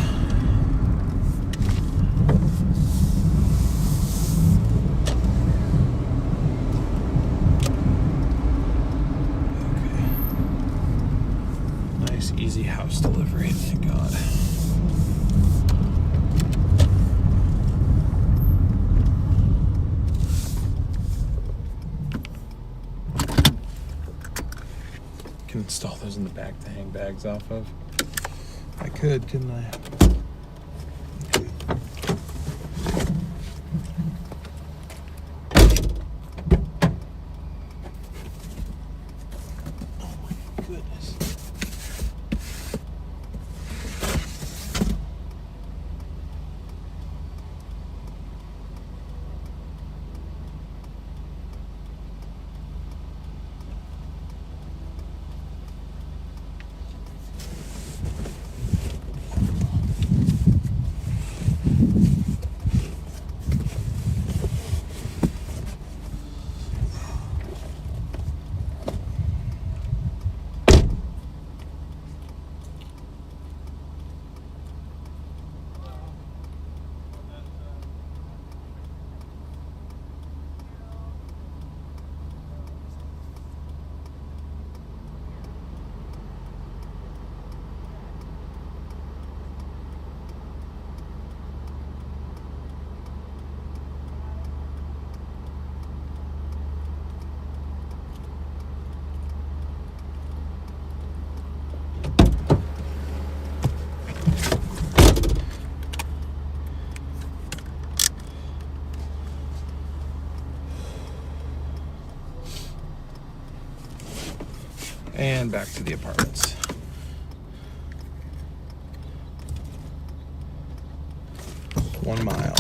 Easy house delivery, thank God. Can install those in the back to hang bags off of. I could, couldn't I? Oh my goodness. And back to the apartments. One mile.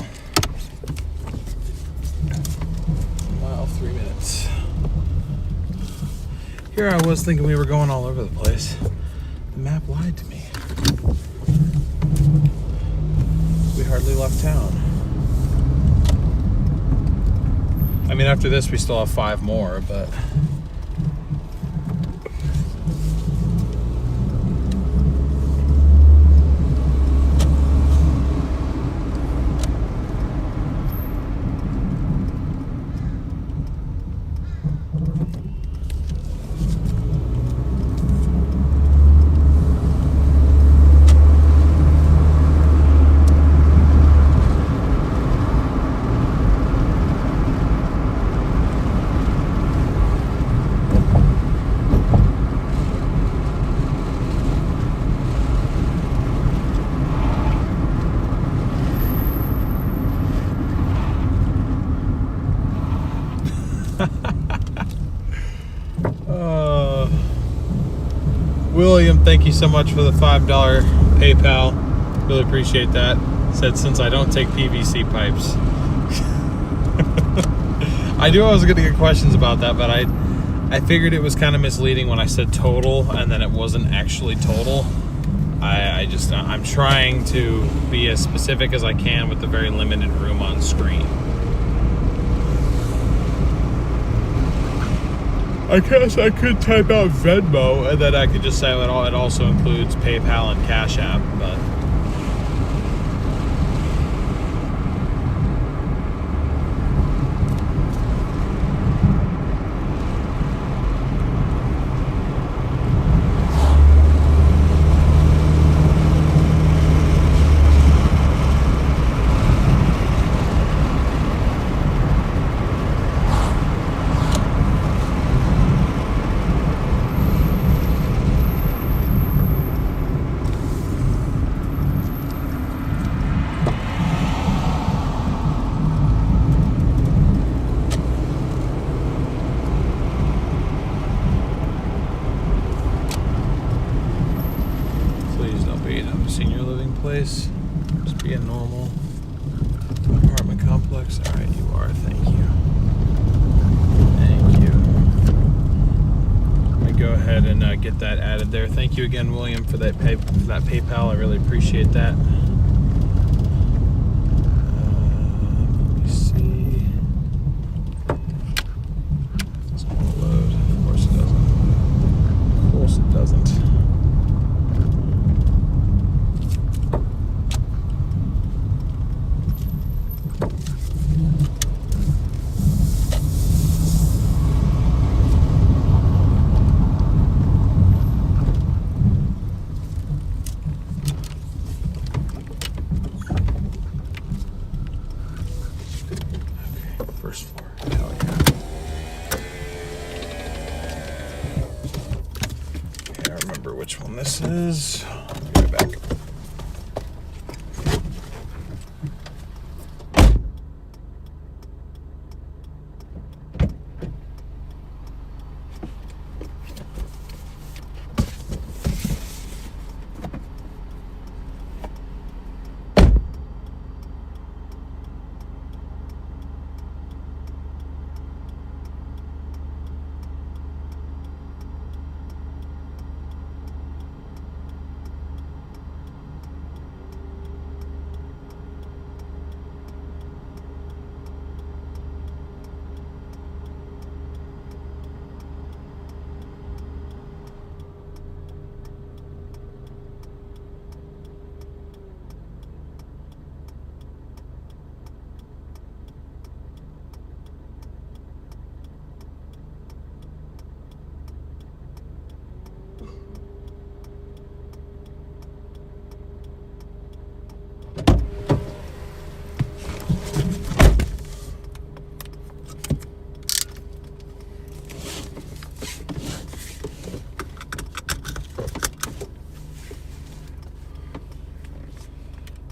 1 mile, 3 minutes. Here I was thinking we were going all over the place. The map lied to me. We hardly left town. I mean, after this, we still have 5 more, but... William, thank you so much for the $5 PayPal. Really appreciate that. Said since I don't take PVC pipes. I knew I was going to get questions about that, but I figured it was kind of misleading when I said total and then it wasn't actually total. I'm trying to be as specific as I can with the very limited room on screen. I guess I could type out Venmo and then I could just say it also includes PayPal and Cash App, but senior living place. Just be a normal apartment complex. All right, you are. Thank you. Thank you. Let me go ahead and get that added there. Thank you again, William, for that PayPal. I really appreciate that. Let me see. It's going to load. Of course it doesn't. Of course it doesn't. First floor. Hell yeah. Okay, I remember which one this is. Give it back.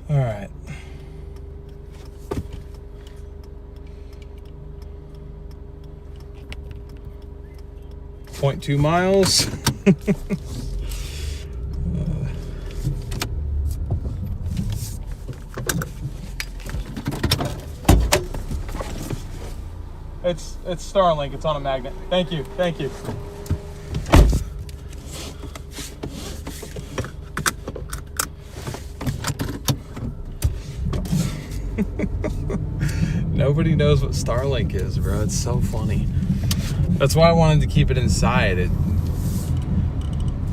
All right. 0.2 miles. It's Starlink. It's on a magnet. Thank you. Thank you. Nobody knows what Starlink is, bro. It's so funny. That's why I wanted to keep it inside. It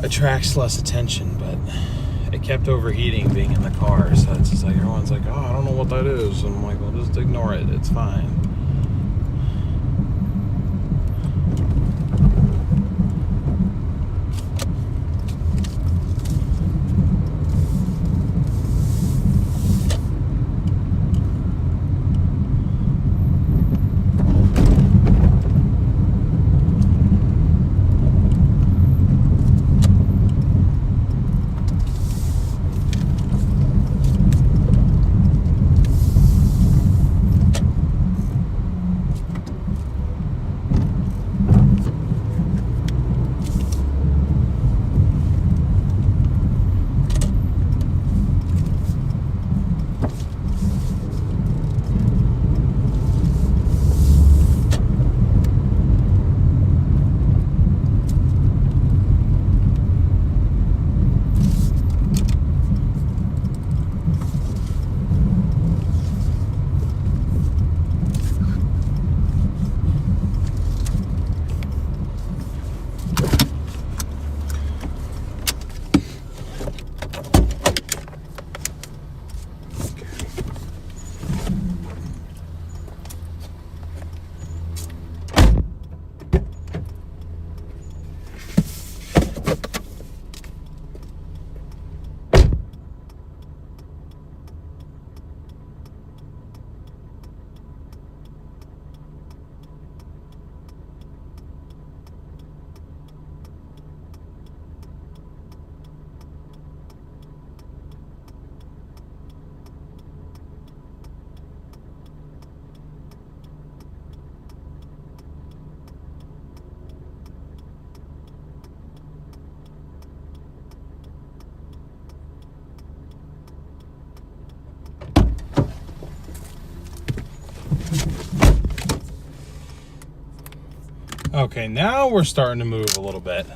attracts less attention, but it kept overheating being in the car. So it's just like, everyone's like, oh, I don't know what that is. And I'm like, well, just ignore it. It's fine. Okay, now we're starting to move a little bit.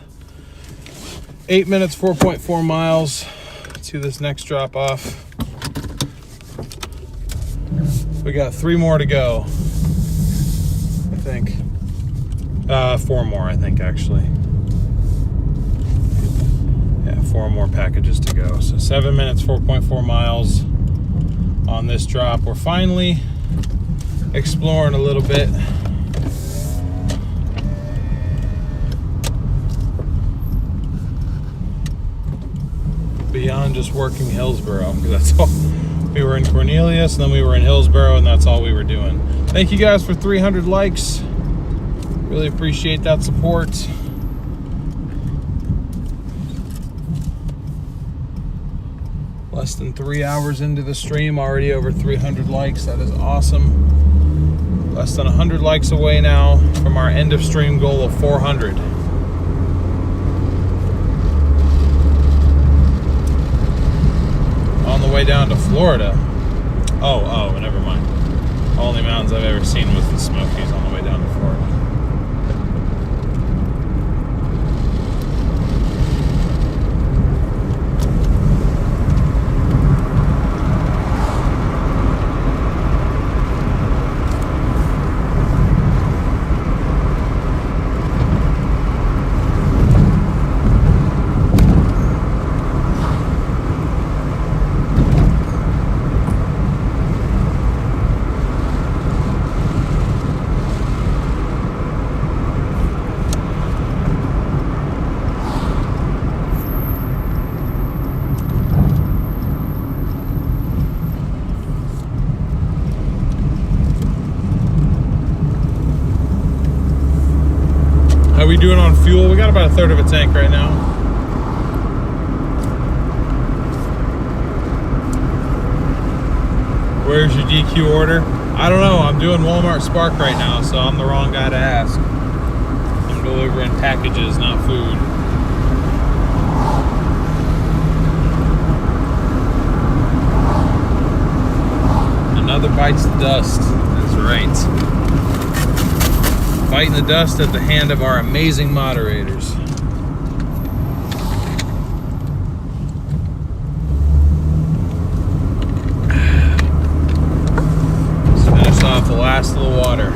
8 minutes, 4.4 miles to this next drop off. We got 3 more to go, I think. 4 more, I think, actually. Yeah, 4 more packages to go. So 7 minutes, 4.4 miles on this drop. We're finally exploring a little bit. Beyond just working Hillsboro, because that's all. We were in Cornelius, and then we were in Hillsboro, and that's all we were doing. Thank you guys for 300 likes. Really appreciate that support. Less than 3 hours into the stream, already over 300 likes. That is awesome. Less than 100 likes away now from our end of stream goal of 400. On the way down to Florida. Oh, never mind. Only mountains I've ever seen was the Smokies on the way down to Florida. How we doing on fuel? We got about a third of a tank right now. Where's your DQ order? I don't know. I'm doing Walmart Spark right now, so I'm the wrong guy to ask. I'm delivering packages, not food. Another bites the dust. That's right. Biting the dust at the hand of our amazing moderators. Let's finish off the last little water.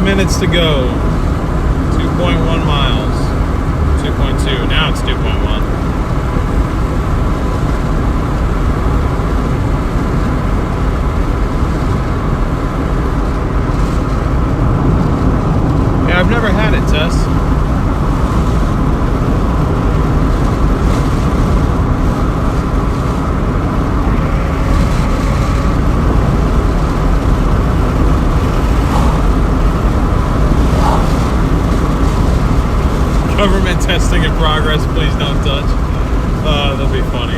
Minutes to go. 2.1 miles. 2.2. Now it's 2.1. Yeah, I've never had it, Tess. Government testing in progress. Please don't touch. That'll be funny.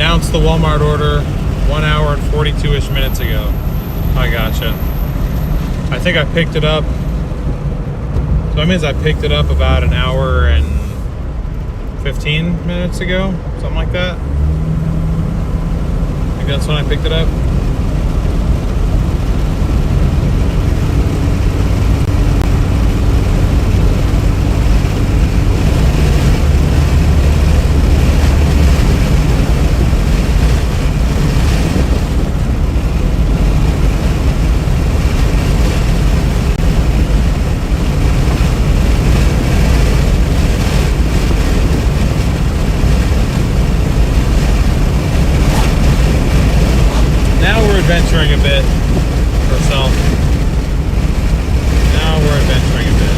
Announced the Walmart order 1 hour and 42-ish minutes ago. I gotcha. I think I picked it up. So that means I picked it up about an hour and 15 minutes ago, something like that. I think that's when I picked it up. Adventuring a bit herself. Now we're adventuring a bit.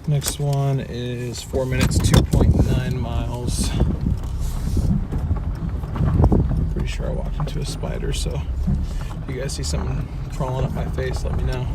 Next one is 4 minutes, 2.9 miles. Pretty sure I walked into a spider, so if you guys see something crawling up my face, let me know.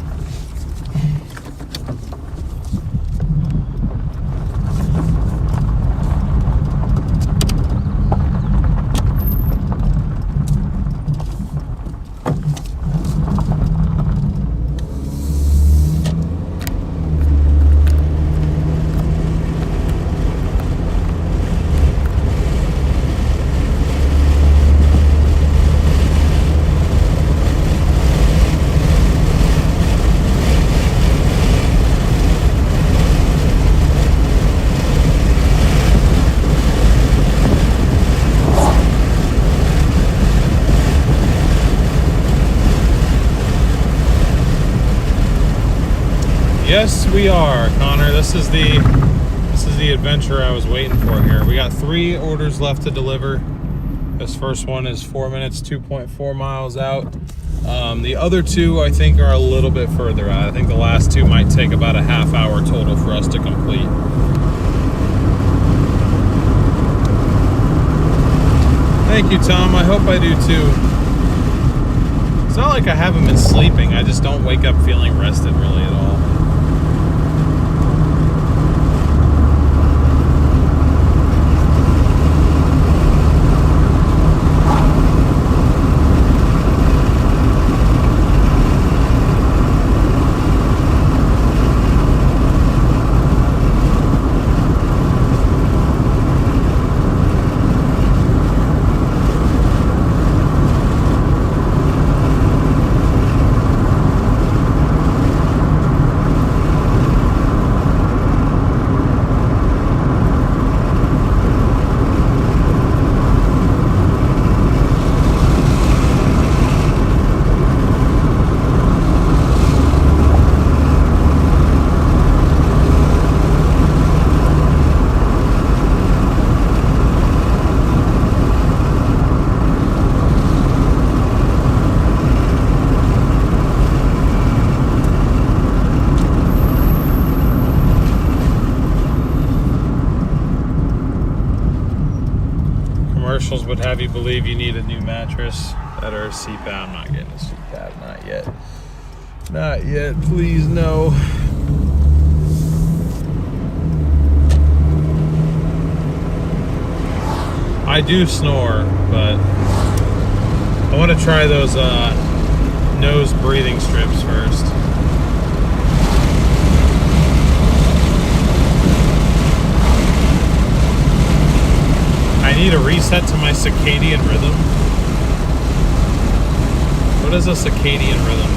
Yes, we are, Connor. This is the adventure I was waiting for here. We got 3 orders left to deliver. This first one is 4 minutes, 2.4 miles out. The other 2, I think, are a little bit further out. I think the last 2 might take about a half hour total for us to complete. Thank you, Tom. I hope I do too. It's not like I haven't been sleeping. I just don't wake up feeling rested really at all. Commercials would have you believe you need a new mattress that or a CPAP. I'm not getting a CPAP, not yet. Not yet, please no. I do snore, but I want to try those nose breathing strips first. I need a reset to my circadian rhythm. What is a circadian rhythm?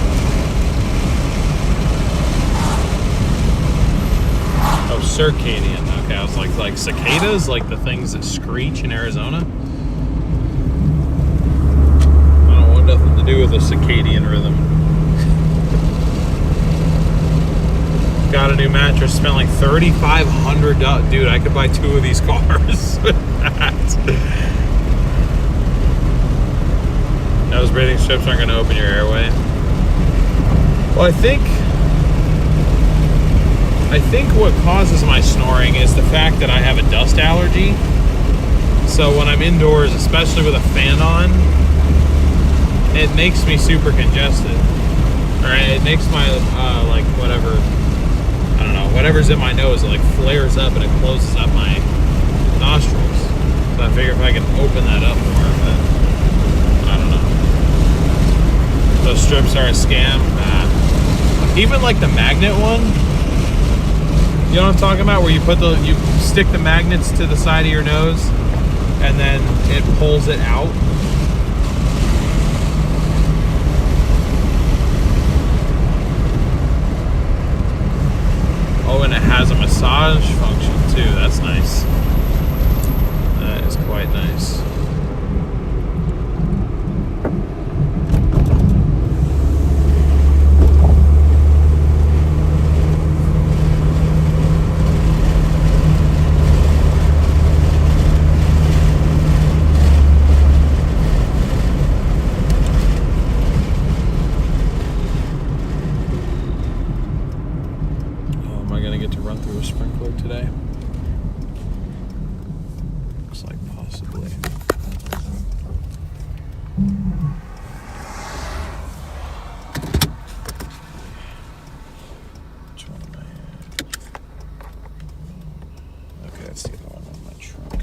Oh, circadian. Okay, I was like cicadas, like the things that screech in Arizona. I don't want nothing to do with a circadian rhythm. Got a new mattress, spent like $3,500. Dude, I could buy 2 of these cars with that. Nose breathing strips aren't going to open your airway. Well, I think what causes my snoring is the fact that I have a dust allergy. So when I'm indoors, especially with a fan on, it makes me super congested. Or it makes my, like, whatever, I don't know, whatever's in my nose, it like flares up and it closes up my nostrils. So I figure if I can open that up more, but I don't know. Those strips are a scam. Even like the magnet one, you know what I'm talking about? Where you stick the magnets to the side of your nose and then it pulls it out. Oh, and it has a massage function too. That's nice. That is quite nice. Sprinkler today. Looks like possibly. Which one am I at? Okay, that's the other one on my trunk.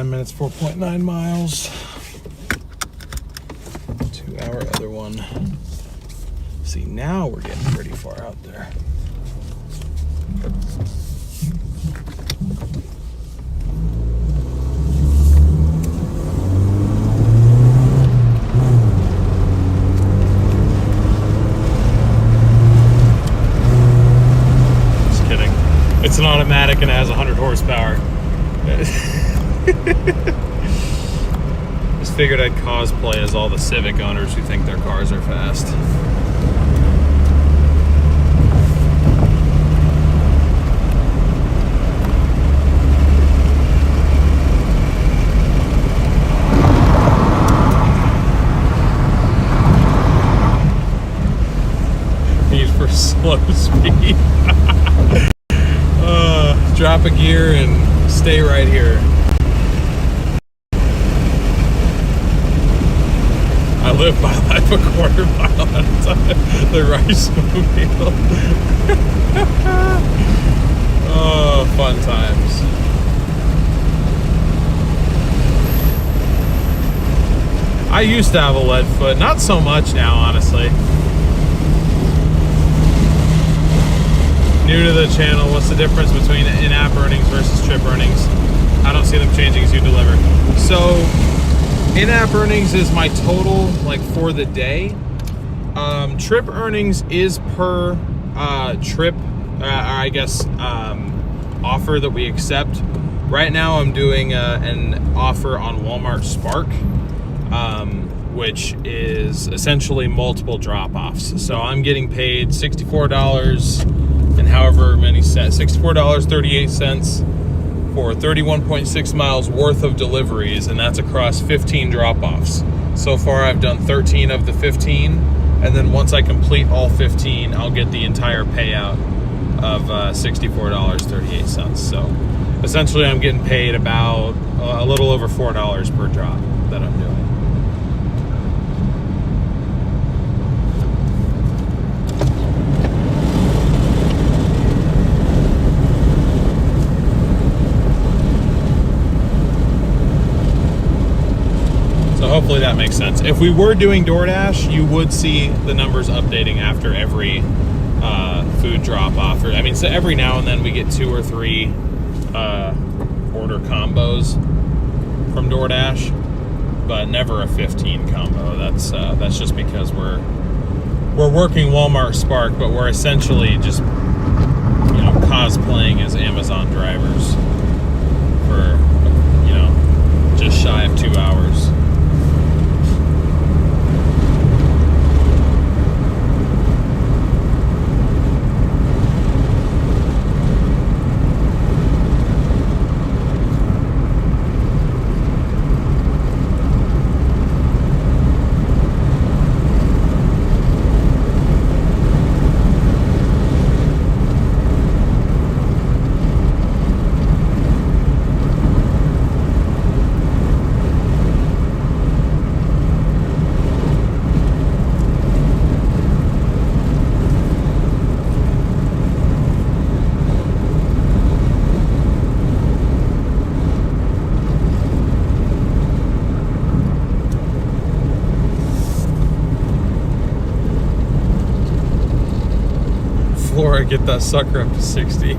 9 minutes, 4.9 miles to our other one. See, now we're getting pretty far out there. Just kidding. It's an automatic and it has 100 horsepower. Just figured I'd cosplay as all the Civic owners who think their cars are fast. Need for slow speed. Drop a gear and stay right here. I live my life a quarter mile at a time. The rice mobile. Oh, fun times. I used to have a lead foot, not so much now, honestly. New to the channel, what's the difference between in-app earnings versus trip earnings? I don't see them changing as you deliver. So, in-app earnings is my total, like, for the day. Trip earnings is per trip, I guess, offer that we accept. Right now I'm doing an offer on Walmart Spark, which is essentially multiple drop-offs. So I'm getting paid $64 and however many cents, $64.38 for 31.6 miles worth of deliveries, and that's across 15 drop-offs. So far I've done 13 of the 15, and then once I complete all 15, I'll get the entire payout of $64.38. So essentially I'm getting paid about a little over $4 per drop that I'm doing. Hopefully that makes sense. If we were doing Doordash, you would see the numbers updating after every food drop off. I mean, so every now and then we get 2 or 3 order combos from Doordash, but never a 15 combo. That's just because we're working Walmart Spark, but we're essentially just, you know, cosplaying as Amazon drivers for, you know, just shy of 2 hours. Before I get that sucker up to 60.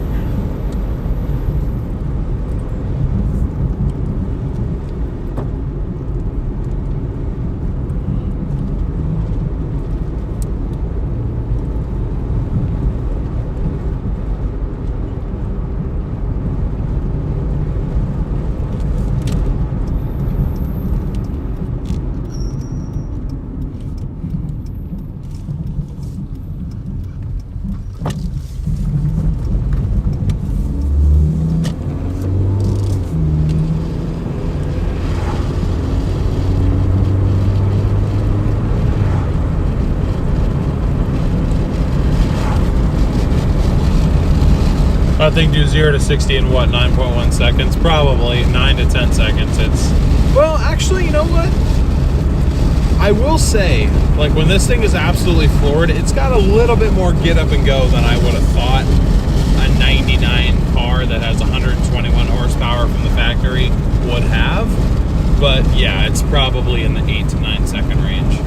I think do 0 to 60 in what, 9.1 seconds? Probably 9 to 10 seconds. It's, well, actually, you know what? I will say, like, when this thing is absolutely floored, it's got a little bit more get up and go than I would have thought a 99 car car that has 121 horsepower from the factory would have. But yeah, it's probably in the 8 to 9 second range.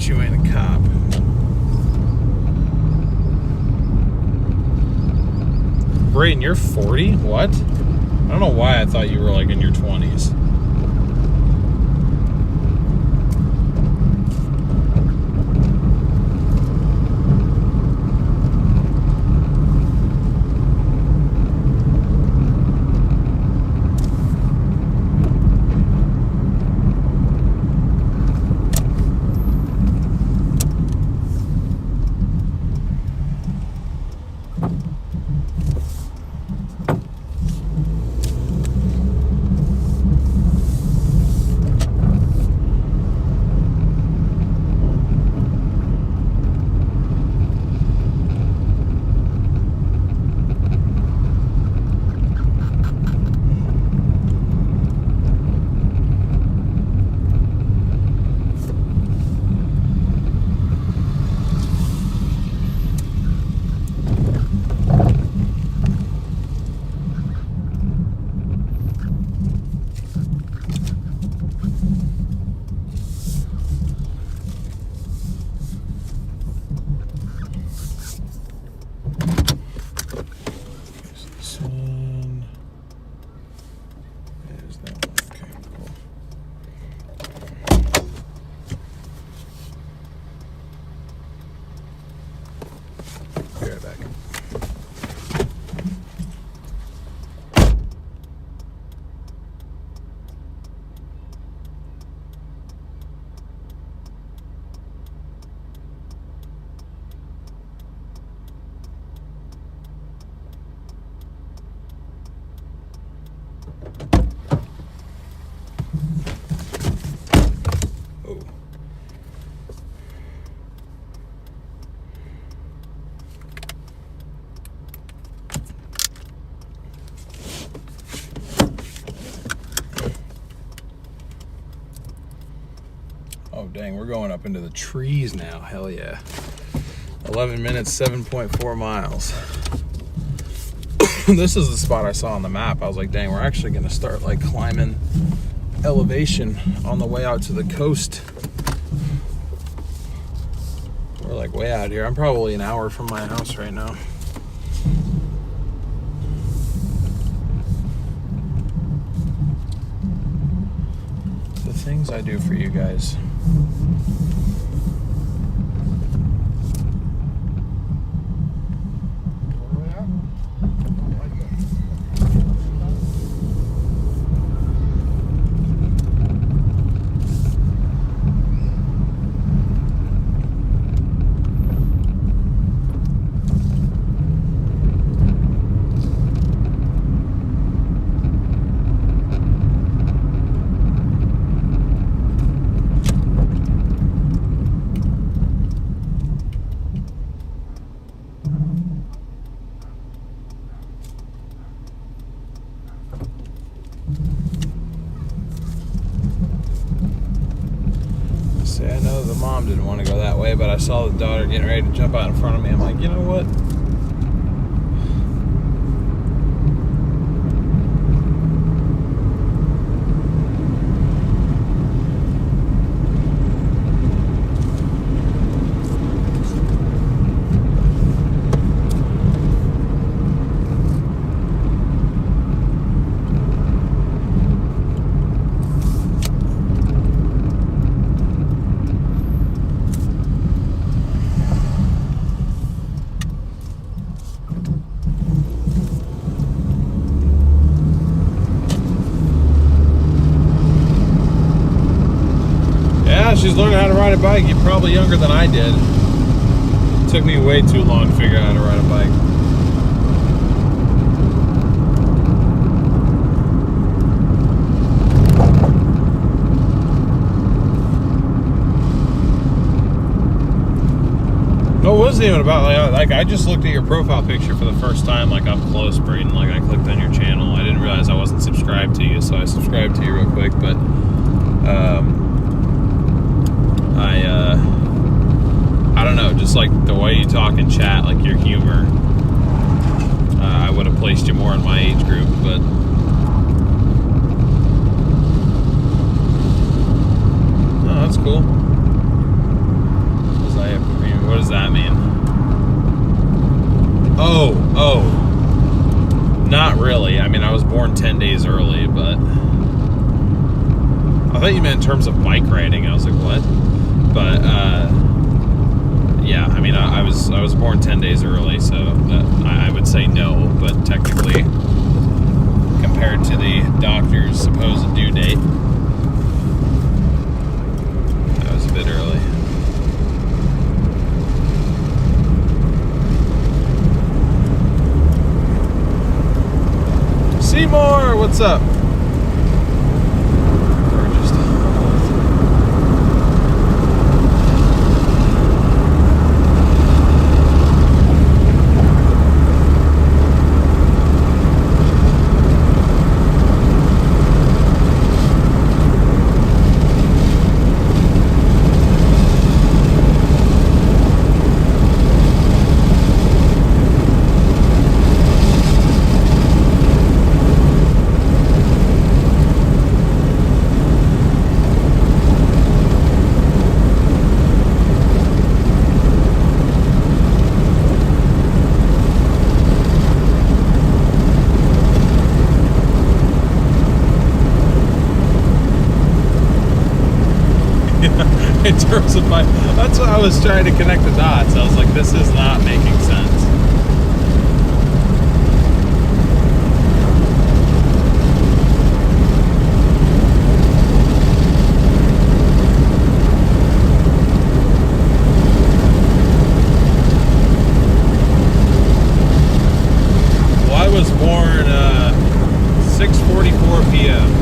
You ain't a cop. Brayden, you're 40? What? I don't know why I thought you were like in your 20s. Oh, dang, we're going up into the trees now. Hell yeah. 11 minutes, 7.4 miles. This is the spot I saw on the map. I was like, dang, we're actually going to start like climbing elevation on the way out to the coast. We're like way out here. I'm probably an hour from my house right now. The things I do for you guys. mom didn't want to go that way, but I saw the daughter getting ready to jump out in front of me. I'm like, you know what? She's learning how to ride a bike. You're probably younger than I did. It took me way too long to figure out how to ride a bike. No, it wasn't even about like I just looked at your profile picture for the first time, like up close, Braden. Like I clicked on your channel. I didn't realize I wasn't subscribed to you, so I subscribed to you real quick. But I don't know, just like the way you talk and chat, like your humor, I would have placed you more in my age group, but oh, that's cool. What does that mean? Oh, not really. I mean, I was born 10 days early, but I thought you meant in terms of bike riding. I was like, what? But yeah, I mean, I was born 10 days early, so I would say no, but technically, compared to the doctor's supposed due date, I was a bit early. Seymour, what's up? In terms of that's what I was trying to connect the dots. I was like, this is not making sense. Well, I was born 6:44 p.m.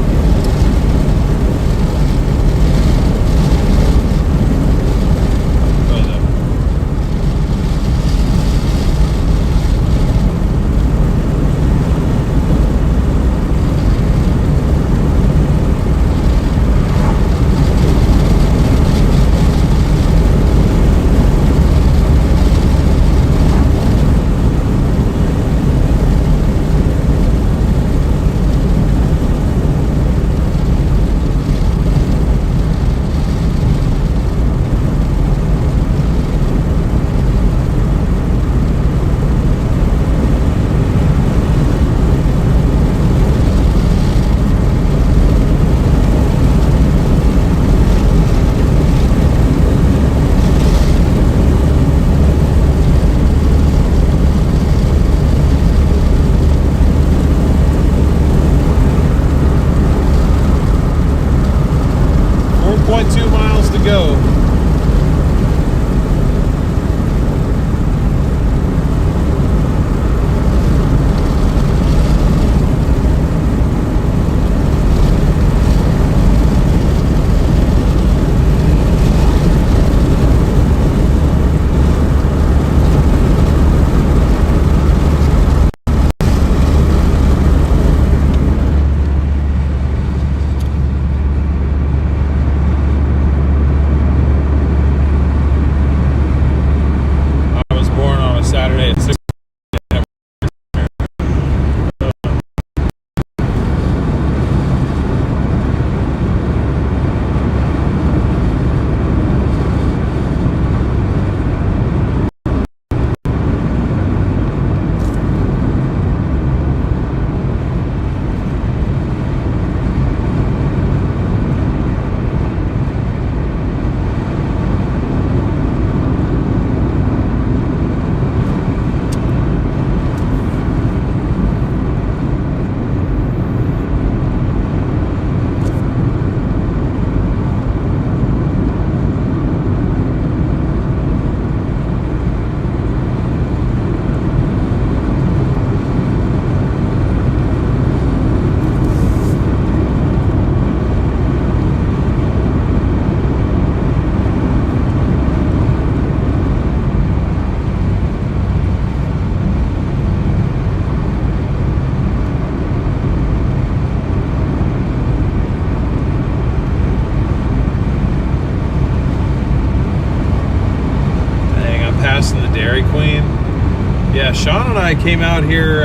and I came out here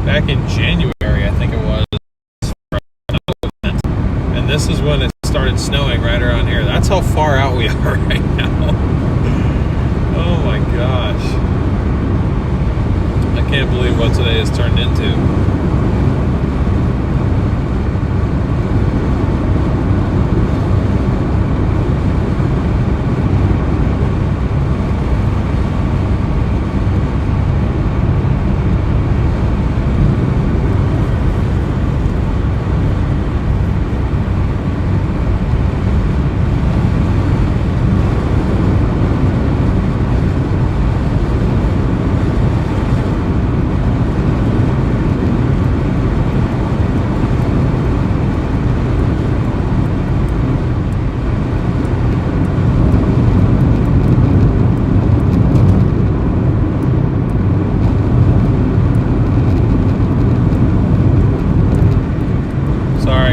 back in January, I think it was, for a snow event, and this is when it started snowing right around here. That's how far out we are right now. Oh my gosh. I can't believe what today has turned into.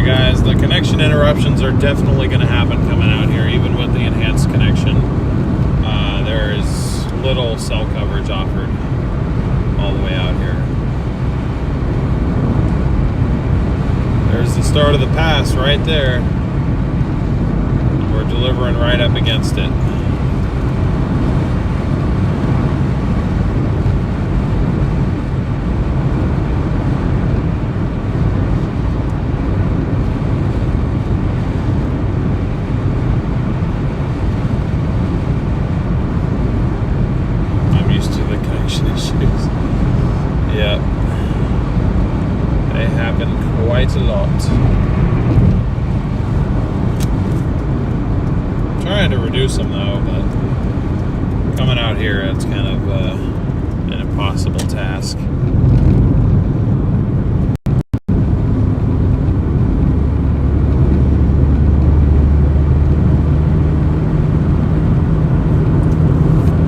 Guys, the connection interruptions are definitely going to happen coming out here, even with the enhanced connection. There is little cell coverage offered all the way out here. There's the start of the pass right there. We're delivering right up against it. Yep. They happen quite a lot. I'm trying to reduce them though, but coming out here, it's kind of an impossible task.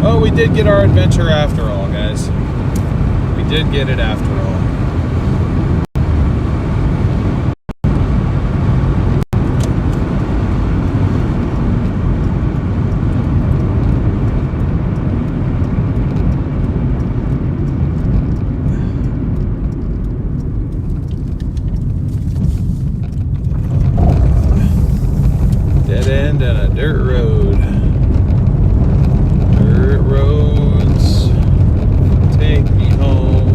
Oh, we did get our adventure after all, guys. We did get it after all. Dead end and a dirt road. Dirt roads take me home.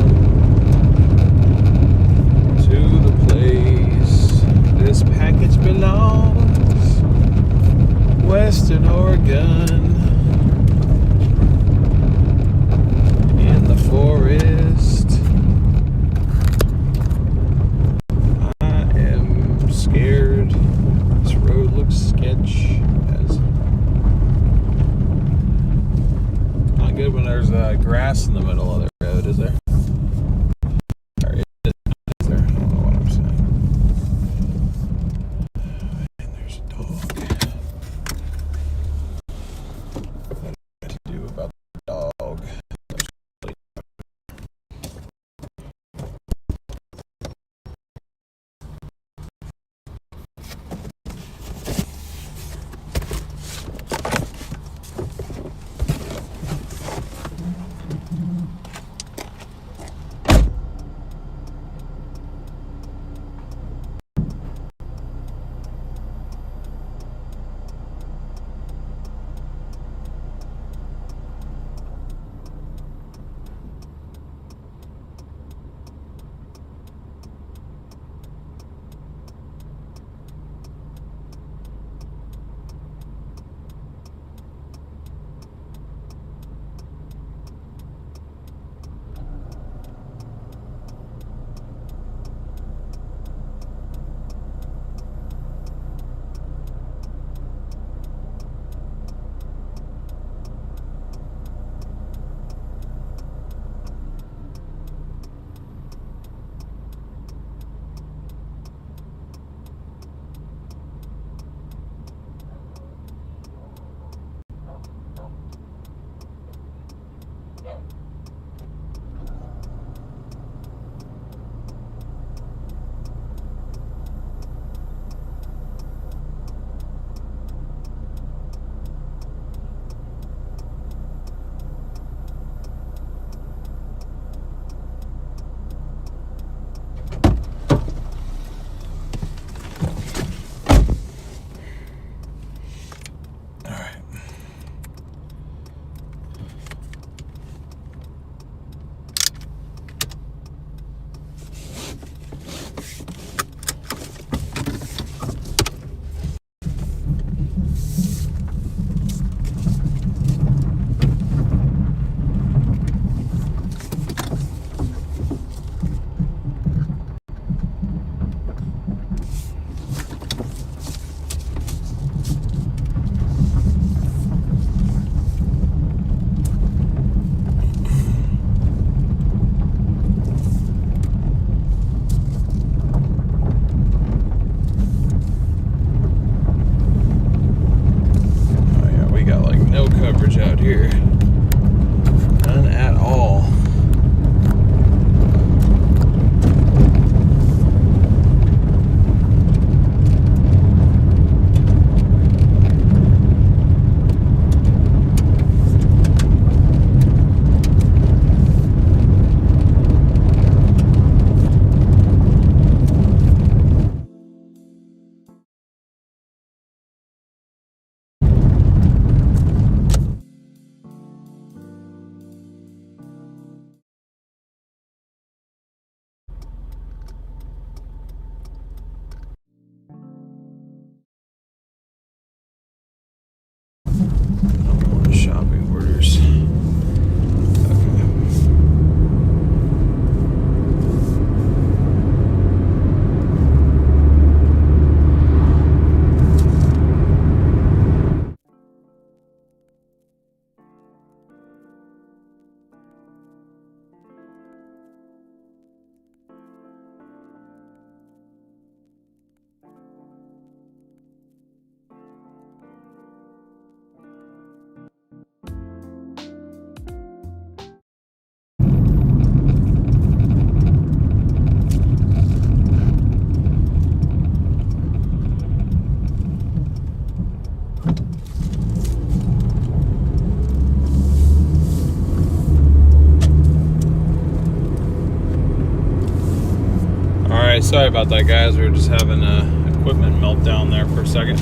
sorry about that, guys. We were just having a equipment meltdown there for a second.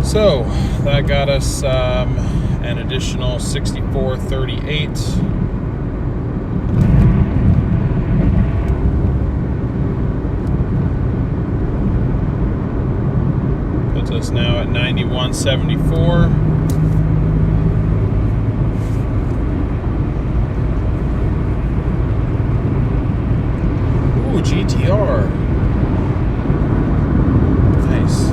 So that got us an additional 64.38. Puts us now at 91.74. Ooh, GTR. Nice.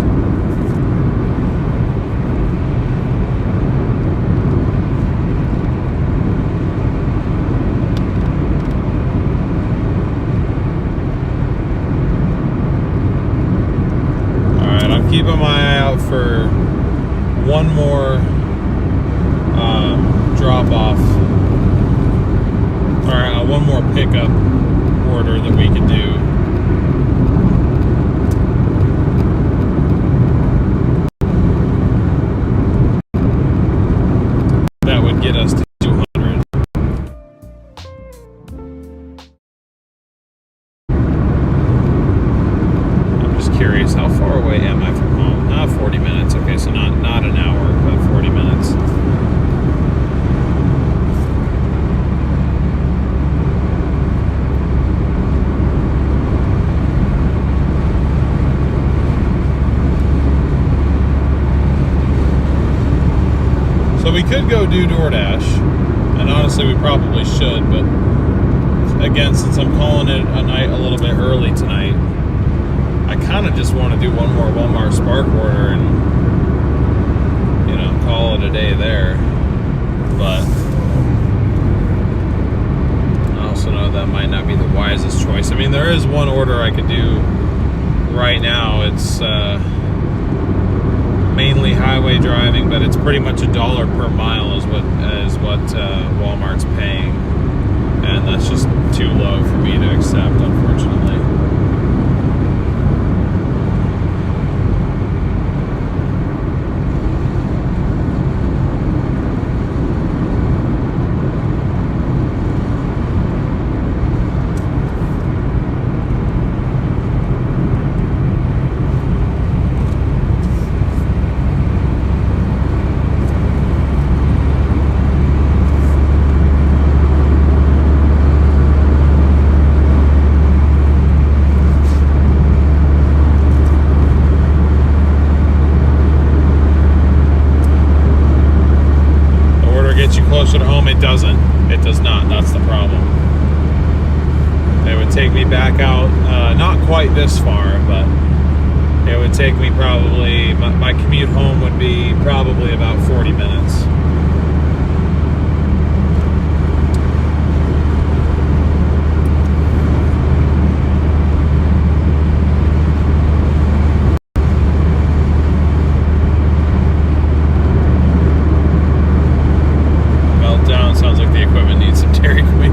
Keeping my eye out for one more drop off, or one more pickup order that we could do. That would get us to 200. I'm just curious, how far away am I from home? 40 minutes. Okay, so not an hour, but 40 minutes. So we could go do Doordash, and honestly we probably should, but again, since I'm calling it a night a little bit early tonight, I kind of just want to do one more Walmart Spark order and, you know, call it a day there. But I also know that might not be the wisest choice. I mean, there is one order I could do right now. It's mainly highway driving, but it's pretty much $1 per mile is what Walmart's paying, and that's just too low for me to accept, unfortunately. Closer to home, it doesn't. It does not. That's the problem. It would take me back out, not quite this far, but it would take me probably, my commute home would be probably about 40 minutes. Sounds like the equipment needs some Dairy Queen.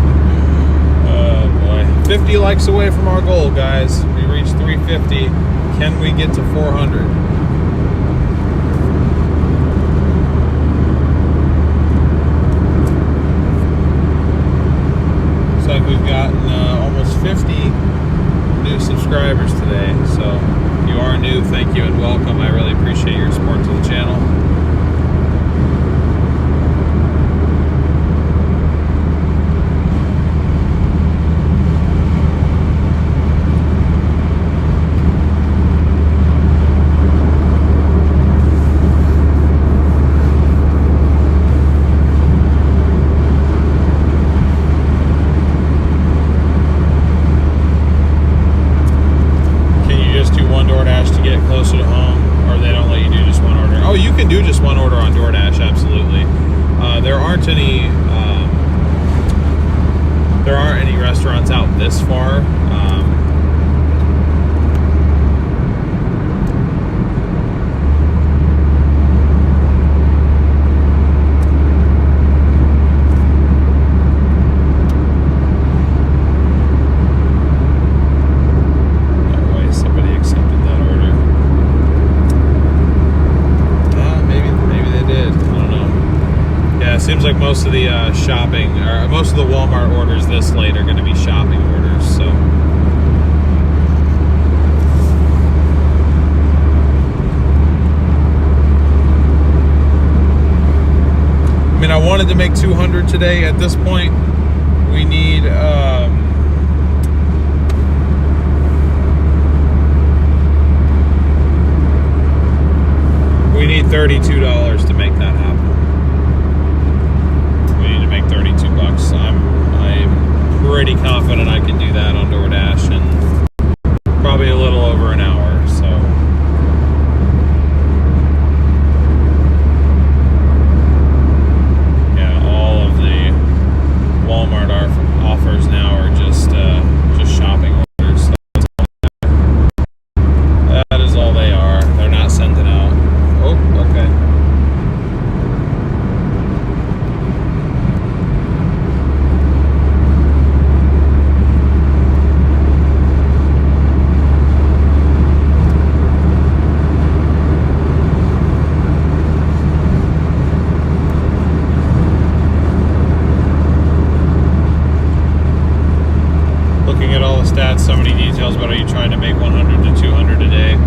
Oh boy. 50 likes away from our goal, guys. We reached 350. Can we get to 400? Looks like we've gotten almost 50 new subscribers today. So if you are new, thank you and welcome. I really appreciate your support to the channel. Closer to home, or they don't let you do just one order? Oh, you can do just one order on Doordash, absolutely. There aren't any restaurants out this far. Seems like most most of the shopping, or most of the Walmart orders this late are going to be shopping orders. So. I mean, I wanted to make 200 today. At this point, we need $32 to make that happen. We need to make 32 bucks. I'm pretty confident I can do that on Doordash in probably a little over an hour. So. Walmart offers now are just shopping orders. That is all they are. They're not sending out. Oh, okay. Stats, so many details about are you trying to make 100 to 200 a day.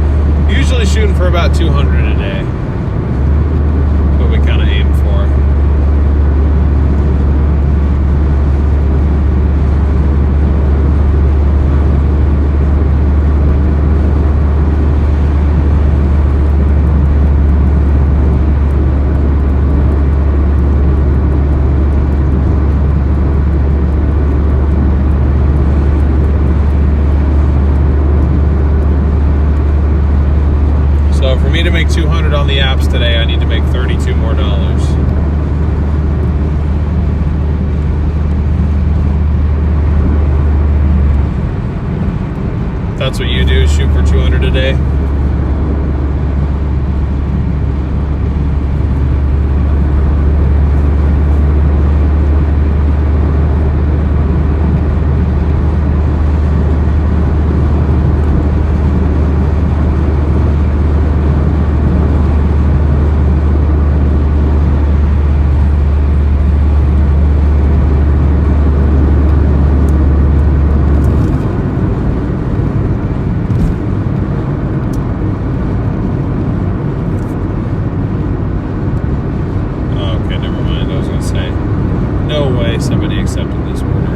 Usually shooting for about 200 a day. What we kind of aim for. For me to make 200 on the apps today, I need to make $32 more. That's what you do, shoot for 200 a day. Somebody accepted this order.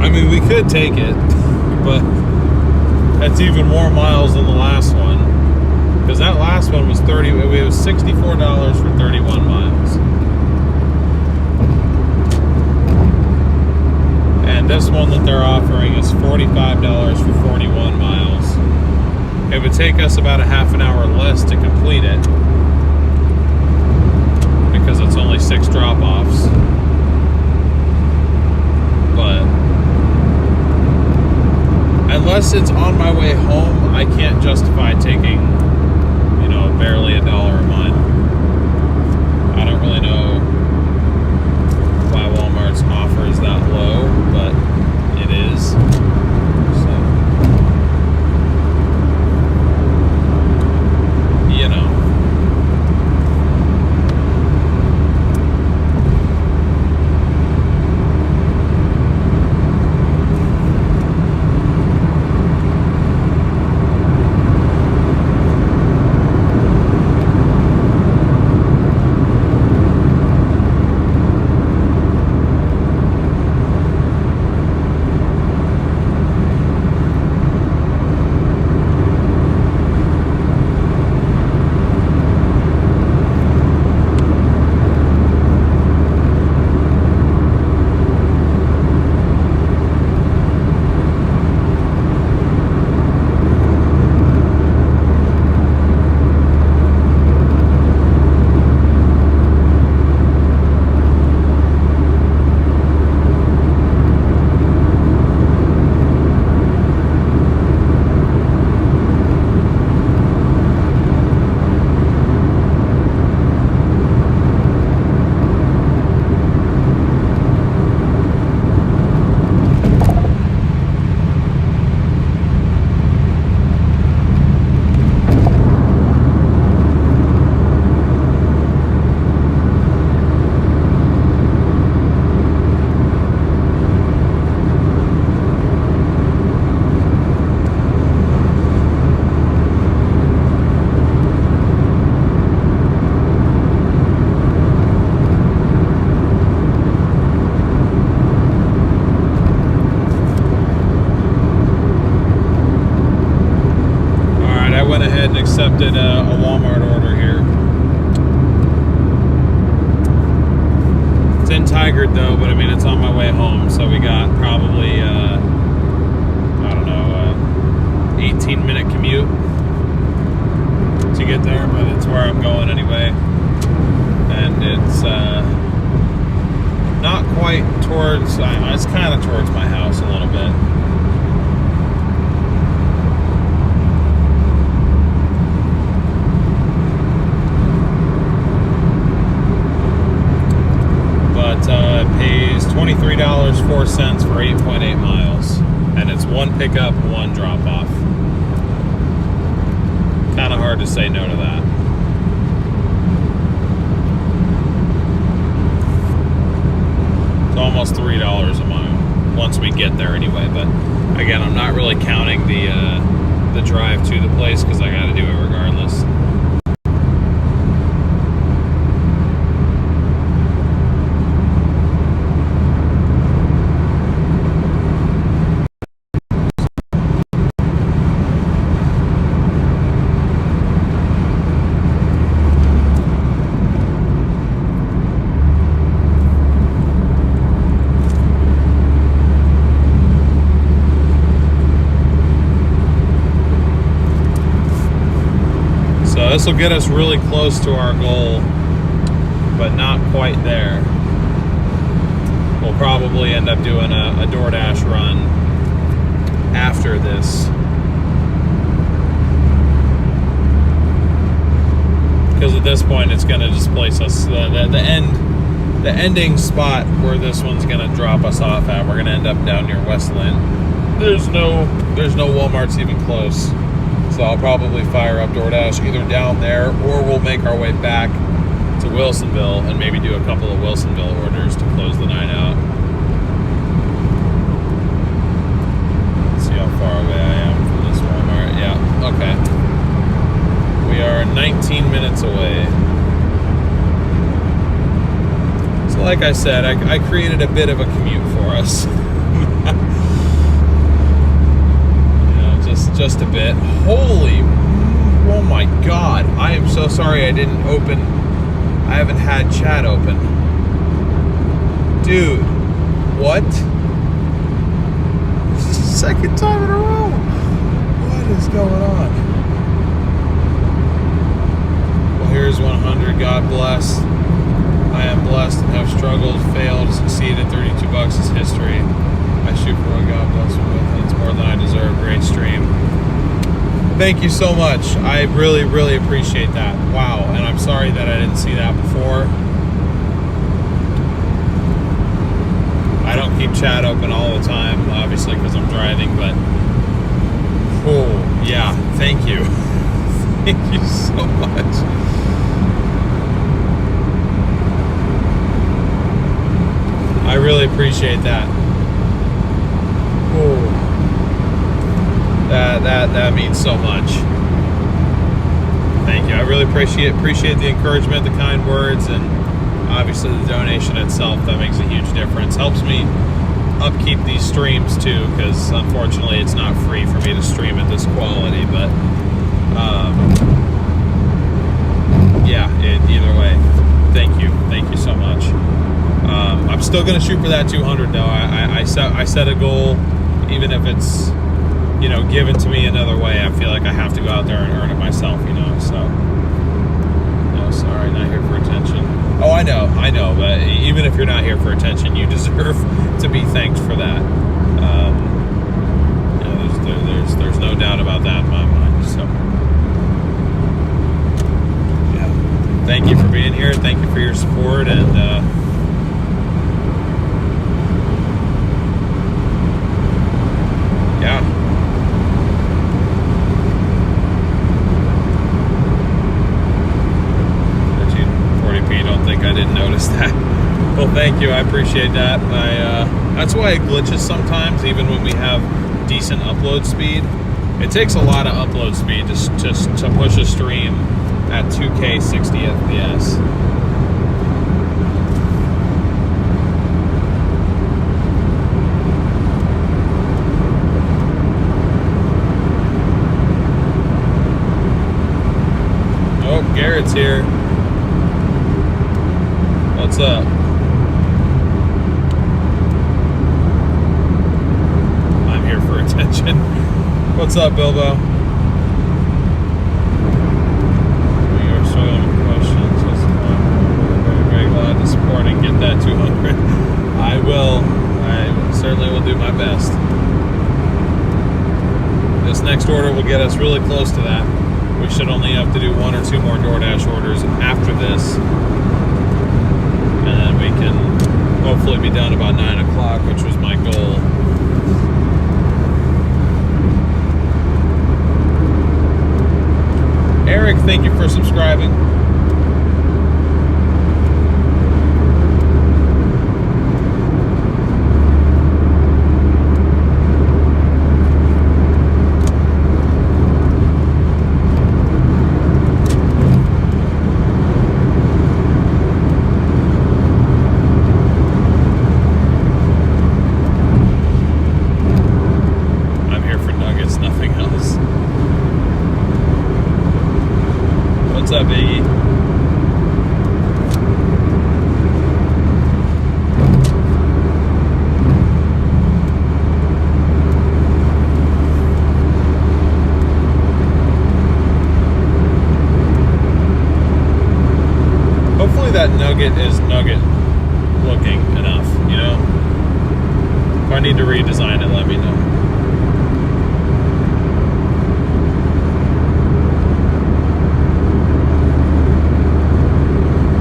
I mean, we could take it, but that's even more miles than the last one. Because that last one was it was $64 for 31 miles. And this one that they're offering is $45 for 41 miles. It would take us about a half an hour less to complete it because it's only 6 drop-offs. But unless it's on my way home, I can't justify taking, barely $1 a month. I don't really know why Walmart's offer is that low, but it is. So, 15-minute commute to get there, but it's where I'm going anyway. And it's not quite towards, it's kind of towards my house a little bit. It pays $23.04 for 8.8 miles, and it's one pickup, one drop off. Kind of hard to say no to that. It's almost $3 a mile once we get there anyway, but again, I'm not really counting the drive to the place because I got to do it regardless. This will get us really close to our goal, but not quite there. We'll probably end up doing a Doordash run after this, because at this point it's going to displace us. The ending spot where this one's going to drop us off at, we're going to end up down near Westland. There's no Walmarts even close. So I'll probably fire up Doordash either down there, or we'll make our way back to Wilsonville and maybe do a couple of Wilsonville orders to close the night out. Let's see how far away I am from this Walmart. Yeah, okay. We are 19 minutes away. So like I said, I created a bit of a commute for us. Just a bit. Holy, oh my God. I am so sorry I haven't had chat open. Dude, what? This is the second time in a row. What is going on? Well, here's 100. God bless. I am blessed and have struggled, failed, succeeded. 32 bucks is history. I shoot for what God bless me with, and it's more than I deserve. Great stream. Thank you so much. I really, really appreciate that. Wow, and I'm sorry that I didn't see that before. I don't keep chat open all the time, obviously, because I'm driving, but oh, yeah, thank you. Thank you so much. I really appreciate that. Oh, that means so much. Thank you. I really appreciate the encouragement, the kind words, and obviously the donation itself. That makes a huge difference. Helps me upkeep these streams too, because unfortunately it's not free for me to stream at this quality. But yeah, either way, thank you so much. I'm still gonna shoot for that 200 though. I set a goal, even if it's, you know, given to me another way. I feel like I have to go out there and earn it myself, you know. So, no, sorry, not here for attention. Oh, I know, but even if you're not here for attention, you deserve to be thanked for that. You know, there's no doubt about that in my mind. So, yeah, thank you for being here. Thank you for your support, and yeah. 1340p, don't think I didn't notice that. Well, thank you, I appreciate that. That's why it glitches sometimes, even when we have decent upload speed. It takes a lot of upload speed to push a stream at 2K 60 FPS. Garrett's here. What's up? I'm here for attention. What's up, Bilbo? next order will get us really close to that. We should only have to do 1 or 2 more DoorDash orders after this. And then we can hopefully be done about 9 o'clock, which was my goal. Eric, thank you for subscribing. What's up, Iggy? Hopefully that nugget is nugget looking enough, you know? If I need to redesign it, let me know.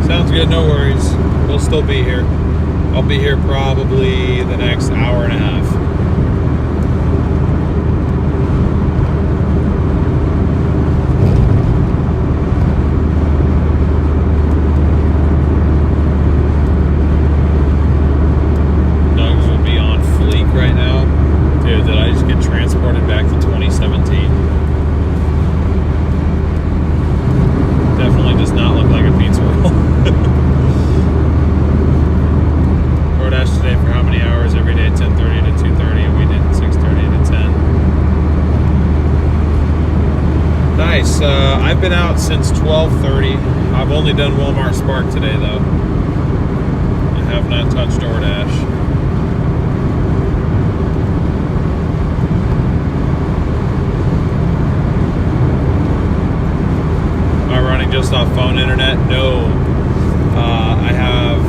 Sounds good, no worries. We'll still be here. I'll be here probably the next hour and a half. Nugs will be on fleek right now. Dude, did I just get transported back to 2017? Definitely does not look like a pizza roll. DoorDash today for how many hours? Every day 10:30 to 2:30, and we did 6:30 to 10. Nice. I've been out since 12:30. I've only done Walmart Spark today, though. I have not touched DoorDash. Just off phone internet? No. I have,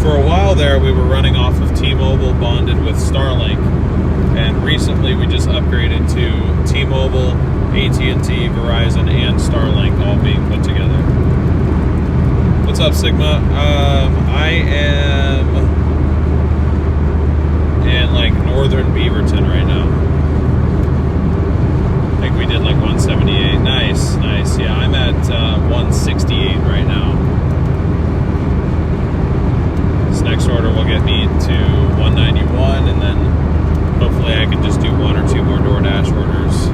for a while there, we were running off of T-Mobile bonded with Starlink, and recently we just upgraded to T-Mobile, AT&T, Verizon, and Starlink all being put together. What's up, Sigma? I am in like northern Beaverton right now. I think we did like 178. Nice, nice. Yeah, I'm at 168 right now. This next order will get me to 191, and then hopefully I can just do 1 or 2 more DoorDash orders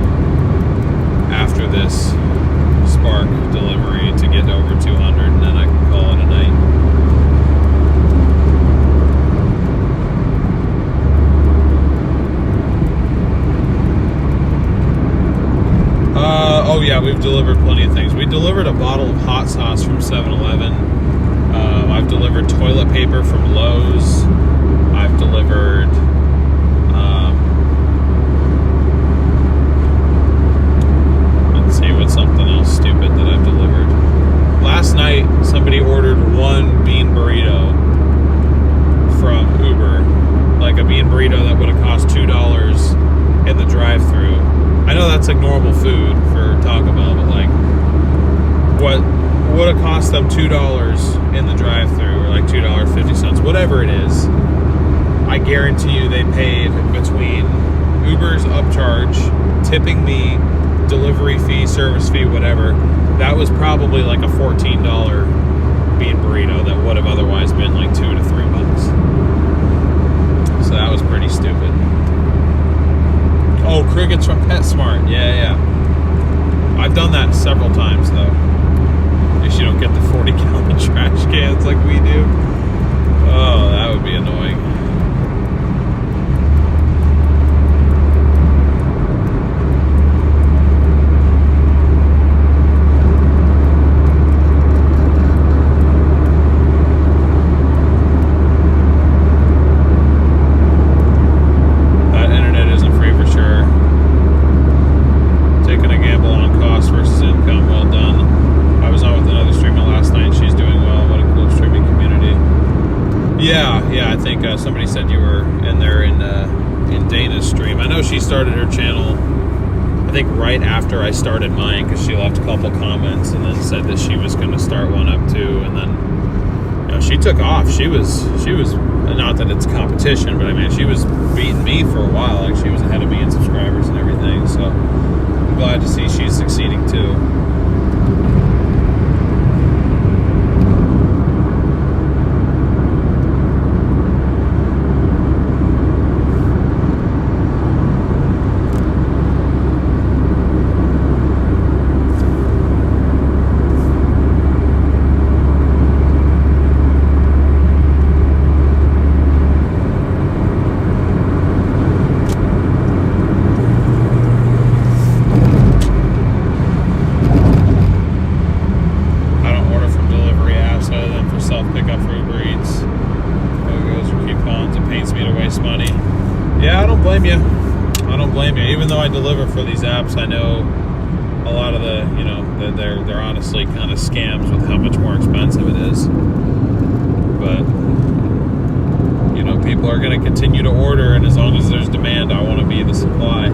after this Spark delivery to get over 200, and then I can call it a night. Oh yeah, we've delivered plenty of things. We delivered a bottle of hot sauce from 7-Eleven. I've delivered toilet paper from Lowe's. I've delivered let's see, what's something else stupid that I've delivered. Last night somebody ordered 1 bean burrito from Uber, like a bean burrito that would have cost $2 in the drive-thru. I know that's like normal food for Taco Bell, but like, what would have cost them $2 in the drive-thru, or like $2.50, whatever it is. I guarantee you they paid between Uber's upcharge, tipping me, delivery fee, service fee, whatever. That was probably like a $14 bean burrito that would have otherwise been like $2 to $3. So that was pretty stupid. Oh, crickets from PetSmart. Yeah. I've done that several times, though. At least you don't get the 40-gallon trash cans like we do. Oh, that would be annoying. Yeah, I think somebody said you were in there in Dana's stream. I know she started her channel I think right after I started mine, because she left a couple comments and then said that she was going to start one up too, and then she took off. She was not that it's competition, but I mean she was beating me for a while. Like she was ahead of me in subscribers and everything. So I'm glad to see she's succeeding too. Even though I deliver for these apps, I know a lot of the, they're honestly kind of scams with how much more expensive it is. But, people are going to continue to order, and as long as there's demand, I want to be the supply.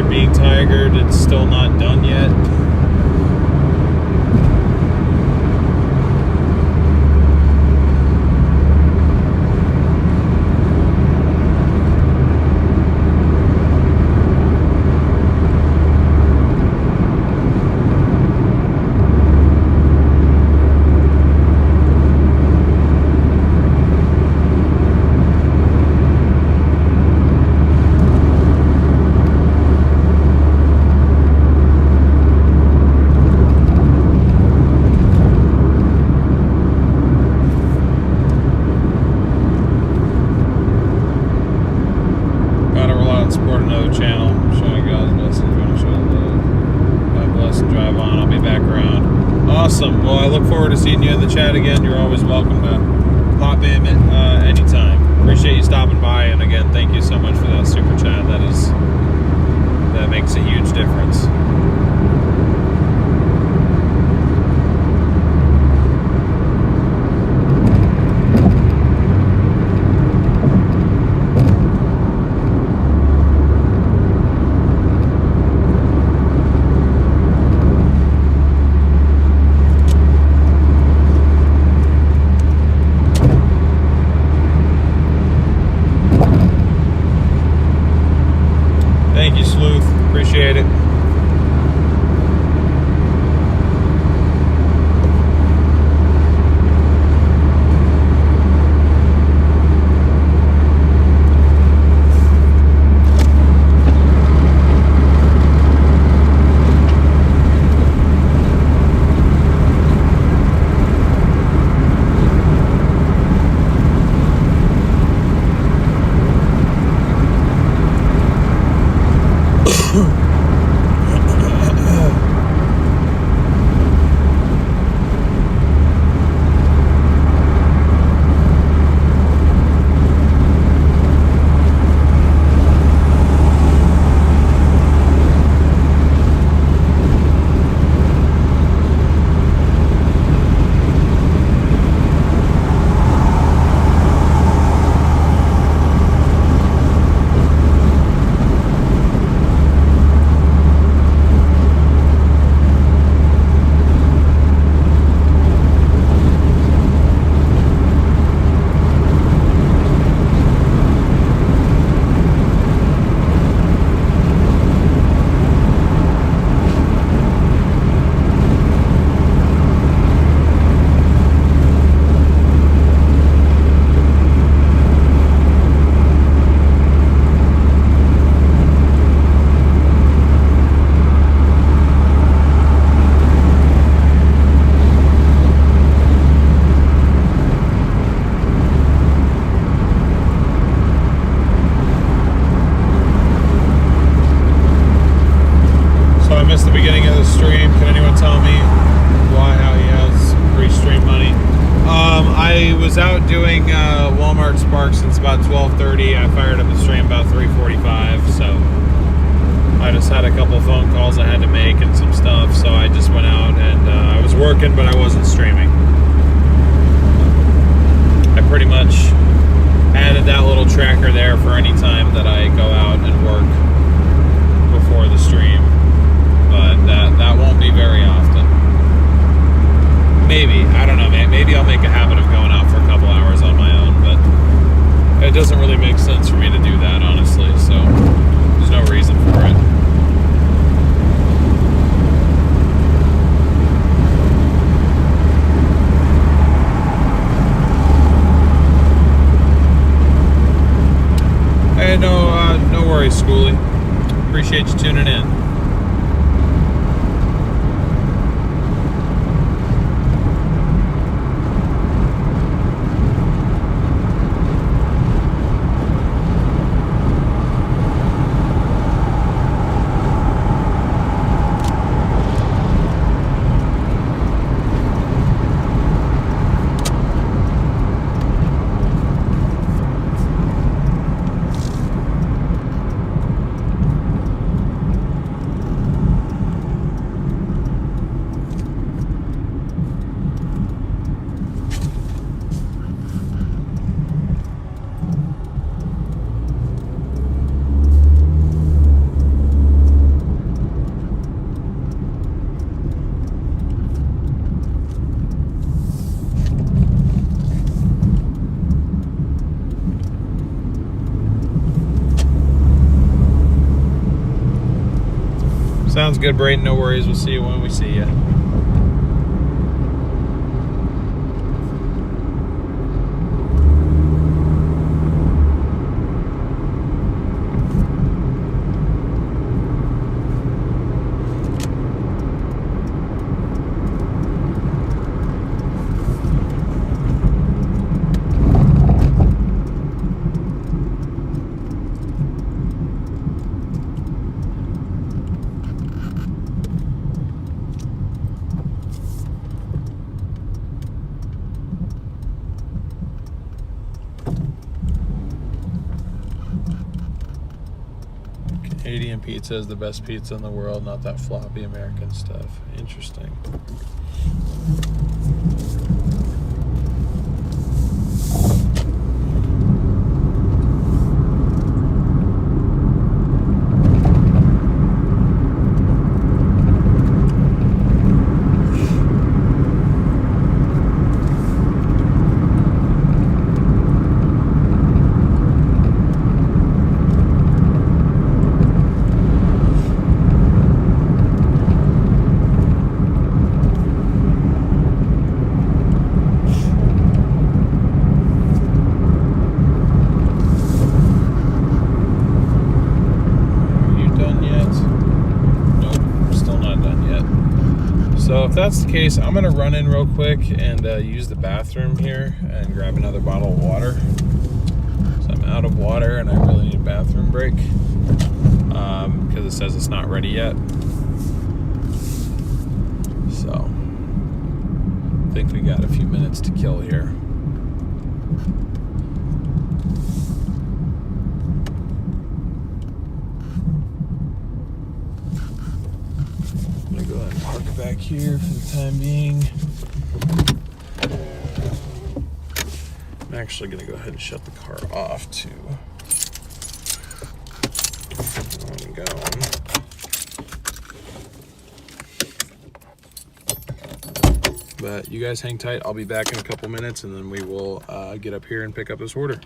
Being tigered, it's still not done yet. Support another channel. Showing God's blessings. Want to show love. God bless and drive on. I'll be back around. Awesome. Well, I look forward to seeing you in the chat again. You're always welcome to pop in anytime. Appreciate you stopping by. And again, thank you so much for that super chat. That makes a huge difference. Thank you, Sleuth. Appreciate it. missed the beginning of the stream. Can anyone tell me how he has free stream money? I was out doing Walmart Spark since about 12:30. I fired up the stream about 3:45, so I just had a couple phone calls I had to make and some stuff, so I just went out and I was working, but I wasn't streaming. I pretty much added that little tracker there for any time that I go out and work before the stream, but that won't be very often. Maybe, I don't know, man. Maybe I'll make a habit of going out for a couple hours on my own, but it doesn't really make sense for me to do that, honestly, so there's no reason for it. Hey, no worries, Schoolie. Appreciate you tuning in. Sounds good, Brayden. No worries. We'll see you when we see you. Canadian pizza is the best pizza in the world, not that floppy American stuff. Interesting. So if that's the case, I'm gonna run in real quick and use the bathroom here and grab another bottle of water. So I'm out of water and I really need a bathroom break because it says it's not ready yet. So I think we got a few minutes to kill here. Go ahead and park it back here for the time being. I'm actually going to go ahead and shut the car off too. I'm going. But you guys hang tight. I'll be back in a couple minutes and then we will get up here and pick up this order.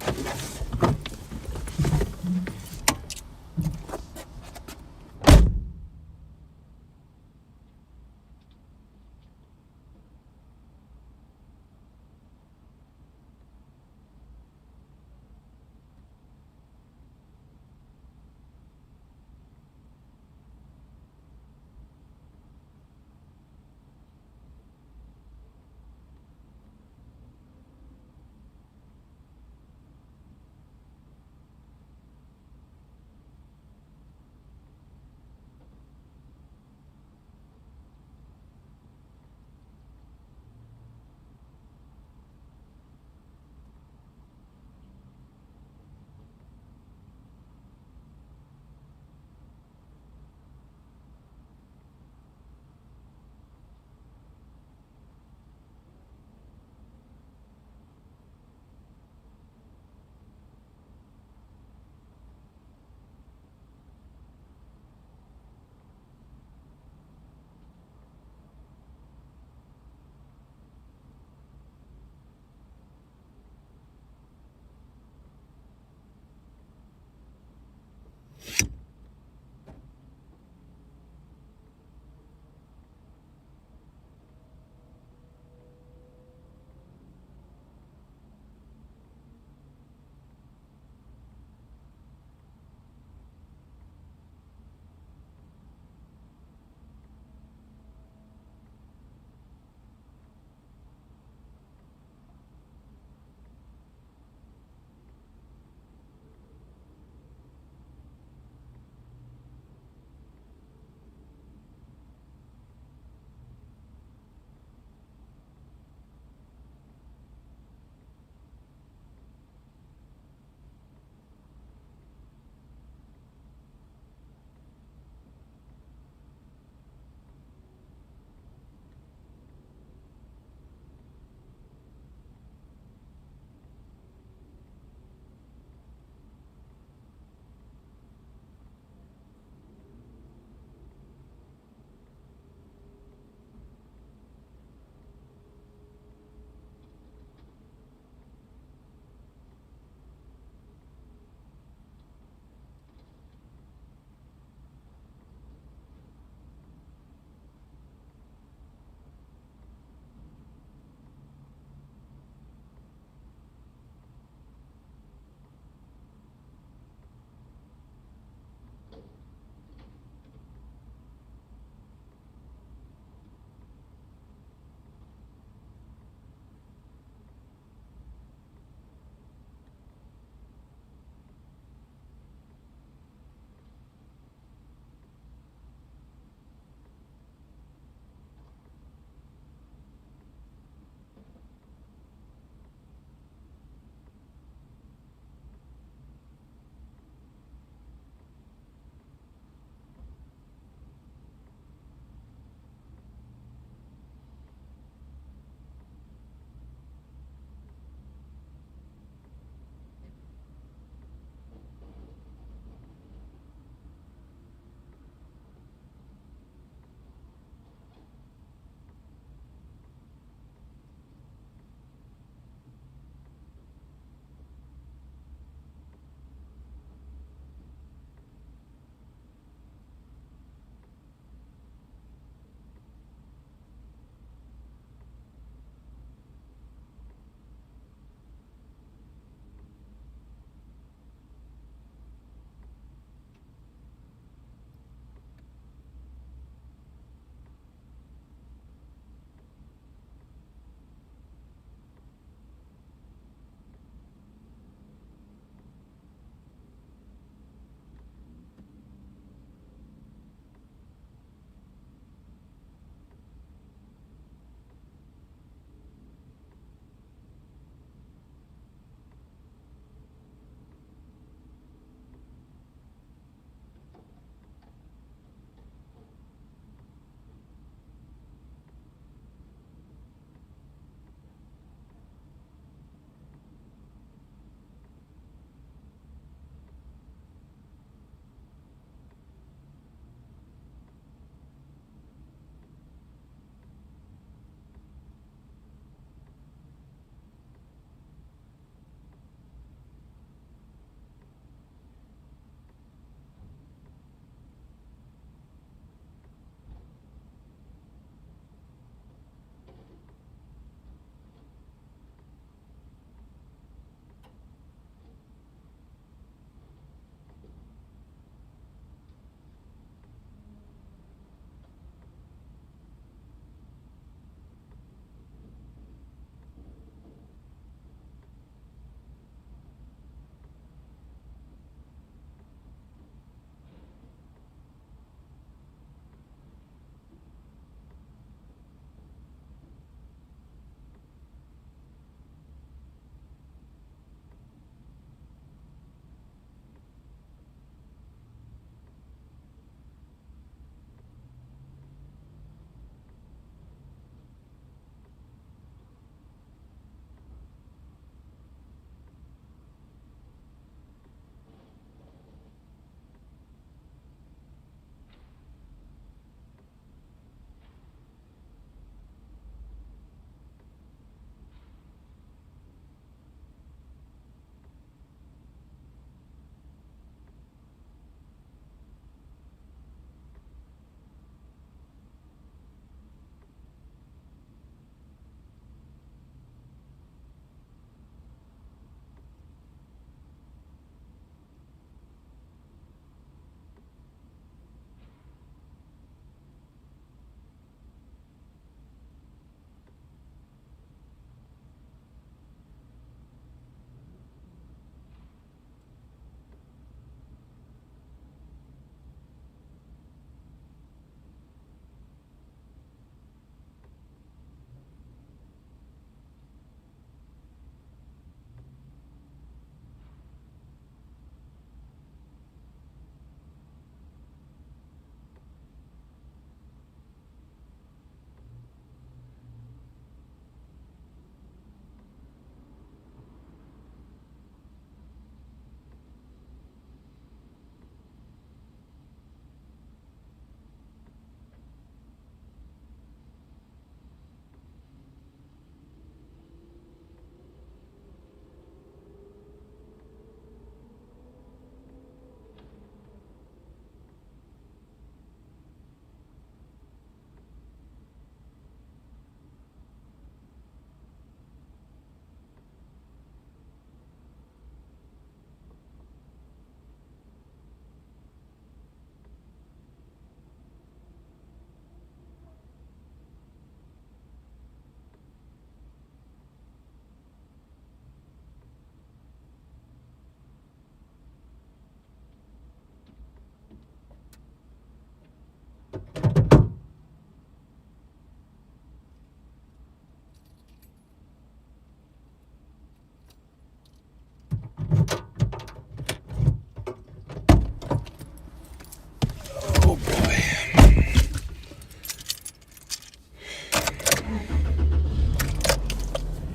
Oh boy.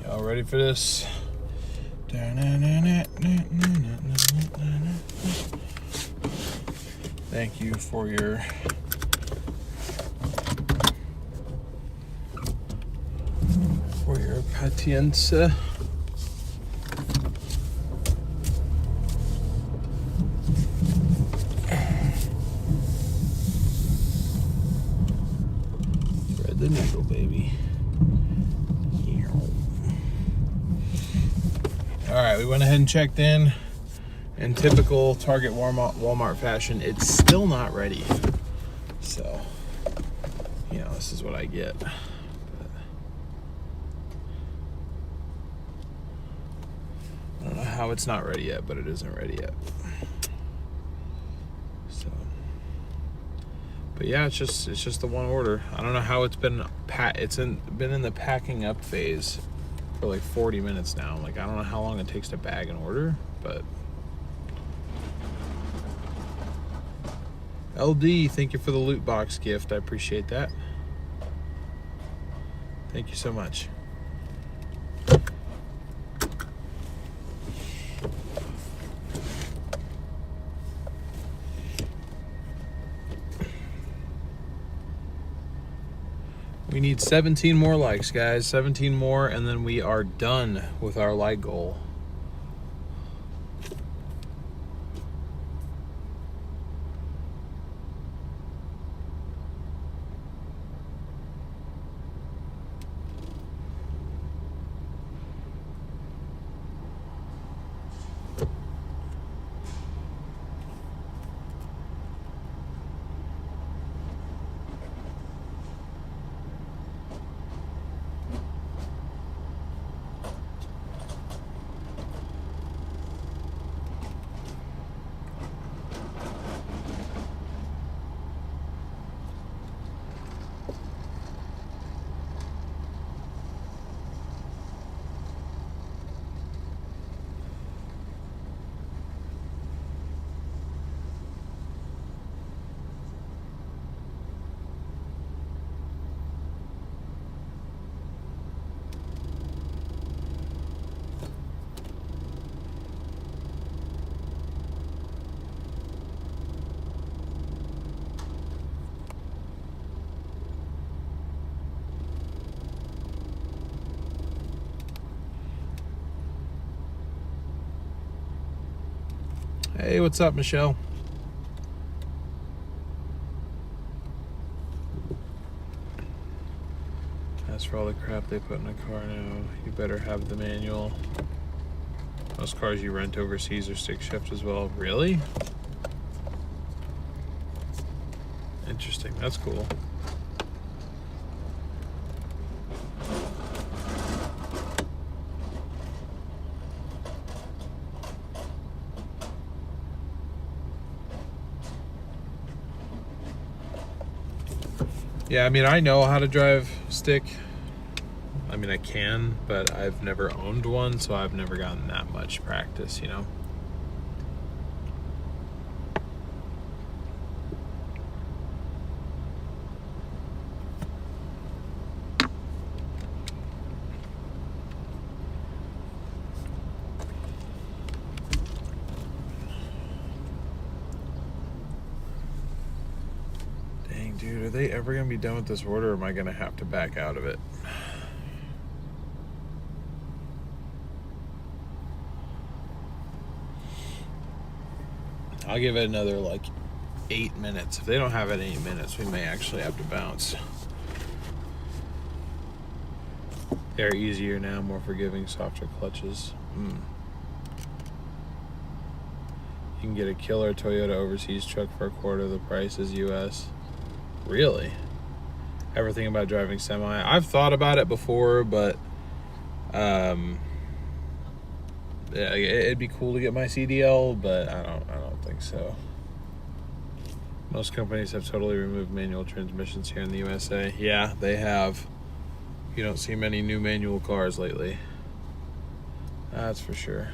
Y'all ready for this? Thank you for your paciencia. Thread the needle, baby. All right, we went ahead and checked in. In typical Target Walmart fashion, it's still not ready. So, you know, this is what I get. But I don't know how it's not ready yet, but it isn't ready yet. So, but yeah, it's just the one order. I don't know how it's been been in the packing up phase for like 40 minutes now. Like, I don't know how long it takes to bag an order, but LD, thank you for the loot box gift. I appreciate that. Thank you so much. We need 17 more likes, guys. 17 more, and then we are done with our like goal. Hey, what's up, Michelle? As for all the crap they put in a car now, you better have the manual. Most cars you rent overseas are stick shift as well. Really? Interesting. That's cool. Yeah, I mean, I know how to drive stick. I mean, I can, but I've never owned one, so I've never gotten that much practice, you know? Dang, dude, are they ever gonna be done with this order, or am I gonna have to back out of it? I'll give it another like 8 minutes. If they don't have it in 8 minutes, we may actually have to bounce. They're easier now, more forgiving, softer clutches. You can get a killer Toyota overseas truck for a quarter of the price as US. Really? Ever think about driving semi? I've thought about it before, but yeah, it'd be cool to get my CDL, but I don't think so. Most companies have totally removed manual transmissions here in the USA. Yeah, they have. You don't see many new manual cars lately. That's for sure.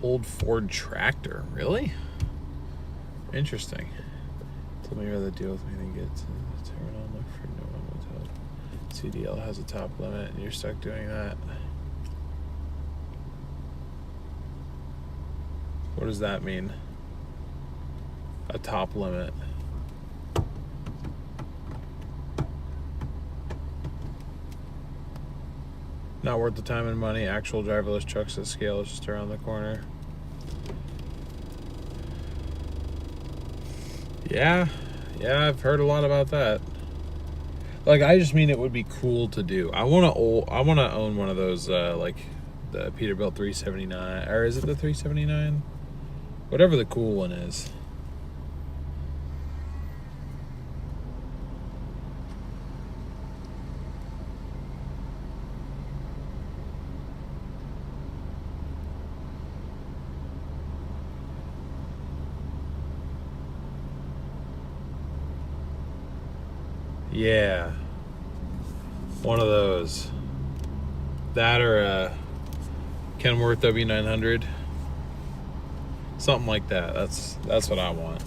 Old Ford tractor, really? Interesting. Told me rather deal with me than get to the terminal. Look for no one will tell. CDL has a top limit, and you're stuck doing that. What does that mean? A top limit. Not worth the time and money. Actual driverless trucks at scale is just around the corner. Yeah, I've heard a lot about that. Like, I just mean it would be cool to do. I want to own one of those, like the Peterbilt 379, or is it the 379? Whatever the cool one is. Yeah, one of those. That or a Kenworth W900. Something like that. That's what I want.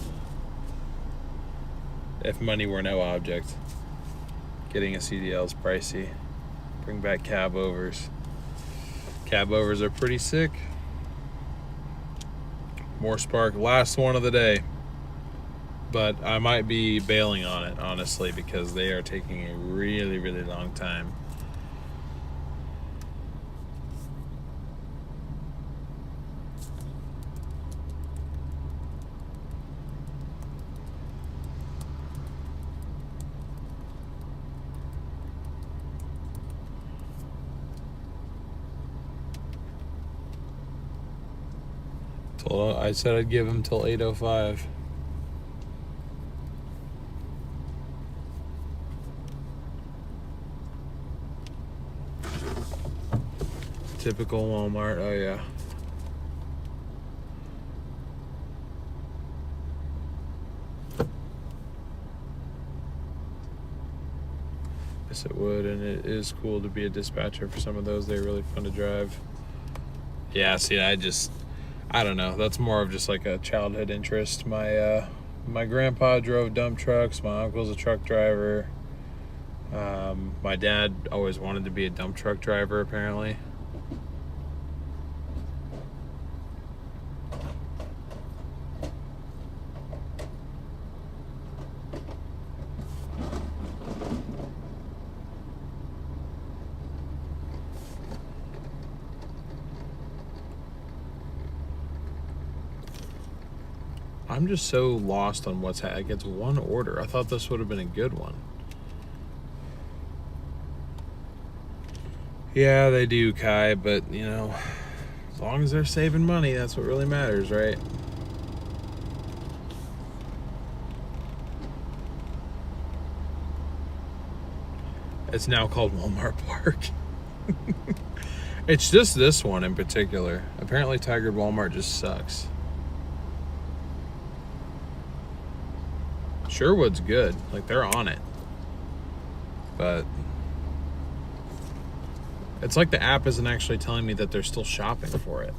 If money were no object. Getting a CDL is pricey. Bring back cab overs. Cab overs are pretty sick. More spark. Last one of the day. But I might be bailing on it, honestly, because they are taking a really, really long time. I said I'd give him till 8:05. Typical Walmart. Oh yeah. Yes, it would, and it is cool to be a dispatcher for some of those. They're really fun to drive. Yeah, see, I don't know. That's more of just like a childhood interest. My grandpa drove dump trucks. My uncle's a truck driver. My dad always wanted to be a dump truck driver, apparently. I'm just so lost on what's happening. It's one order. I thought this would have been a good one. Yeah, they do, Kai, but, you know, as long as they're saving money, that's what really matters, right? It's now called Walmart Park. It's just this one in particular. Apparently Tigard Walmart just sucks. Sherwood's good. Like, they're on it. But it's like the app isn't actually telling me that they're still shopping for it.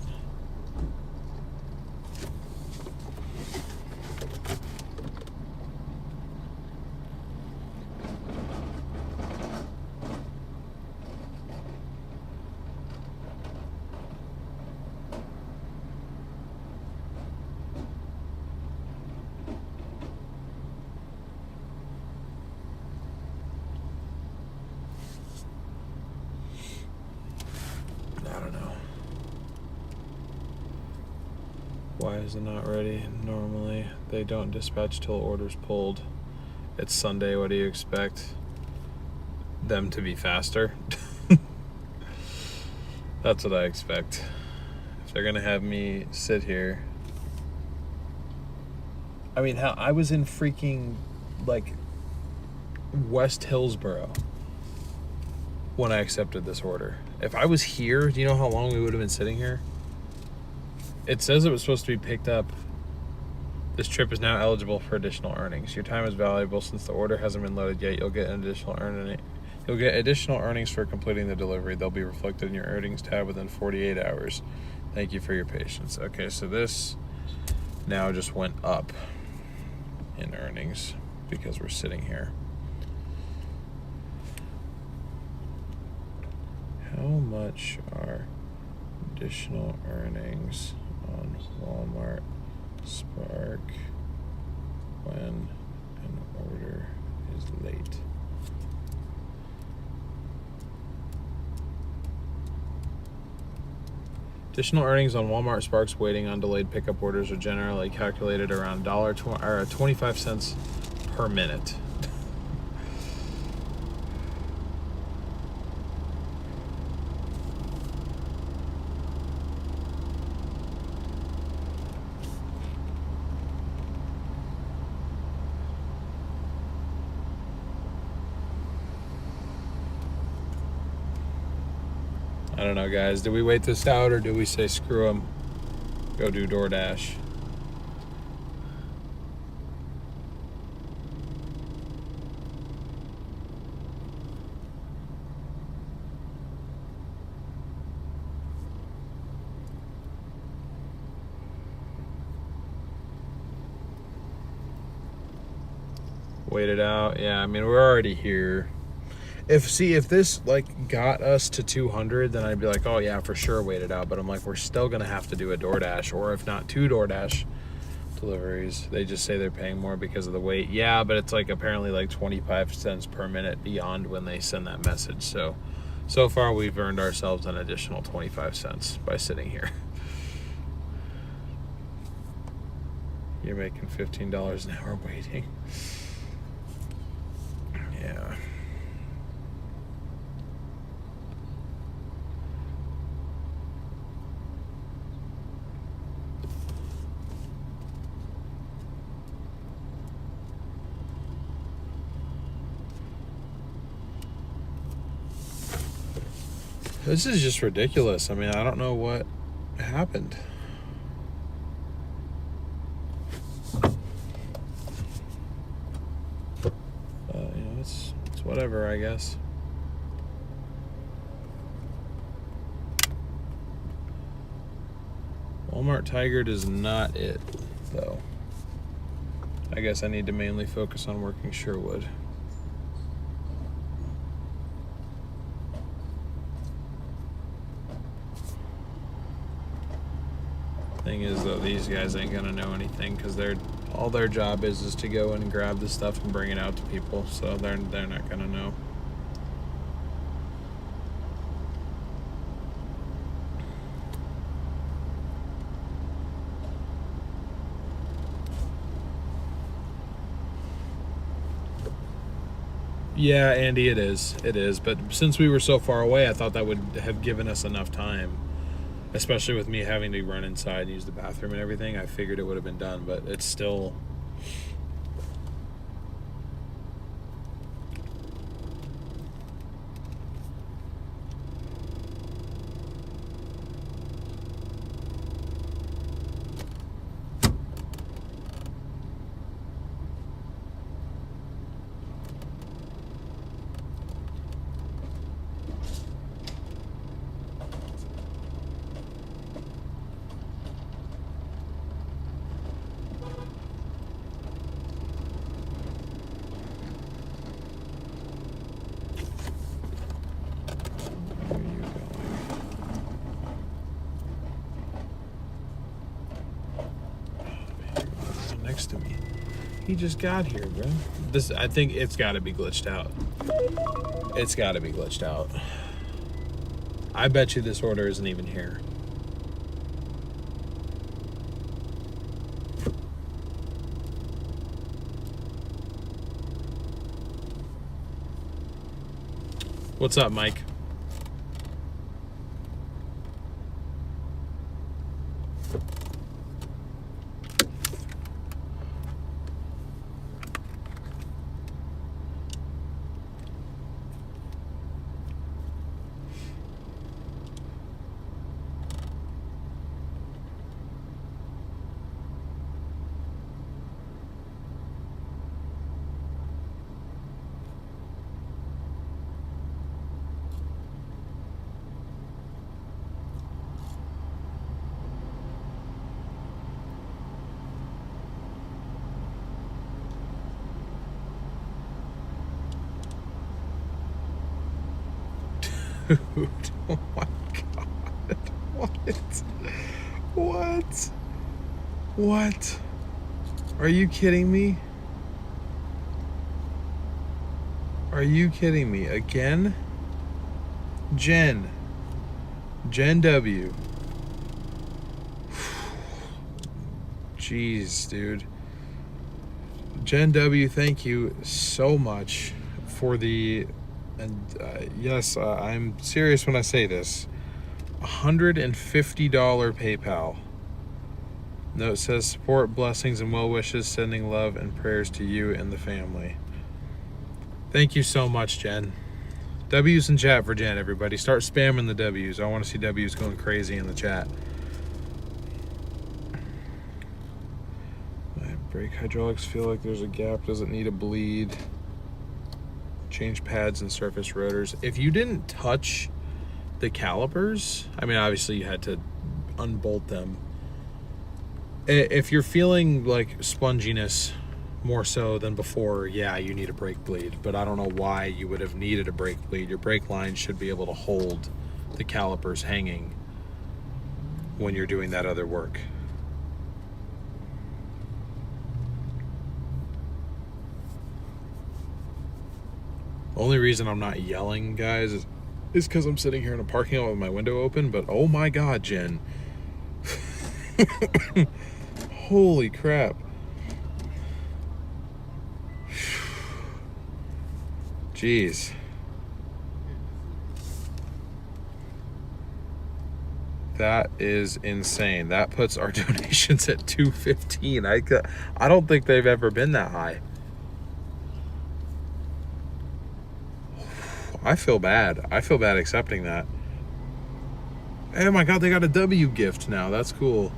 Why is it not ready? Normally, they don't dispatch till order's pulled. It's Sunday, what do you expect? Them to be faster? That's what I expect. If they're gonna have me sit here I mean, how I was in freaking like West Hillsboro when I accepted this order. If I was here, do you know how long we would have been sitting here? It says it was supposed to be picked up. This trip is now eligible for additional earnings. Your time is valuable since the order hasn't been loaded yet. You'll get additional earnings for completing the delivery. They'll be reflected in your earnings tab within 48 hours. Thank you for your patience. Okay, so this now just went up in earnings because we're sitting here. How much are additional earnings on Walmart Spark when an order is late? Additional earnings on Walmart Sparks waiting on delayed pickup orders are generally calculated around $1.25 per minute. I don't know, guys. Do we wait this out or do we say screw them? Go do Doordash. Wait it out. Yeah, I mean, we're already here. If this like got us to 200, then I'd be like, oh yeah, for sure, wait it out. But I'm like, we're still gonna have to do a DoorDash, or if not 2 DoorDash deliveries. They just say they're paying more because of the wait. Yeah, but it's like apparently like 25 cents per minute beyond when they send that message. So far we've earned ourselves an additional 25 cents by sitting here. You're making $15 an hour waiting. Yeah. This is just ridiculous. I mean, I don't know what happened. It's whatever, I guess. Walmart Tigard is not it, though. I guess I need to mainly focus on working Sherwood. Thing is, though, these guys ain't gonna know anything because all their job is to go and grab the stuff and bring it out to people, so they're not gonna know. Yeah, Andy, it is. But since we were so far away, I thought that would have given us enough time. Especially with me having to run inside and use the bathroom and everything, I figured it would have been done, but it's still... Next to me. He just got here, bro. I think it's got to be glitched out. It's got to be glitched out. I bet you this order isn't even here. What's up, Mike? Dude, oh my God. What? Are you kidding me? Are you kidding me? Again? Jen W. Jeez, dude. Jen W, thank you so much for the, and yes, I'm serious when I say this, $150 PayPal. Note says, support, blessings, and well wishes, sending love and prayers to you and the family. Thank you so much, Jen. W's in chat for Jen, everybody. Start spamming the W's. I want to see W's going crazy in the chat. My brake hydraulics feel like there's a gap. Does it need a bleed? Change pads and surface rotors. If you didn't touch the calipers, I mean, obviously you had to unbolt them. If you're feeling like sponginess more so than before, yeah, you need a brake bleed, but I don't know why you would have needed a brake bleed. Your brake line should be able to hold the calipers hanging when you're doing that other work. Only reason I'm not yelling, guys, is because I'm sitting here in a parking lot with my window open, but oh my God, Jen. Holy crap. Jeez. That is insane. That puts our donations at $215. I don't think they've ever been that high. I feel bad. I feel bad accepting that. Oh my God, they got a W gift now. That's cool.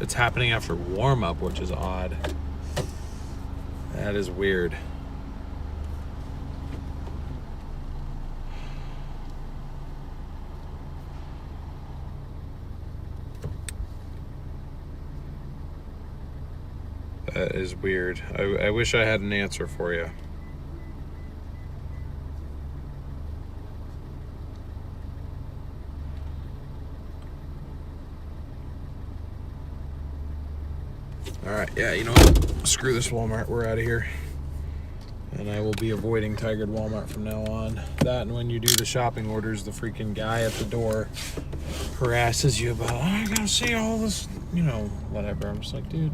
It's happening after warm-up, which is odd. That is weird. That is weird. I wish I had an answer for you. Alright, yeah, you know what? Screw this Walmart. We're out of here. And I will be avoiding Tigered Walmart from now on. That, and when you do the shopping orders, the freaking guy at the door harasses you about, oh, I gotta see all this, you know, whatever. I'm just like, dude,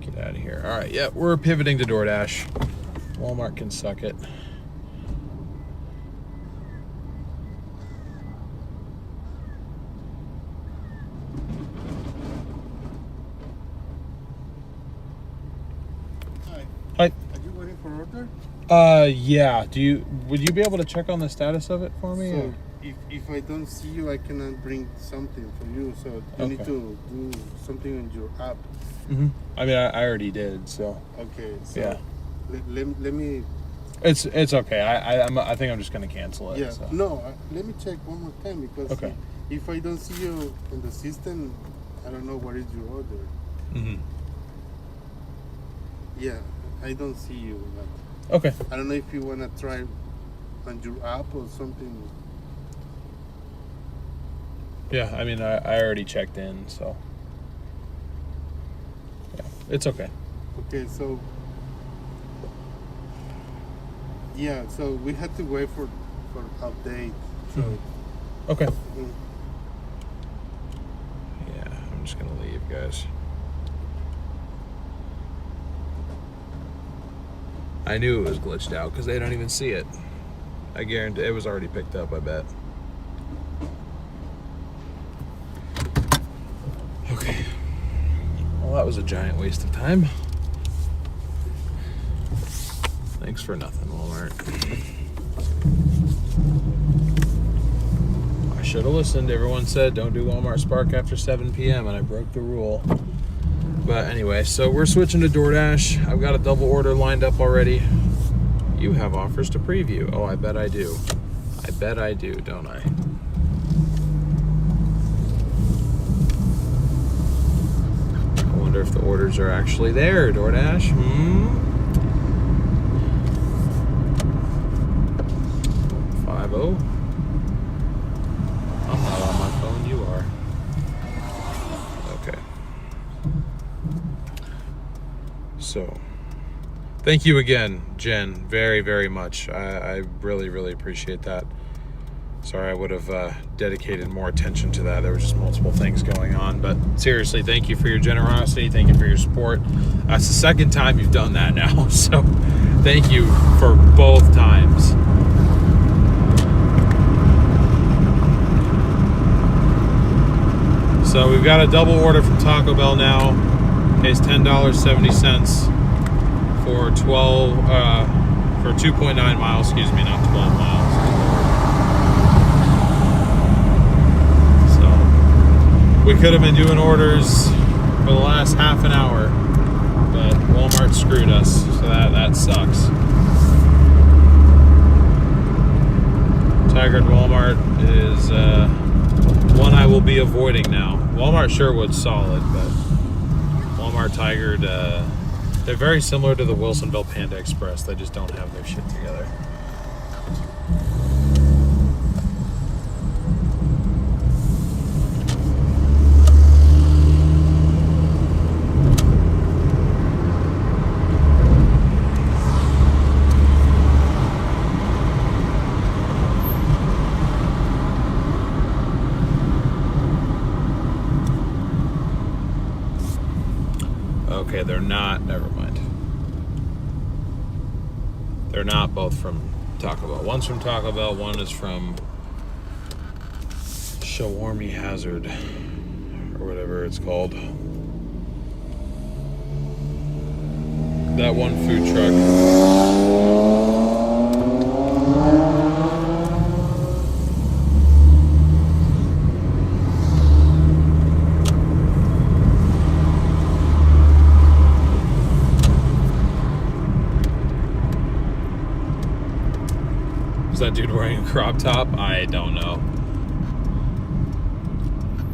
get out of here. Alright, yeah, we're pivoting to Doordash. Walmart can suck it. Hi. Are you waiting for order? Yeah. Would you be able to check on the status of it for me? So if I don't see you, I cannot bring something for you. So you need to do something on your app. Mm-hmm. I mean, I already did. So. Okay. So yeah. Let me. It's okay. I think I'm just gonna cancel it. Yeah. So. No. Let me check one more time because okay. If I don't see you in the system, I don't know what is your order. Mm-hmm. Yeah. I don't see you. But okay. I don't know if you wanna try on your app or something. Yeah, I mean, I already checked in, so yeah, it's okay. Okay, so yeah, so we had to wait for update. So okay. mm. Yeah, I'm just gonna leave, guys. I knew it was glitched out because they don't even see it. I guarantee it was already picked up, I bet. Okay. Well, that was a giant waste of time. Thanks for nothing, Walmart. I should have listened. Everyone said don't do Walmart Spark after 7 p.m. and I broke the rule. But anyway, so we're switching to Doordash. I've got a double order lined up already. You have offers to preview. Oh, I bet I do. I bet I do, don't I? I wonder if the orders are actually there, Doordash. 50. I'm not on my phone, you are. Okay. So, thank you again, Jen, very, very much. I really, really appreciate that. Sorry, I would have dedicated more attention to that. There were just multiple things going on. But seriously, thank you for your generosity. Thank you for your support. That's the second time you've done that now. So thank you for both times. So we've got a double order from Taco Bell now. Pays $10.70 for 2.9 miles. Excuse me, not 12 miles. We could have been doing orders for the last half an hour, but Walmart screwed us, so that sucks. Tigard Walmart is one I will be avoiding now. Walmart Sherwood's solid, but Walmart Tigard, they're very similar to the Wilsonville Panda Express. They just don't have their shit together. Okay, they're not, never mind. They're not both from Taco Bell. One's from Taco Bell, one is from Shawarma Hazard, or whatever it's called. That one food truck. Is that dude wearing a crop top? I don't know.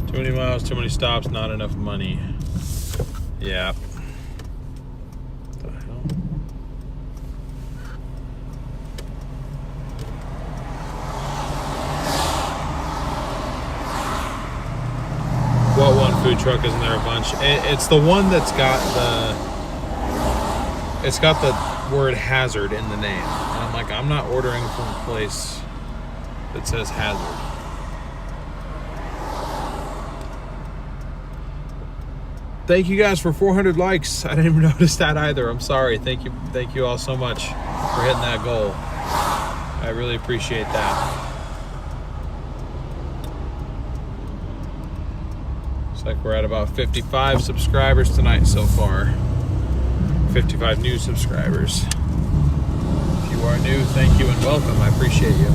Too many miles, too many stops, not enough money. Yeah. What the hell? What one food truck? Isn't there a bunch? It's the one that's got the... It's got the word hazard in the name. And I'm like, I'm not ordering from a place that says hazard. Thank you guys for 400 likes. I didn't even notice that either. I'm sorry. Thank you all so much for hitting that goal. I really appreciate that. Looks like we're at about 55 subscribers tonight so far. 55 new subscribers. If you are new, thank you and welcome. I appreciate you.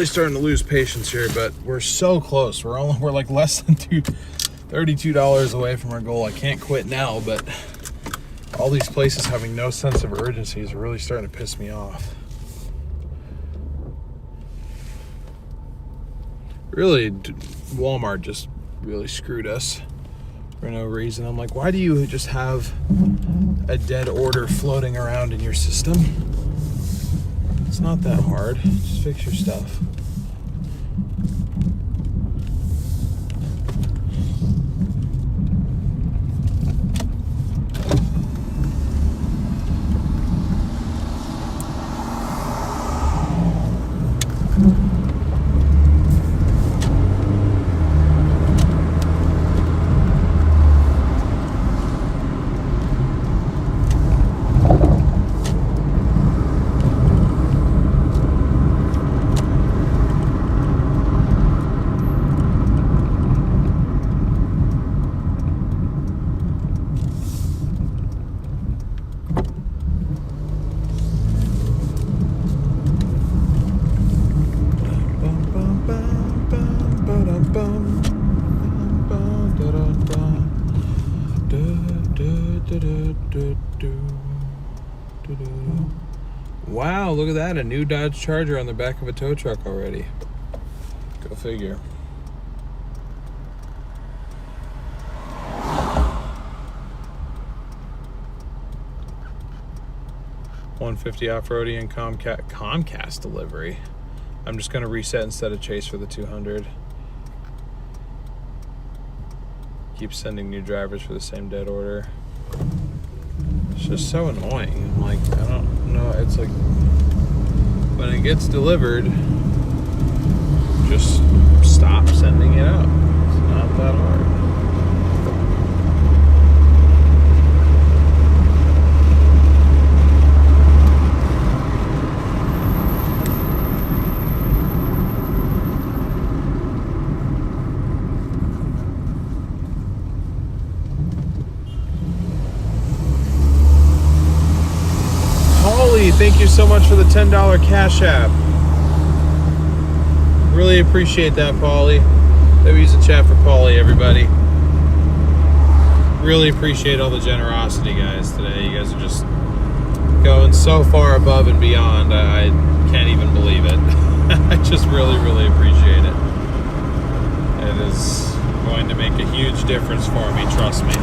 really starting to lose patience here, but we're so close. We're like less than $32 away from our goal. I can't quit now, but all these places having no sense of urgency is really starting to piss me off. Really, Walmart just really screwed us for no reason. I'm like, why do you just have a dead order floating around in your system? It's not that hard. Just fix your stuff. Wow, look at that. A new Dodge Charger on the back of a tow truck already. Go figure. $150 off-roading and Comcast delivery. I'm just going to reset instead of chase for the 200. Keep sending new drivers for the same dead order. It's just so annoying. I'm like, I don't know. It's like when it gets delivered, just stop sending it out. It's not that hard. Thank you so much for the $10 Cash App. Really appreciate that, Paulie. Let me use the chat for Paulie, everybody. Really appreciate all the generosity, guys, today. You guys are just going so far above and beyond. I can't even believe it. I just really, really appreciate it. It is going to make a huge difference for me, trust me.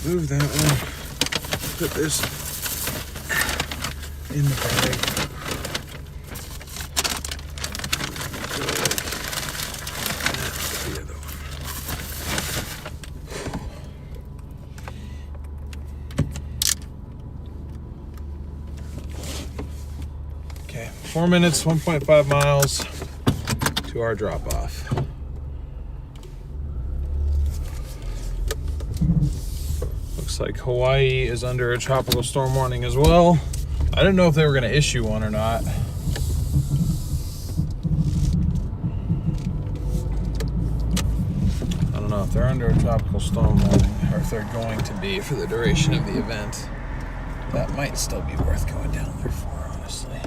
Move that one. Put this in the bag. The other one. Okay, 4 minutes, 1.5 miles to our drop off. Looks like Hawaii is under a tropical storm warning as well. I didn't know if they were going to issue one or not. I don't know if they're under a tropical storm warning or if they're going to be for the duration of the event. That might still be worth going down there for, honestly.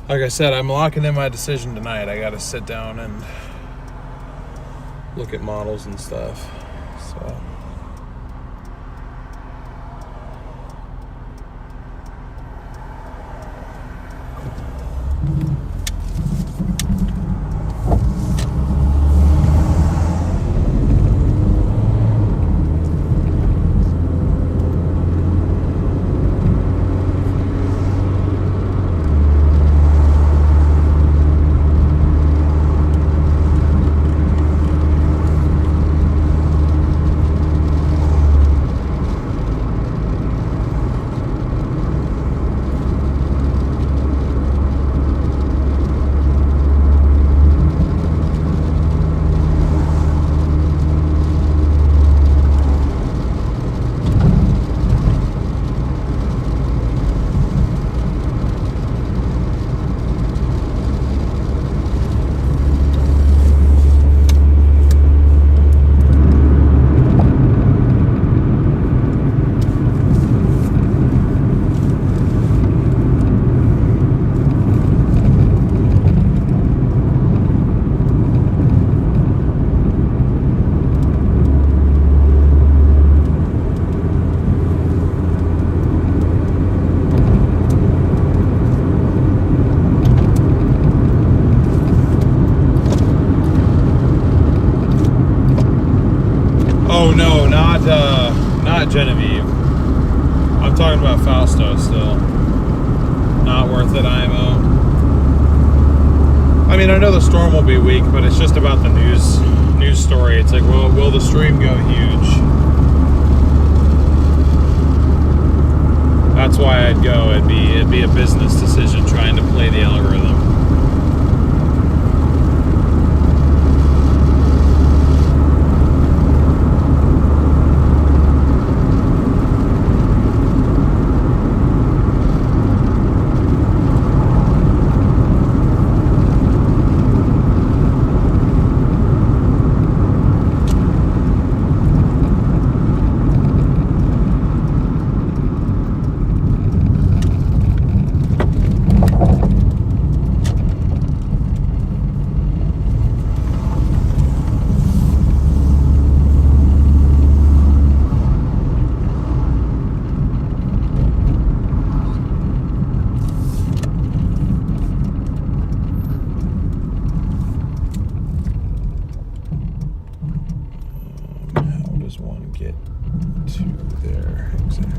Like I said, I'm locking in my decision tonight. I got to sit down and look at models and stuff. So. Oh no, not Genevieve. I'm talking about Fausto still. Not worth it, IMO. I mean, I know the storm will be weak, but it's just about the news story. It's like, well, will the stream go huge? That's why I'd go. It'd be a business decision trying to play the algorithm. Get to there exactly.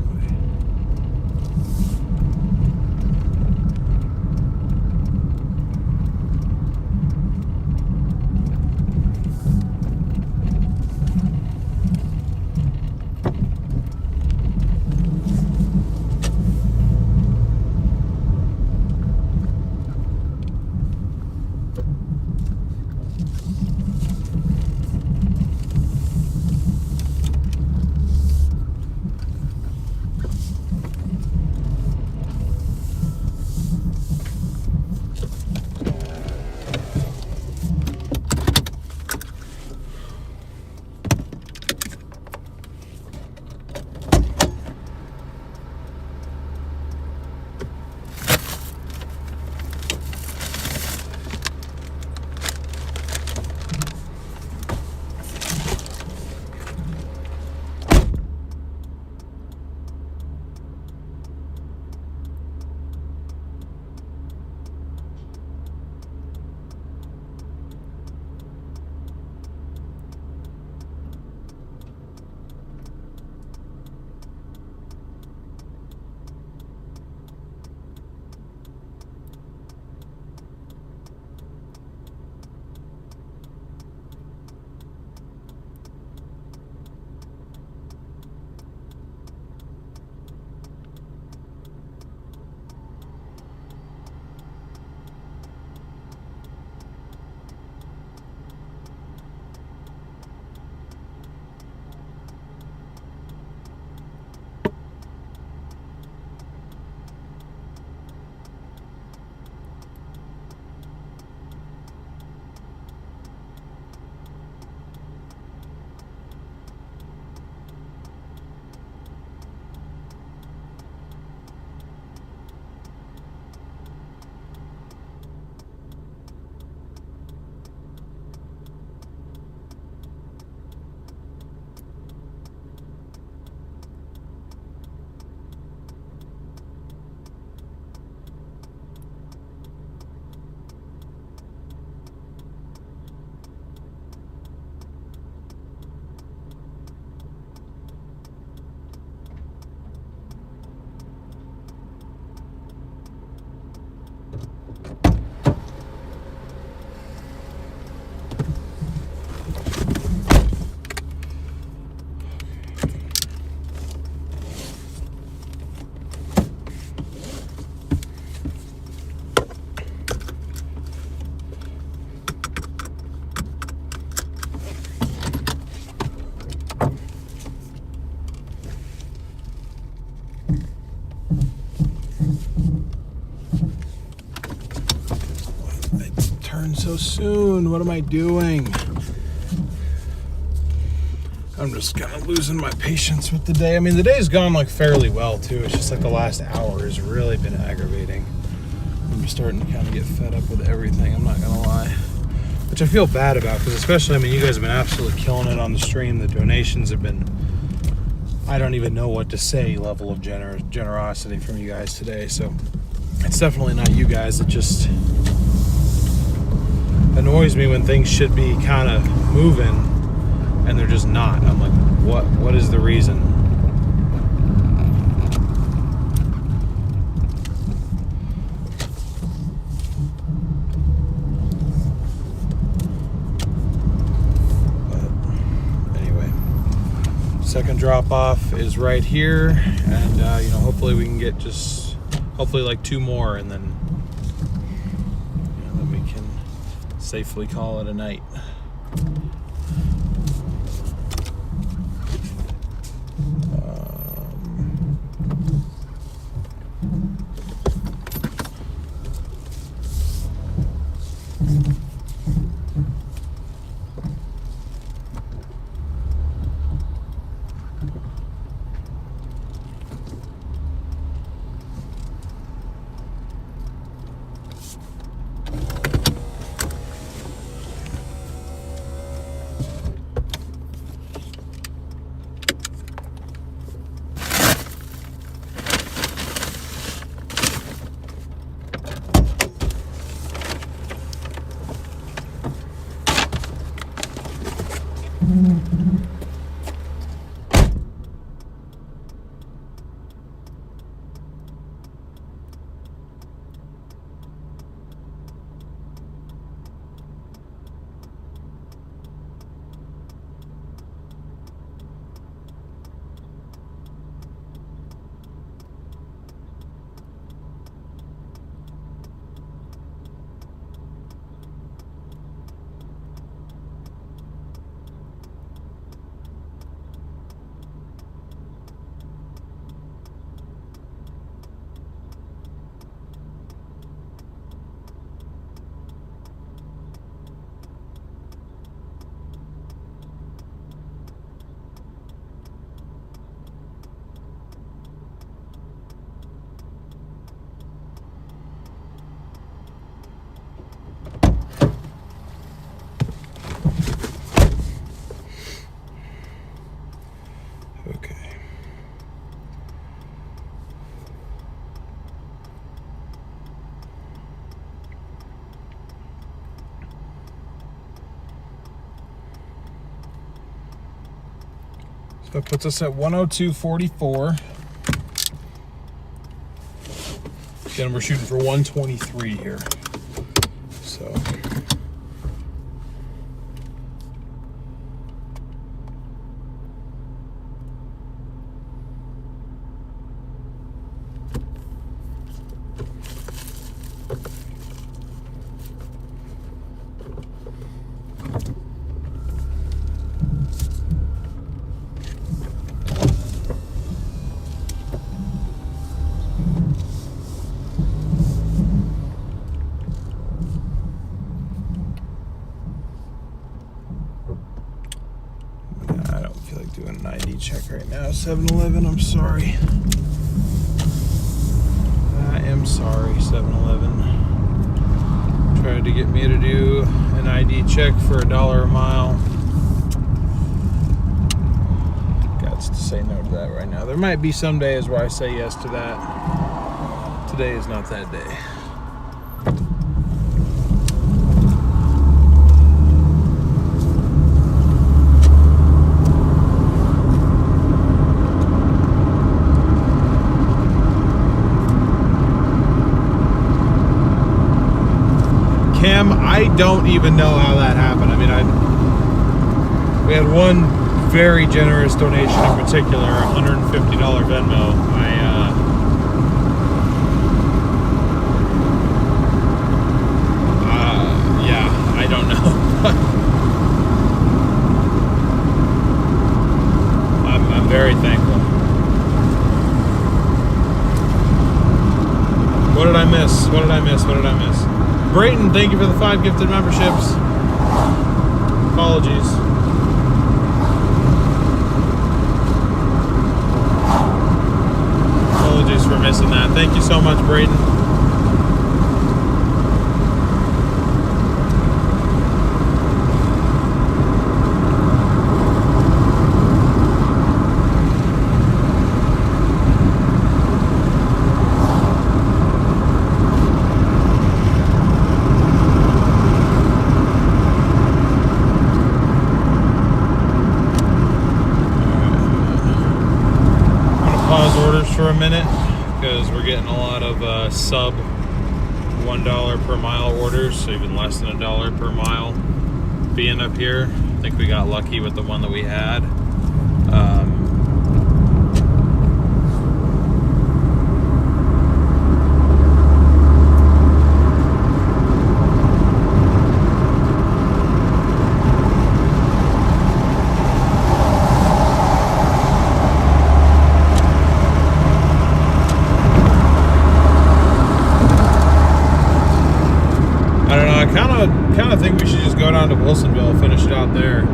turn so soon? What am I doing? I'm just kind of losing my patience with the day. I mean, the day's gone like fairly well too. It's just like the last hour has really been aggravating. I'm starting to kind of get fed up with everything, I'm not gonna lie. Which I feel bad about, because especially, I mean, you guys have been absolutely killing it on the stream. The donations have been, I don't even know what to say, level of generosity from you guys today. So it's definitely not you guys. It just annoys me when things should be kind of moving and they're just not. I'm like, what is the reason? But anyway, second drop off is right here, and you know, hopefully we can get just hopefully like 2 more, and then you know, then we can safely call it a night. That puts us at 102.44. Again, we're shooting for 123 here. So. Doing an ID check right now. 7-Eleven, I'm sorry. I am sorry, 7-Eleven. Tried to get me to do an ID check for $1 a mile. Got to say no to that right now. There might be some days where I say yes to that. Today is not that day. Cam, I don't even know how that happened. I mean, we had one very generous donation in particular, $150 Venmo. Yeah, I don't know. I'm very thankful. What did I miss? What did I miss? What did I miss? Brayton, thank you for the 5 gifted memberships. Apologies. Apologies for missing that. Thank you so much, Brayton. For a minute because we're getting a lot of sub $1 per mile orders, so even less than $1 per mile being up here. I think we got lucky with the one that we had. I kind of think we should just go down to Wilsonville, finish it out there.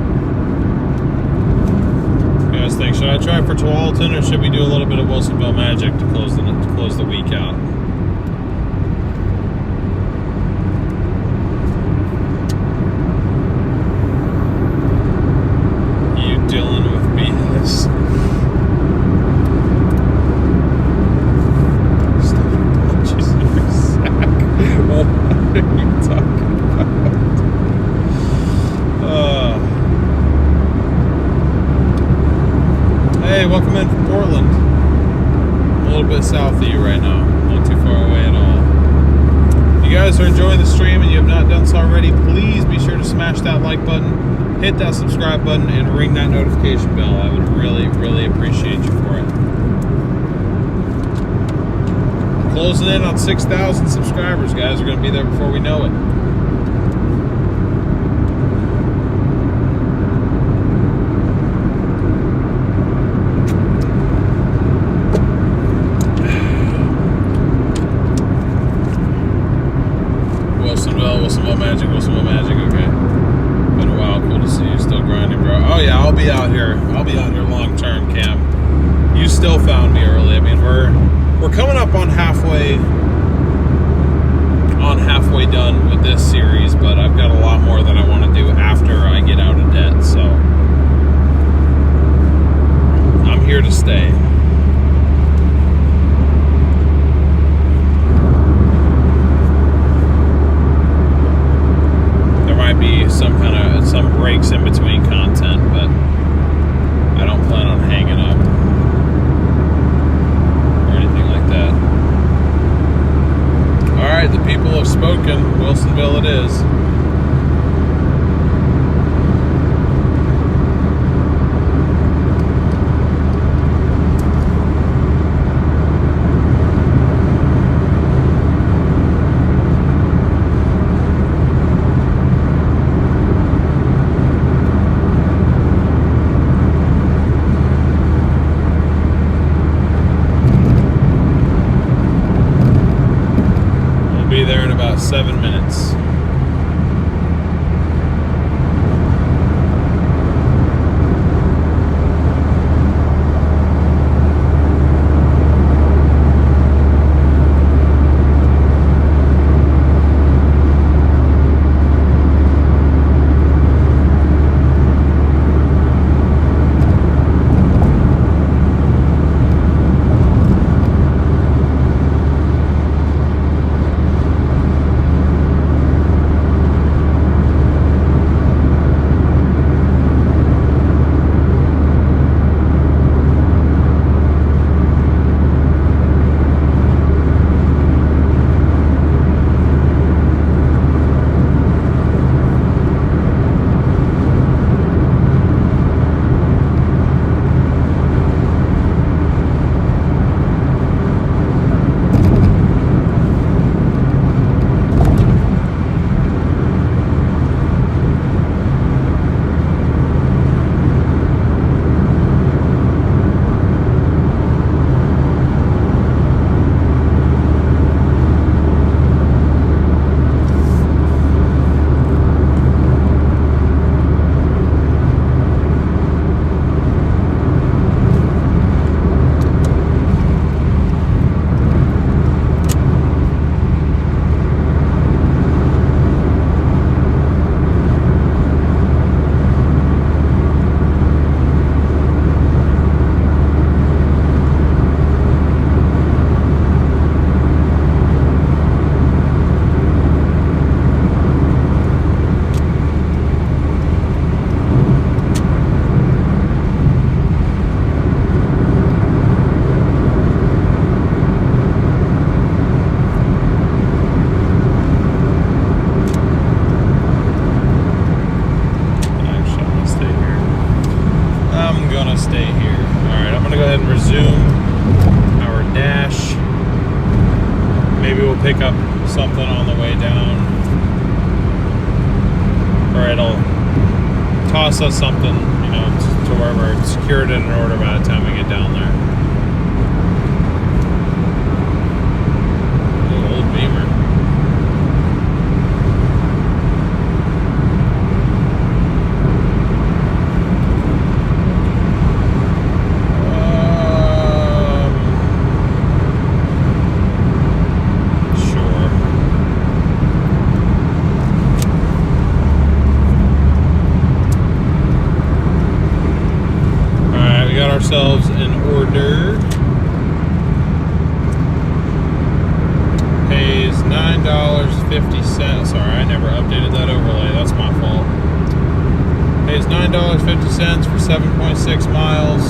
What do you guys think? Should I try for Tualatin, or should we do a little bit of Wilsonville magic to close the week out? You dealing with BS? What are you talking about? Hey, welcome in from Portland. I'm a little bit south of you right now. Not too far away at all. If you guys are enjoying the stream and you have not done so already, please be sure to smash that like button, hit that subscribe button, and ring that notification bell. I would really, really appreciate you for it. Closing in on 6,000 subscribers, guys. We're going to be there before we know it. Wilsonville Magic, okay. Been a while, cool to see you. Still grinding, bro. Oh yeah, I'll be out here long term, Cam. You still found me early. I mean, we're coming up on halfway done with this series, but I've got a lot more that I want to do after I get out of debt, so I'm here to stay. Be some breaks in between content, but I don't plan on hanging up or anything like that. Alright, the people have spoken. Wilsonville it is. gonna go ahead and resume our dash. Maybe we'll pick up something on the way down, or it'll toss us something, you know, to where we're secured in an order by the time we get down there. Little old Beamer. Ourselves an order. Pays $9.50. Sorry, I never updated that overlay. That's my fault. Pays $9.50 for 7.6 miles.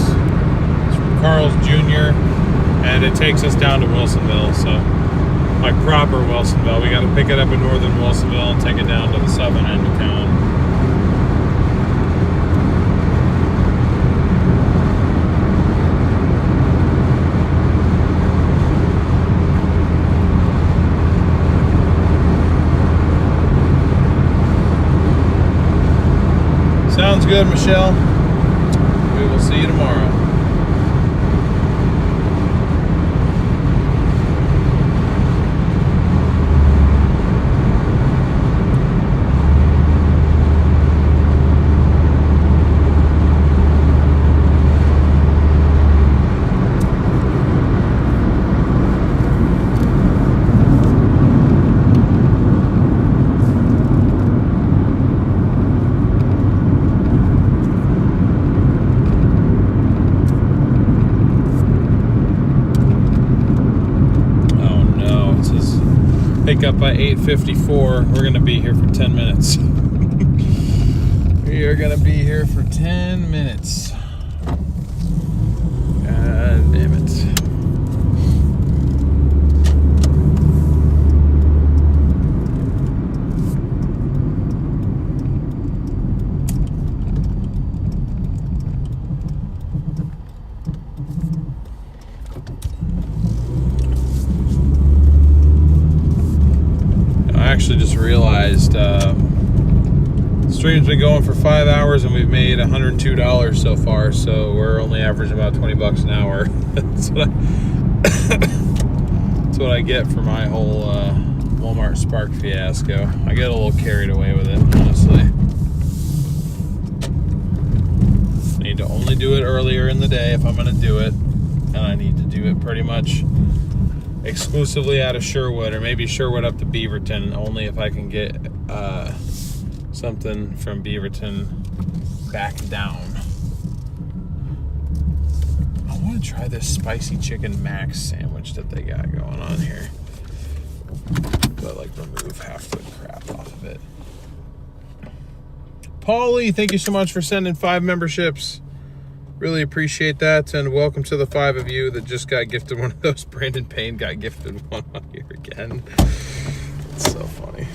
It's from Carl's Jr. And it takes us down to Wilsonville. So, like proper Wilsonville. We got to pick it up in northern Wilsonville and take it down to the southern end of town. Sounds good, Michelle. We will see you tomorrow. Pick up by 8:54. We're gonna be here for 10 minutes. We are gonna be here for 10 minutes. God damn it. I actually just realized the stream's been going for 5 hours and we've made $102 so far, so we're only averaging about 20 bucks an hour. That's what I get for my whole Walmart Spark fiasco. I get a little carried away with it, honestly. I need to only do it earlier in the day if I'm going to do it, and I need to do it pretty much exclusively out of Sherwood, or maybe Sherwood up to Beaverton, only if I can get something from Beaverton back down. I want to try this spicy chicken max sandwich that they got going on here, but like remove half the crap off of it. Paulie, thank you so much for sending 5 memberships. Really appreciate that, and welcome to the 5 of you that just got gifted one of those. Brandon Payne got gifted one on here again. It's so funny.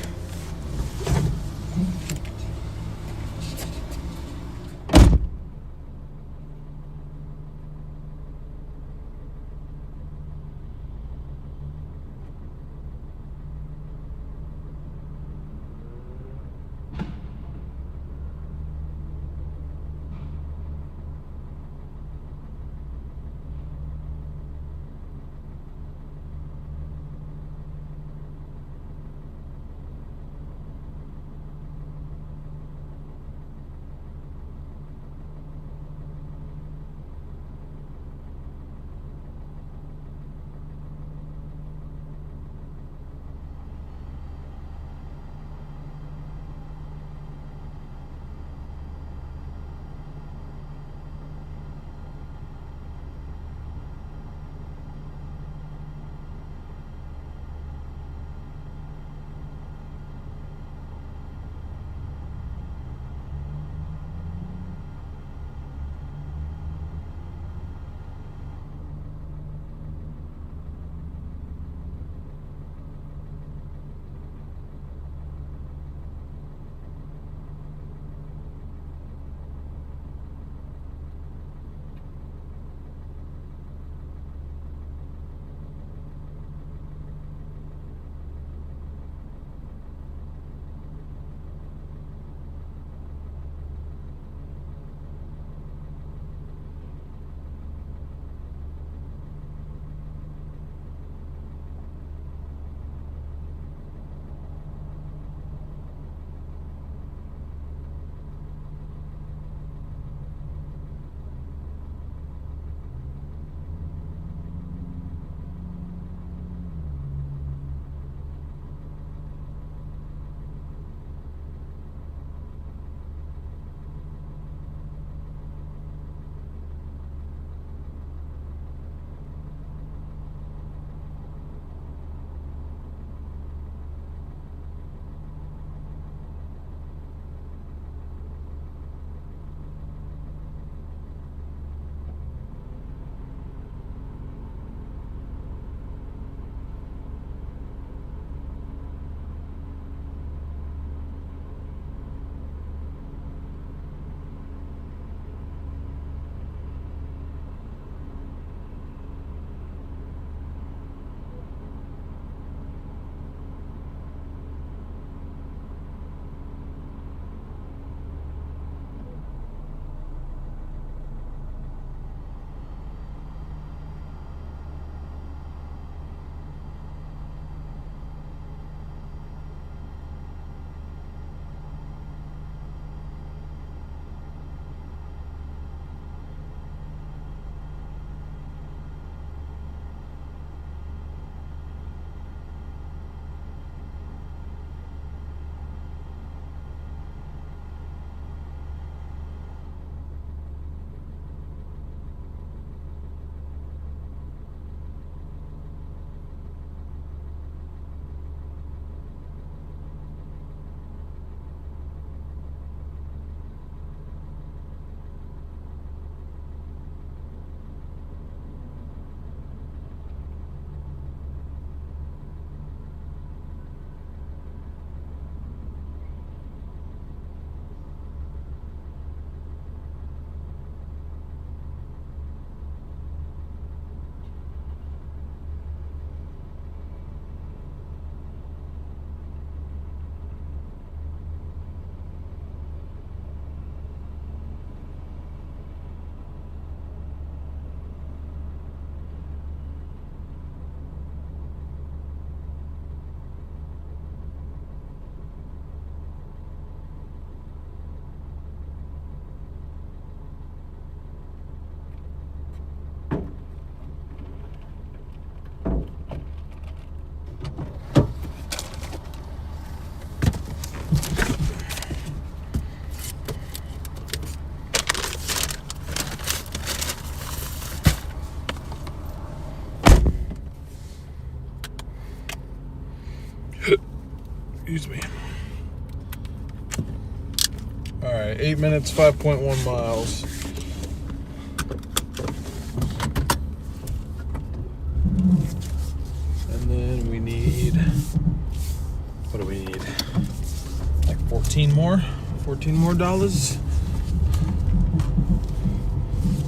Excuse me. All right, 8 minutes, 5.1 miles. And then we need, what do we need? Like 14 more dollars.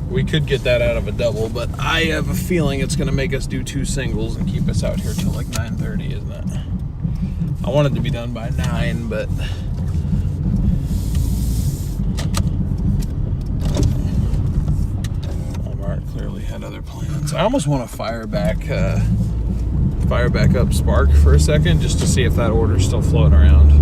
We could get that out of a double, but I have a feeling it's going to make us do 2 singles and keep us out here till like 9:30, isn't it? I wanted to be done by 9, but Walmart clearly had other plans. I almost want to fire back up Spark for a second just to see if that order's still floating around.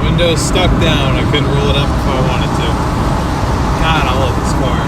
Windows stuck down. I couldn't roll it up if I wanted to. God, I love this car.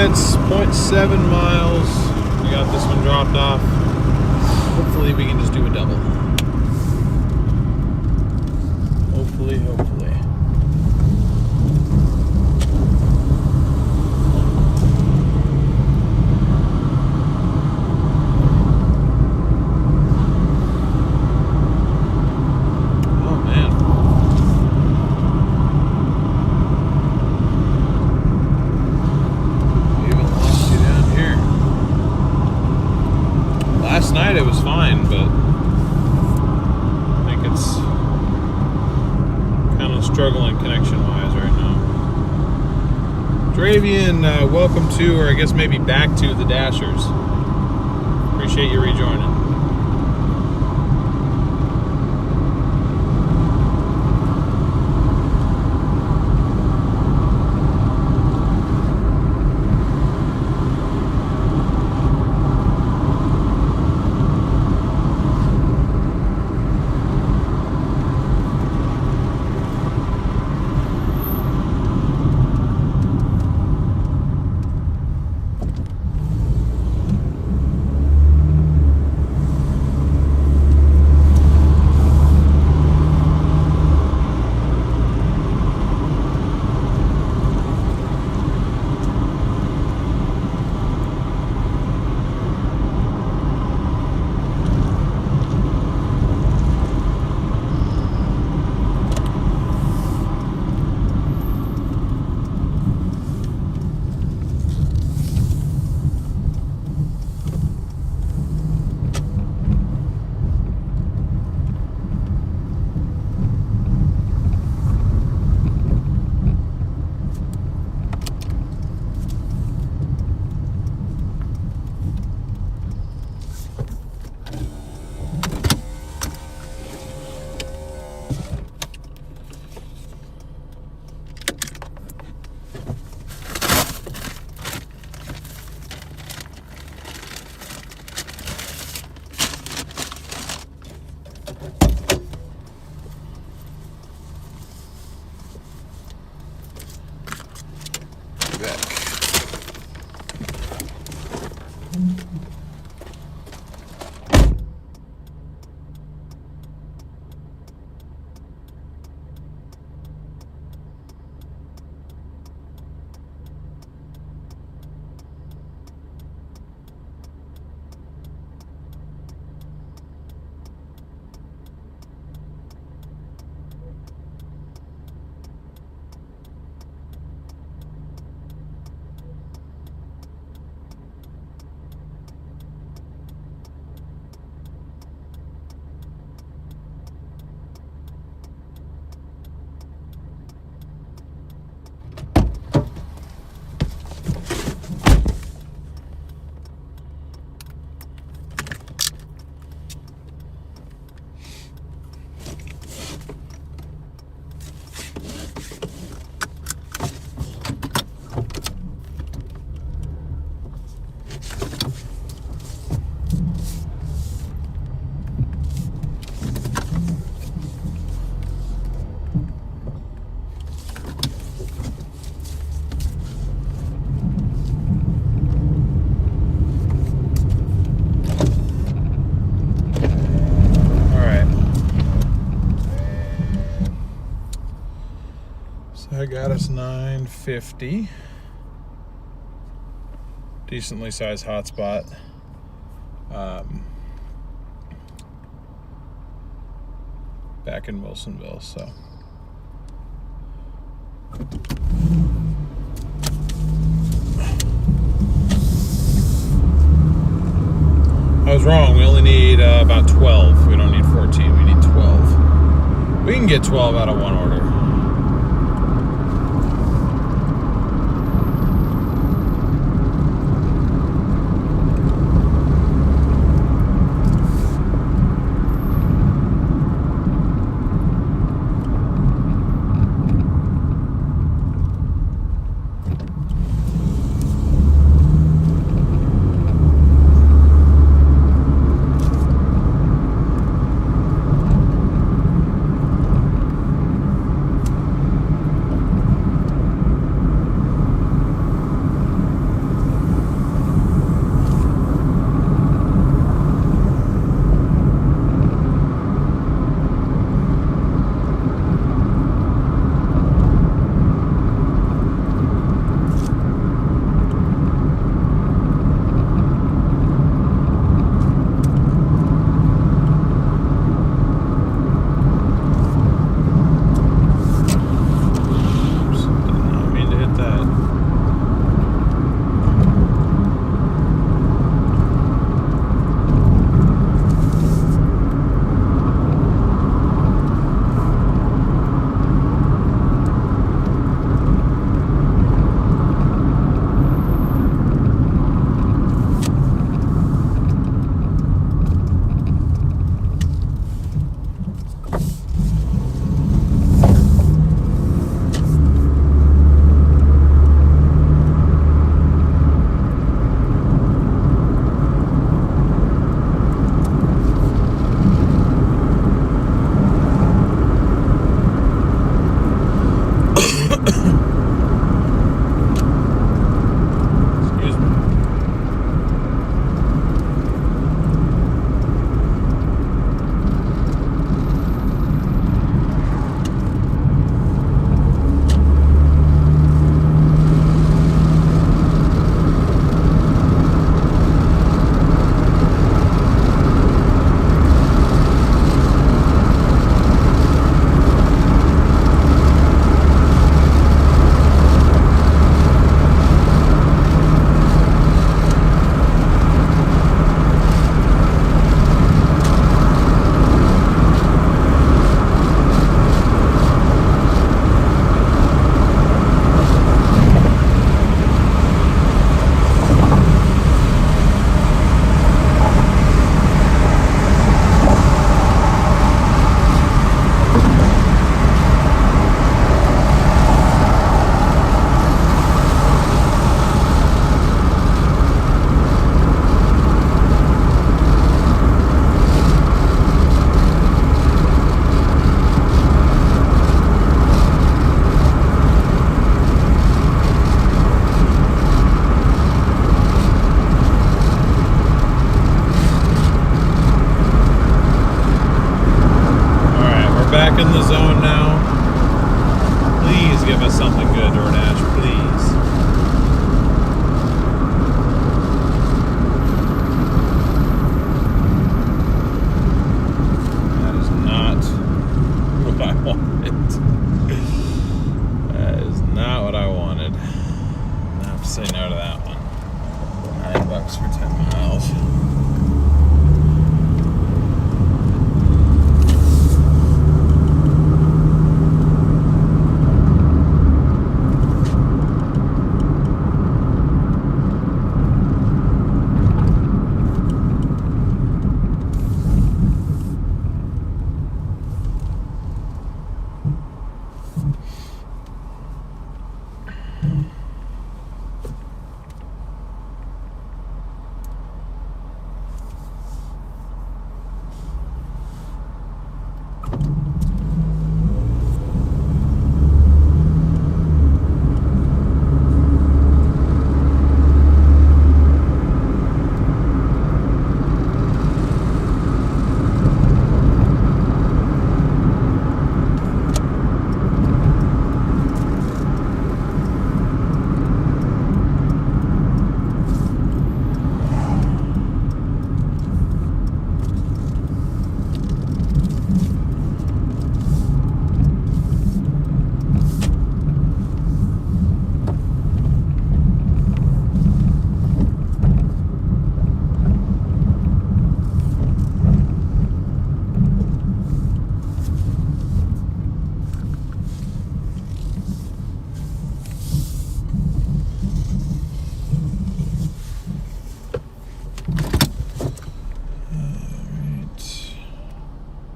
minutes, 0.7 miles. We got this one dropped off. Hopefully we can just do a double. Hopefully. Last night it was fine, but I think it's kind of struggling connection-wise right now. Dravian, welcome to, or I guess maybe back to the Dashers. Appreciate you rejoining. I got us 950. Decently sized hotspot. Back in Wilsonville, so. I was wrong. We only need about 12. We don't need 14. We need 12. We can get 12 out of one order. say no to that one. $9 for 10 miles.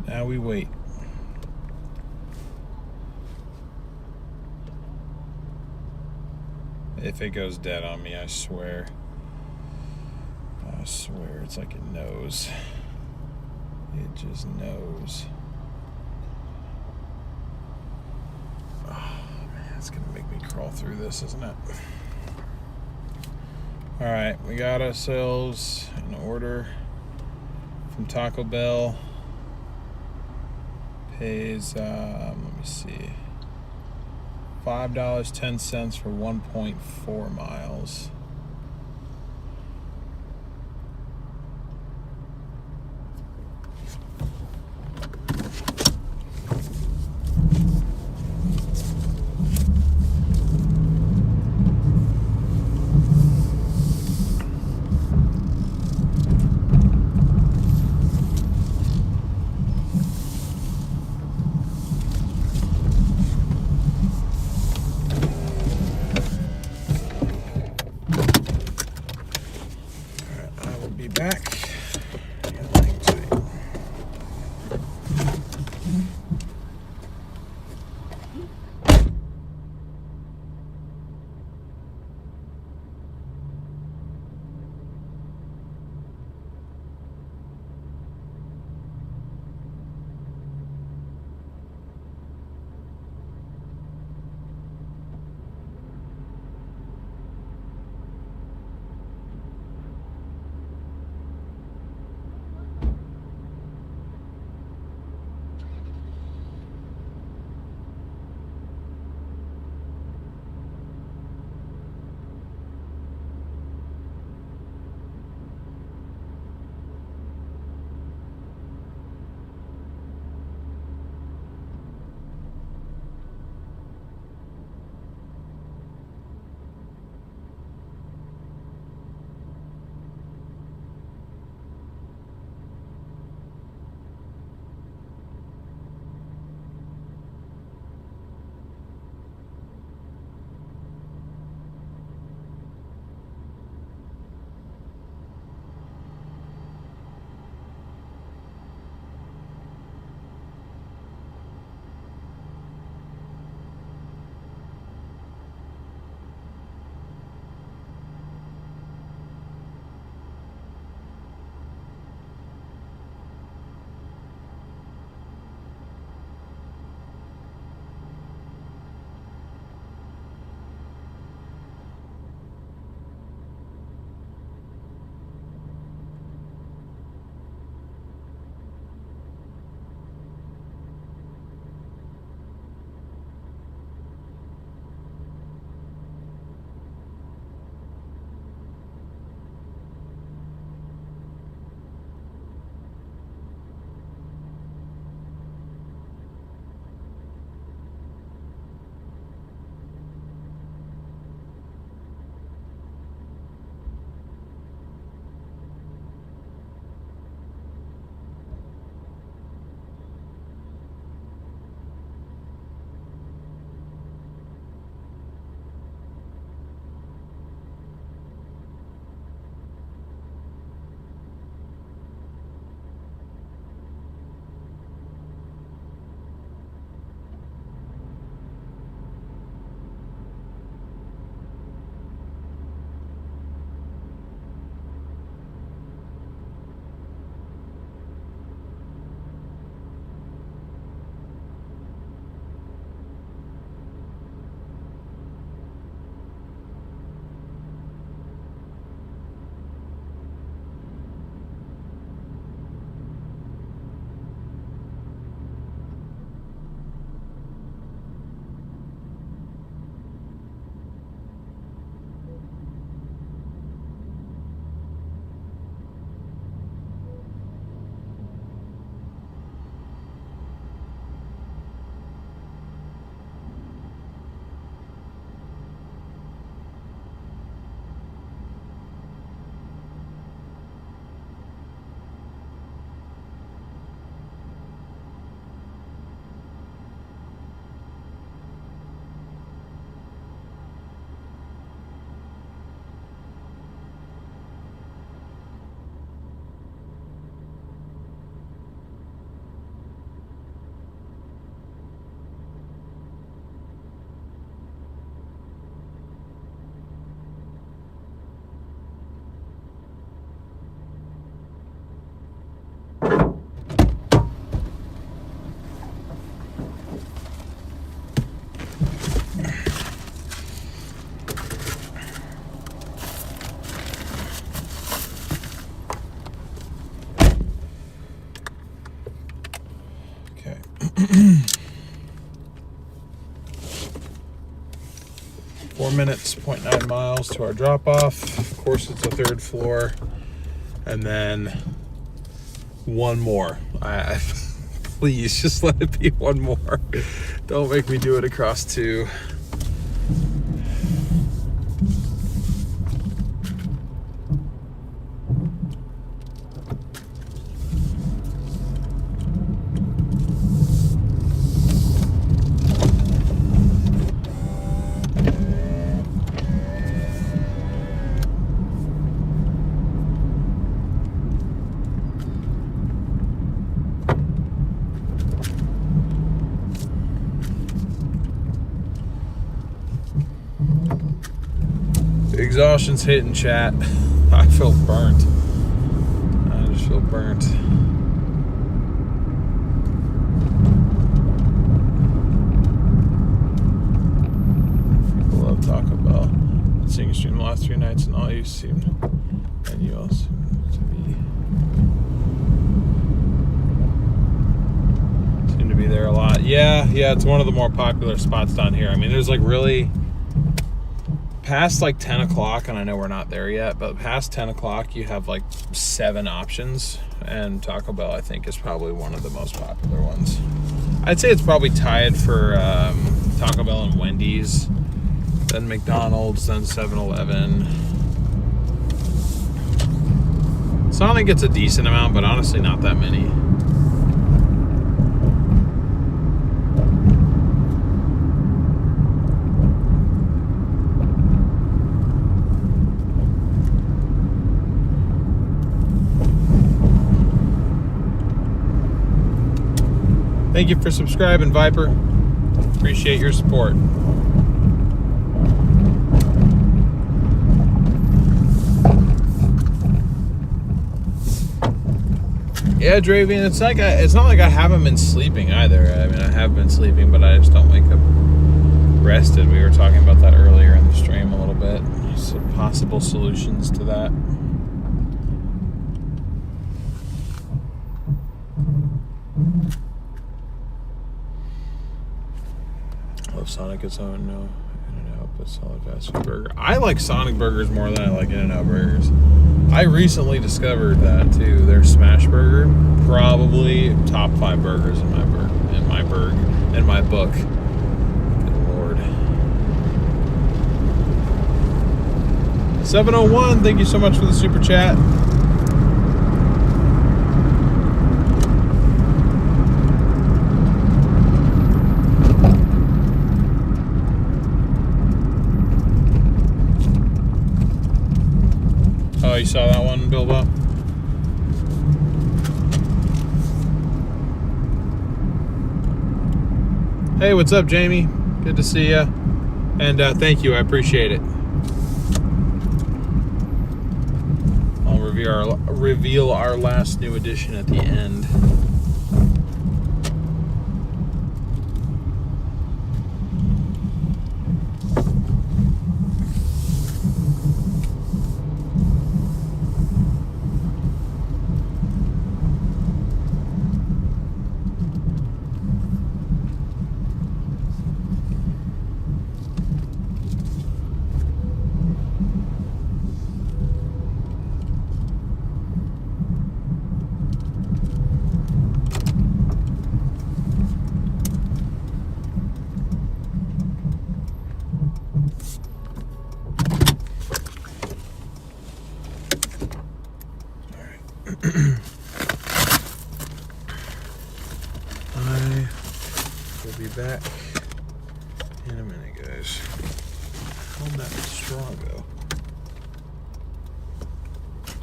Now we wait. If it goes dead on me, I swear. I swear it's like it knows. It just knows. Oh man, it's gonna make me crawl through this, isn't it? Alright, we got ourselves an order from Taco Bell. Pays, let me see, $5.10 for 1.4 miles. Back. 4 minutes, 0.9 miles to our drop off. Of course, it's a 3rd floor. And then one more. Please just let it be one more. Don't make me do it across 2. Exhaustion's hitting, chat. I feel burnt. I just feel burnt. People love Taco Bell. Been seeing a stream the last 3 nights, and all you seem and you all seem to be there a lot. Yeah, it's one of the more popular spots down here. I mean, there's like really past like 10 o'clock, and I know we're not there yet, but past 10 o'clock you have like 7 options, and Taco Bell I think is probably one of the most popular ones. I'd say it's probably tied for Taco Bell and Wendy's, then McDonald's, then 7-Eleven. Sonic gets a decent amount, but honestly not that many. Thank you for subscribing, Viper. Appreciate your support. Yeah, Dravian, it's not like I haven't been sleeping either. I mean, I have been sleeping, but I just don't wake up rested. We were talking about that earlier in the stream a little bit. Some possible solutions to that. Love Sonic its own, no In-N-Out, but solid fast food burger. I like Sonic burgers more than I like In-N-Out burgers. I recently discovered that too. Their smash burger, probably top 5 burgers in my book. Good Lord. 701, thank you so much for the super chat. Oh, you saw that one, Bilbo? Hey, what's up, Jamie? Good to see you. And thank you, I appreciate it. I'll reveal our last new addition at the end. I will be back in a minute, guys. How'd that straw go?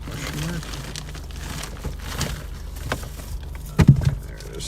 Question mark? Okay, there it is.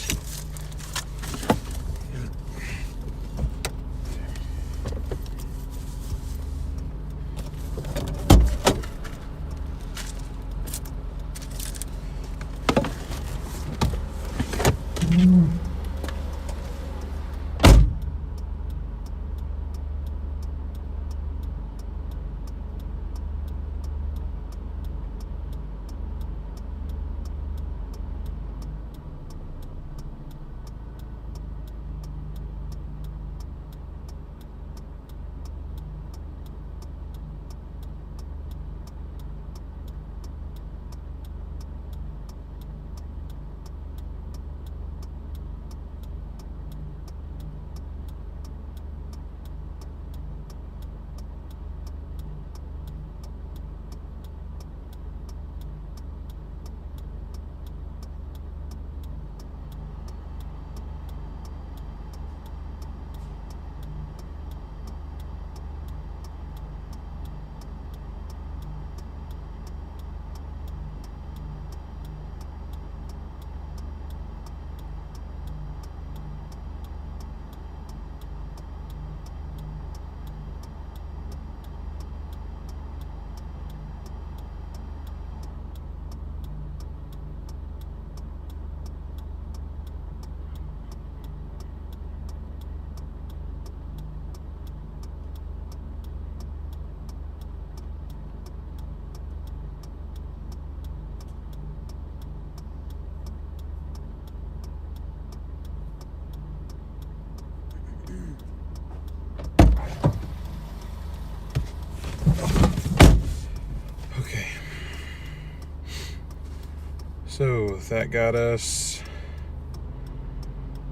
So that got us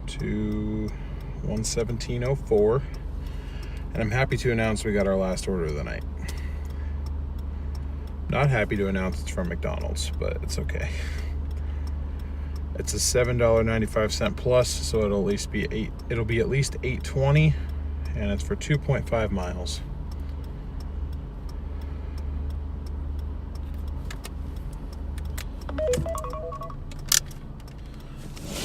to 117.04, and I'm happy to announce we got our last order of the night. Not happy to announce it's from McDonald's, but it's okay. It's a $7.95 plus, so it'll at least be $8.20, and it's for 2.5 miles.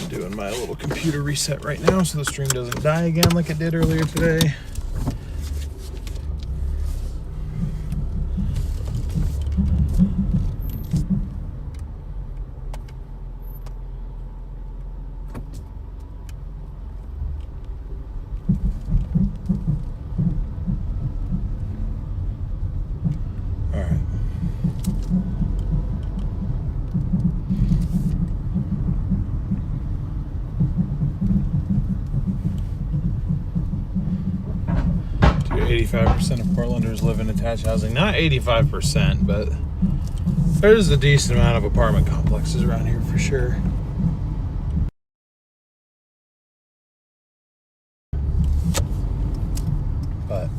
I'm doing my little computer reset right now so the stream doesn't die again like it did earlier today. All right. 85% of Portlanders live in attached housing. Not 85%, but there's a decent amount of apartment complexes around here for sure. But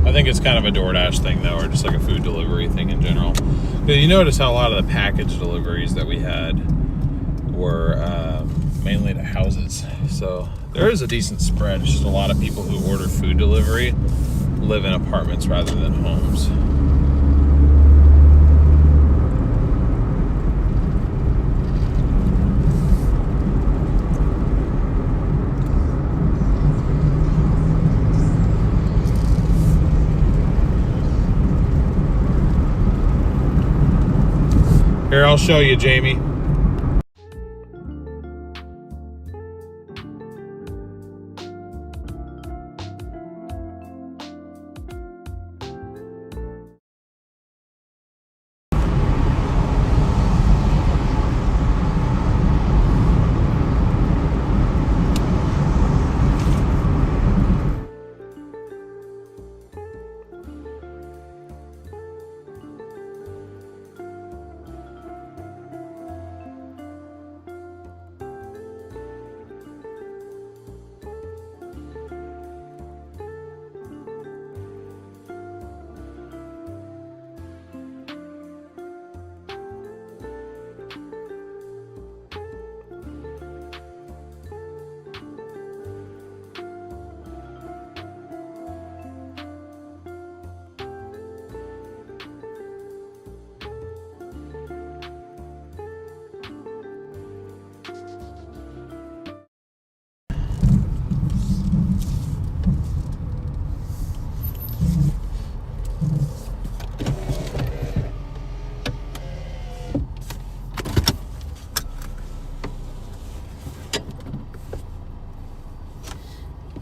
I think it's kind of a Doordash thing, though, or just like a food delivery thing in general. But you notice how a lot of the package deliveries that we had were mainly to houses. So there is a decent spread. It's just a lot of people who order food delivery live in apartments rather than homes. Here, I'll show you, Jamie.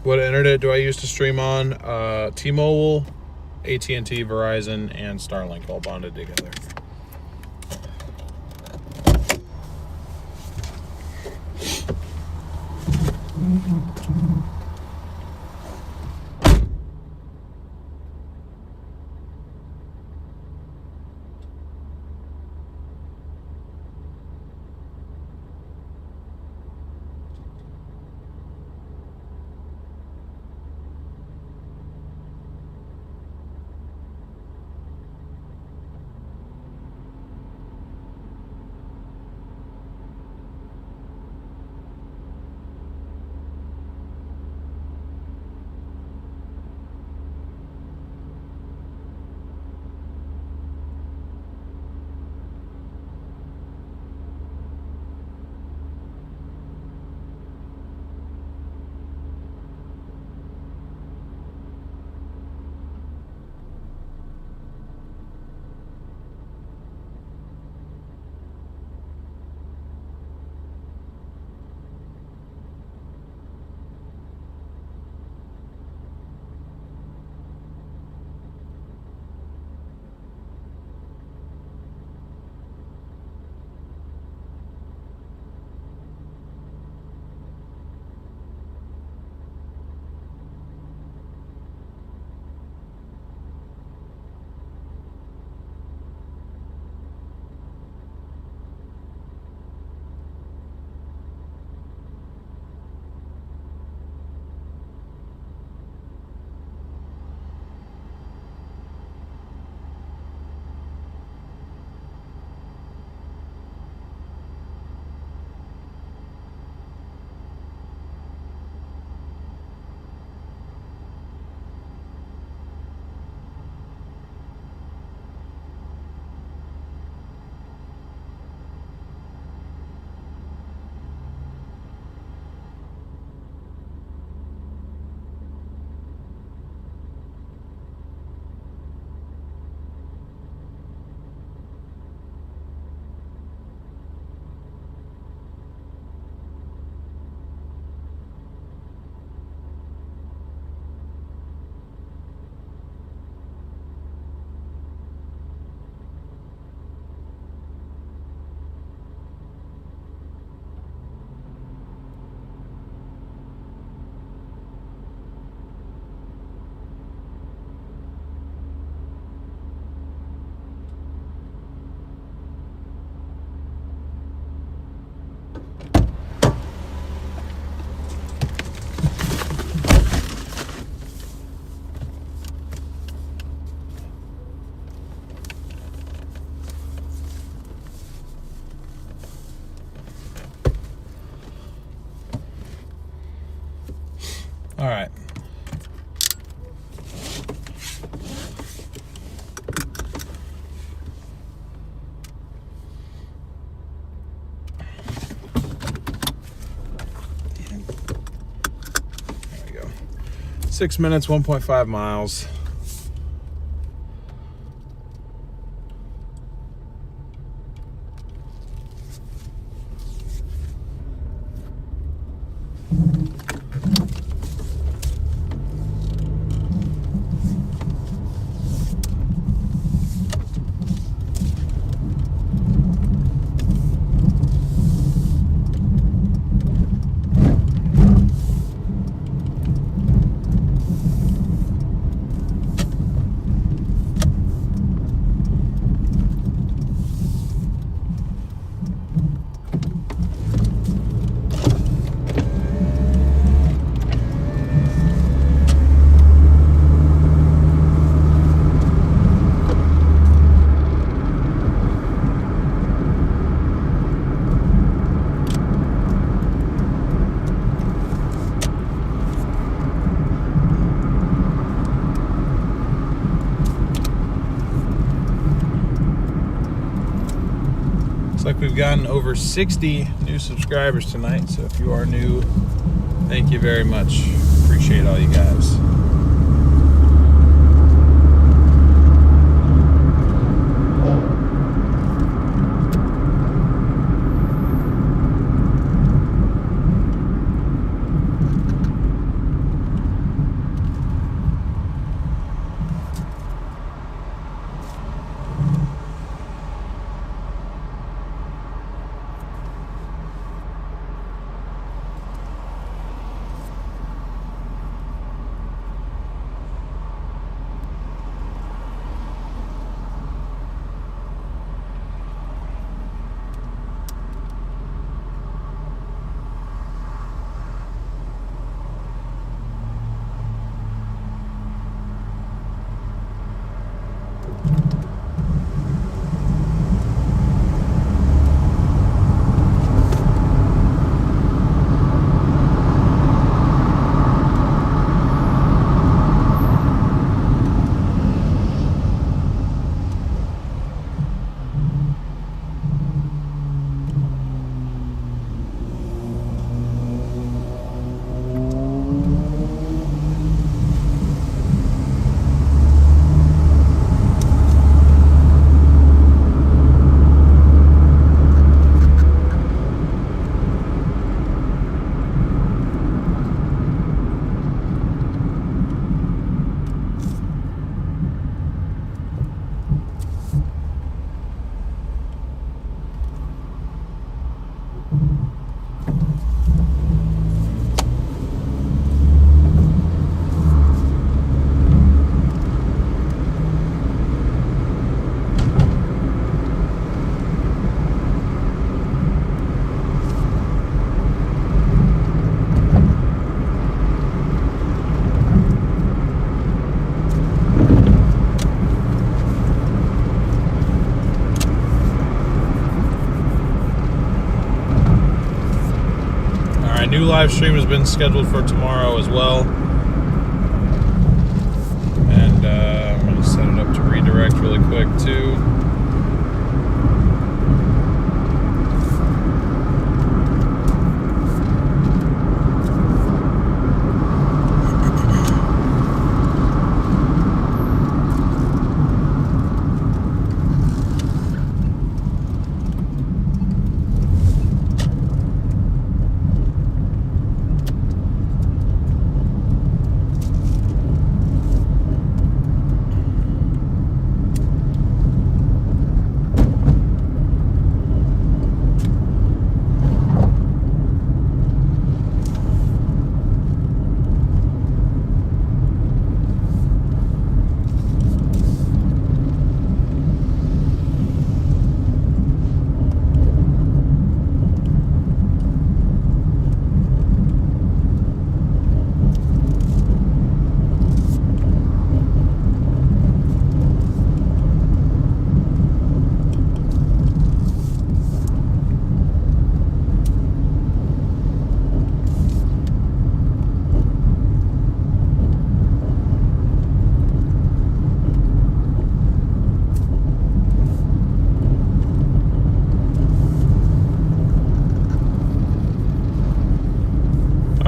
What internet do I use to stream on? T-Mobile, AT&T, Verizon, and Starlink all bonded together. All right. There we go. 6 minutes, 1.5 miles. Looks like we've gotten over 60 new subscribers tonight, so if you are new, thank you very much. Appreciate all you guys. New live stream has been scheduled for tomorrow as well, and I'm going to set it up to redirect really quick too.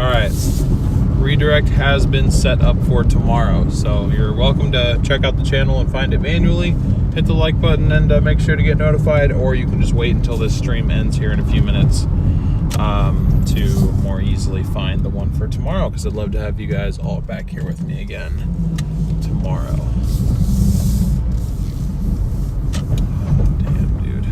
right. Redirect has been set up for tomorrow, so you're welcome to check out the channel and find it manually. Hit the like button and make sure to get notified, or you can just wait until this stream ends here in a few minutes to more easily find the one for tomorrow, because I'd love to have you guys all back here with me again tomorrow. Damn, dude.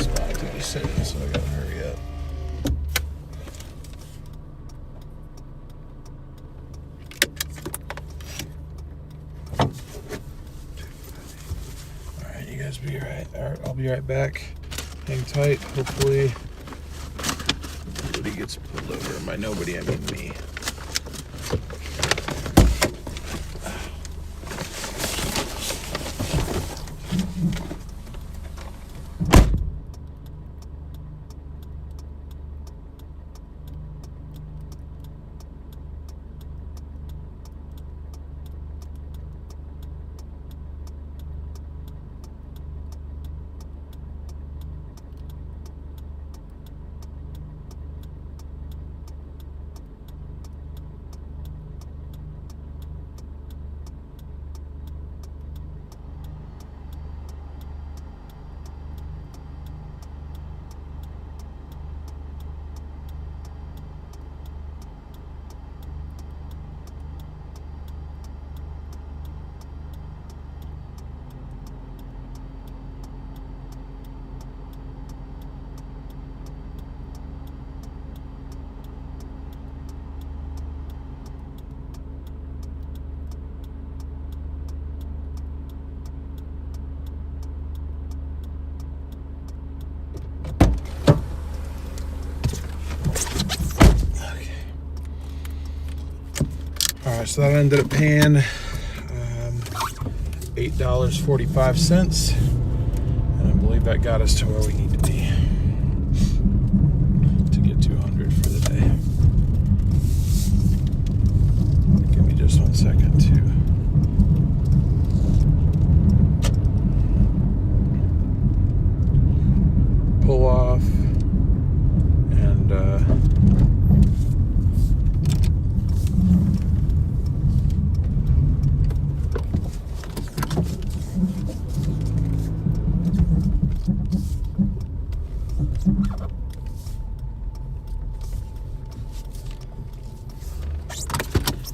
Spot to be sitting, so I gotta hurry up. Alright, you guys be right. Alright, I'll be right back. Hang tight. Hopefully nobody gets pulled over. By nobody, I mean me. Alright, so that ended up paying $8.45, and I believe that got us to where we need to be to get 200 for the day. Give me just 1 second to pull off and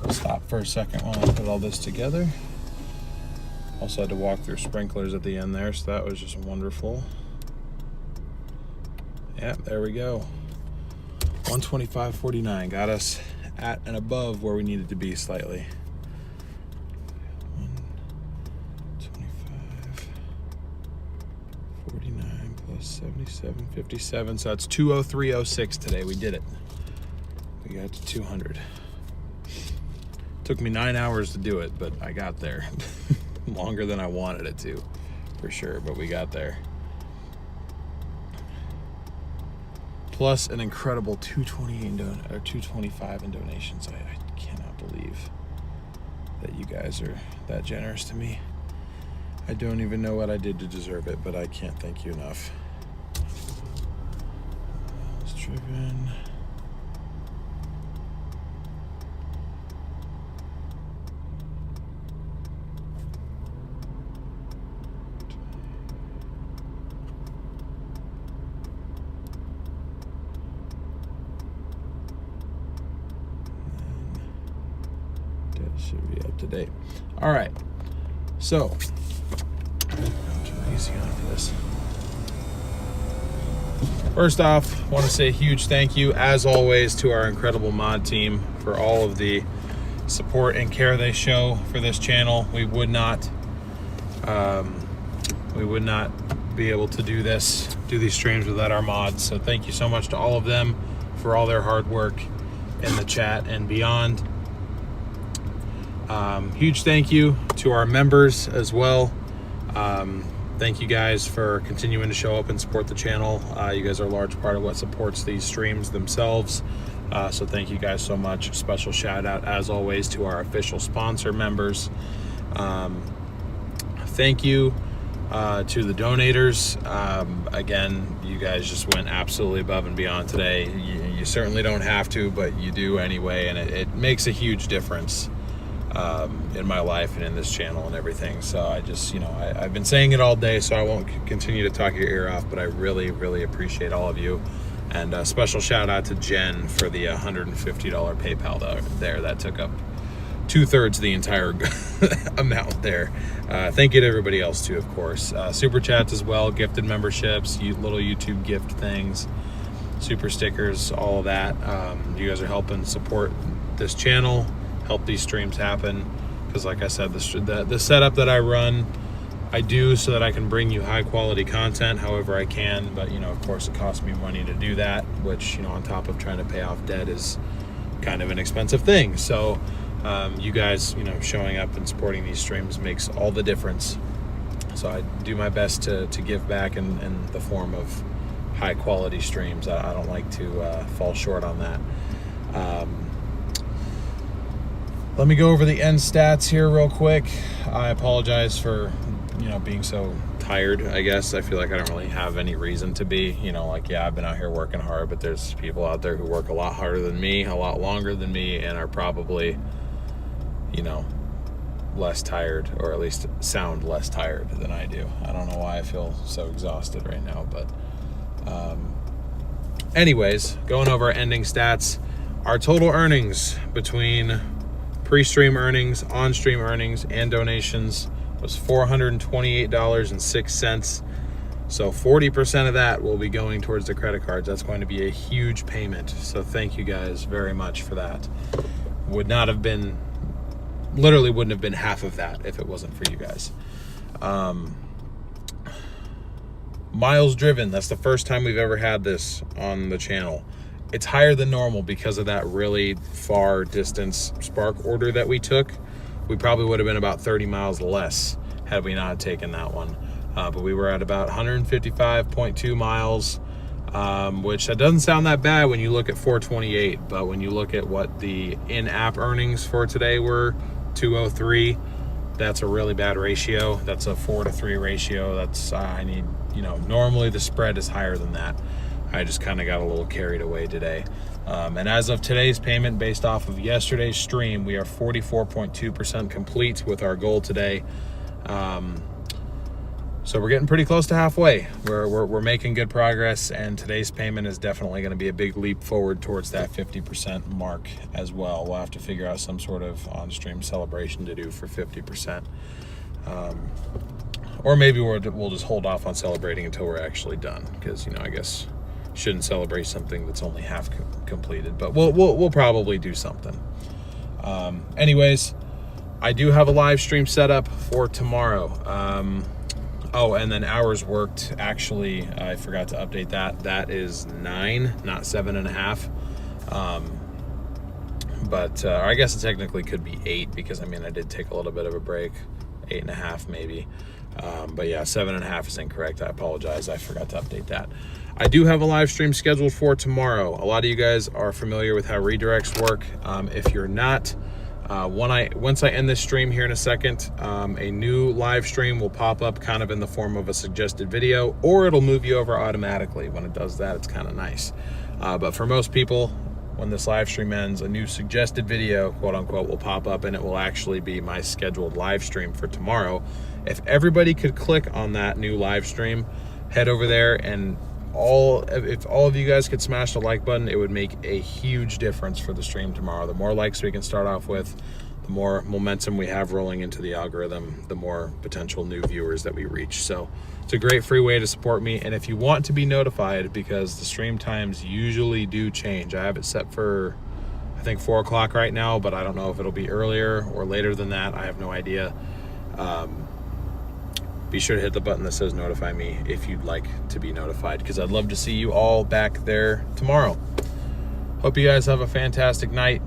stop for a second while I put all this together. Also had to walk through sprinklers at the end there, so that was just wonderful. Yeah, there we go. 125.49 got us at and above where we needed to be slightly. 125.49 plus 77.57, so that's 203.06 today. We did it. We got to 200. Took me 9 hours to do it, but I got there. Longer than I wanted it to, for sure, but we got there. Plus an incredible 225 in donations. I cannot believe that you guys are that generous to me. I don't even know what I did to deserve it, but I can't thank you enough. It's driven. Should be up to date. All right, so turn easy on for this. First off, I want to say a huge thank you, as always, to our incredible mod team for all of the support and care they show for this channel. We would not be able to do these streams without our mods. So thank you so much to all of them for all their hard work in the chat and beyond. Huge thank you to our members as well. Thank you guys for continuing to show up and support the channel. You guys are a large part of what supports these streams themselves. So thank you guys so much. Special shout out, as always, to our official sponsor members. Thank you to the donators. Again, you guys just went absolutely above and beyond today. You certainly don't have to, but you do anyway, and it makes a huge difference in my life and in this channel and everything. So I just, I've been saying it all day, so I won't continue to talk your ear off, but I really, really appreciate all of you. And a special shout out to Jen for the $150 PayPal there. That took up 2/3 of the entire amount there. Thank you to everybody else too, of course. Super chats as well, gifted memberships, little YouTube gift things, super stickers, all of that. You guys are helping support this channel, help these streams happen. Because like I said, the setup that I run, I do so that I can bring you high quality content however I can, but of course it costs me money to do that, which on top of trying to pay off debt is kind of an expensive thing. So you guys showing up and supporting these streams makes all the difference. So I do my best to give back in the form of high quality streams. I don't like to fall short on that. Let me go over the end stats here real quick. I apologize for being so tired. I guess I feel like I don't really have any reason to be. I've been out here working hard, but there's people out there who work a lot harder than me, a lot longer than me, and are probably less tired, or at least sound less tired than I do. I don't know why I feel so exhausted right now, but anyways, going over our ending stats. Our total earnings between pre-stream earnings, on-stream earnings, and donations was $428.06. So 40% of that will be going towards the credit cards. That's going to be a huge payment. So thank you guys very much for that. Literally wouldn't have been half of that if it wasn't for you guys. Miles driven, that's the first time we've ever had this on the channel. It's higher than normal because of that really far distance Spark order that we took. We probably would have been about 30 miles less had we not taken that one. But we were at about 155.2 miles, which that doesn't sound that bad when you look at 428. But when you look at what the in-app earnings for today were, 203, that's a really bad ratio. That's a 4-to-3 ratio. Normally the spread is higher than that. I just kind of got a little carried away today. And as of today's payment, based off of yesterday's stream, we are 44.2% complete with our goal today. So we're getting pretty close to halfway. We're making good progress, and today's payment is definitely going to be a big leap forward towards that 50% mark as well. We'll have to figure out some sort of on-stream celebration to do for 50%. Or maybe we'll just hold off on celebrating until we're actually done, because I guess shouldn't celebrate something that's only half completed, but we'll probably do something. Anyways, I do have a live stream set up for tomorrow. And then hours worked, actually, I forgot to update that. That is 9, not 7.5. But I guess it technically could be 8, because I did take a little bit of a break. 8.5 maybe. But yeah, 7.5 is incorrect. I apologize. I forgot to update that. I do have a live stream scheduled for tomorrow. A lot of you guys are familiar with how redirects work. If you're not, once I end this stream here in a second, a new live stream will pop up kind of in the form of a suggested video, or it'll move you over automatically. When it does that, it's kind of nice. But for most people, when this live stream ends, a new suggested video, quote unquote, will pop up, and it will actually be my scheduled live stream for tomorrow. If everybody could click on that new live stream, head over there, and if all of you guys could smash the like button, it would make a huge difference for the stream tomorrow. The more likes we can start off with, the more momentum we have rolling into the algorithm, the more potential new viewers that we reach. So it's a great free way to support me. And if you want to be notified, because the stream times usually do change, I have it set for, I think, 4 o'clock right now, but I don't know if it'll be earlier or later than that. I have no idea. Be sure to hit the button that says notify me if you'd like to be notified, because I'd love to see you all back there tomorrow. Hope you guys have a fantastic night.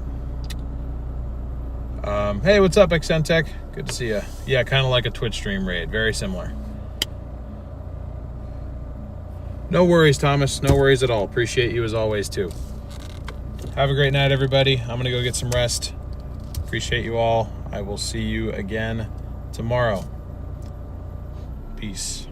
Hey, what's up, Xentech? Good to see you. Yeah, kind of like a Twitch stream raid. Very similar. No worries, Thomas. No worries at all. Appreciate you as always, too. Have a great night, everybody. I'm gonna go get some rest. Appreciate you all. I will see you again tomorrow. Peace.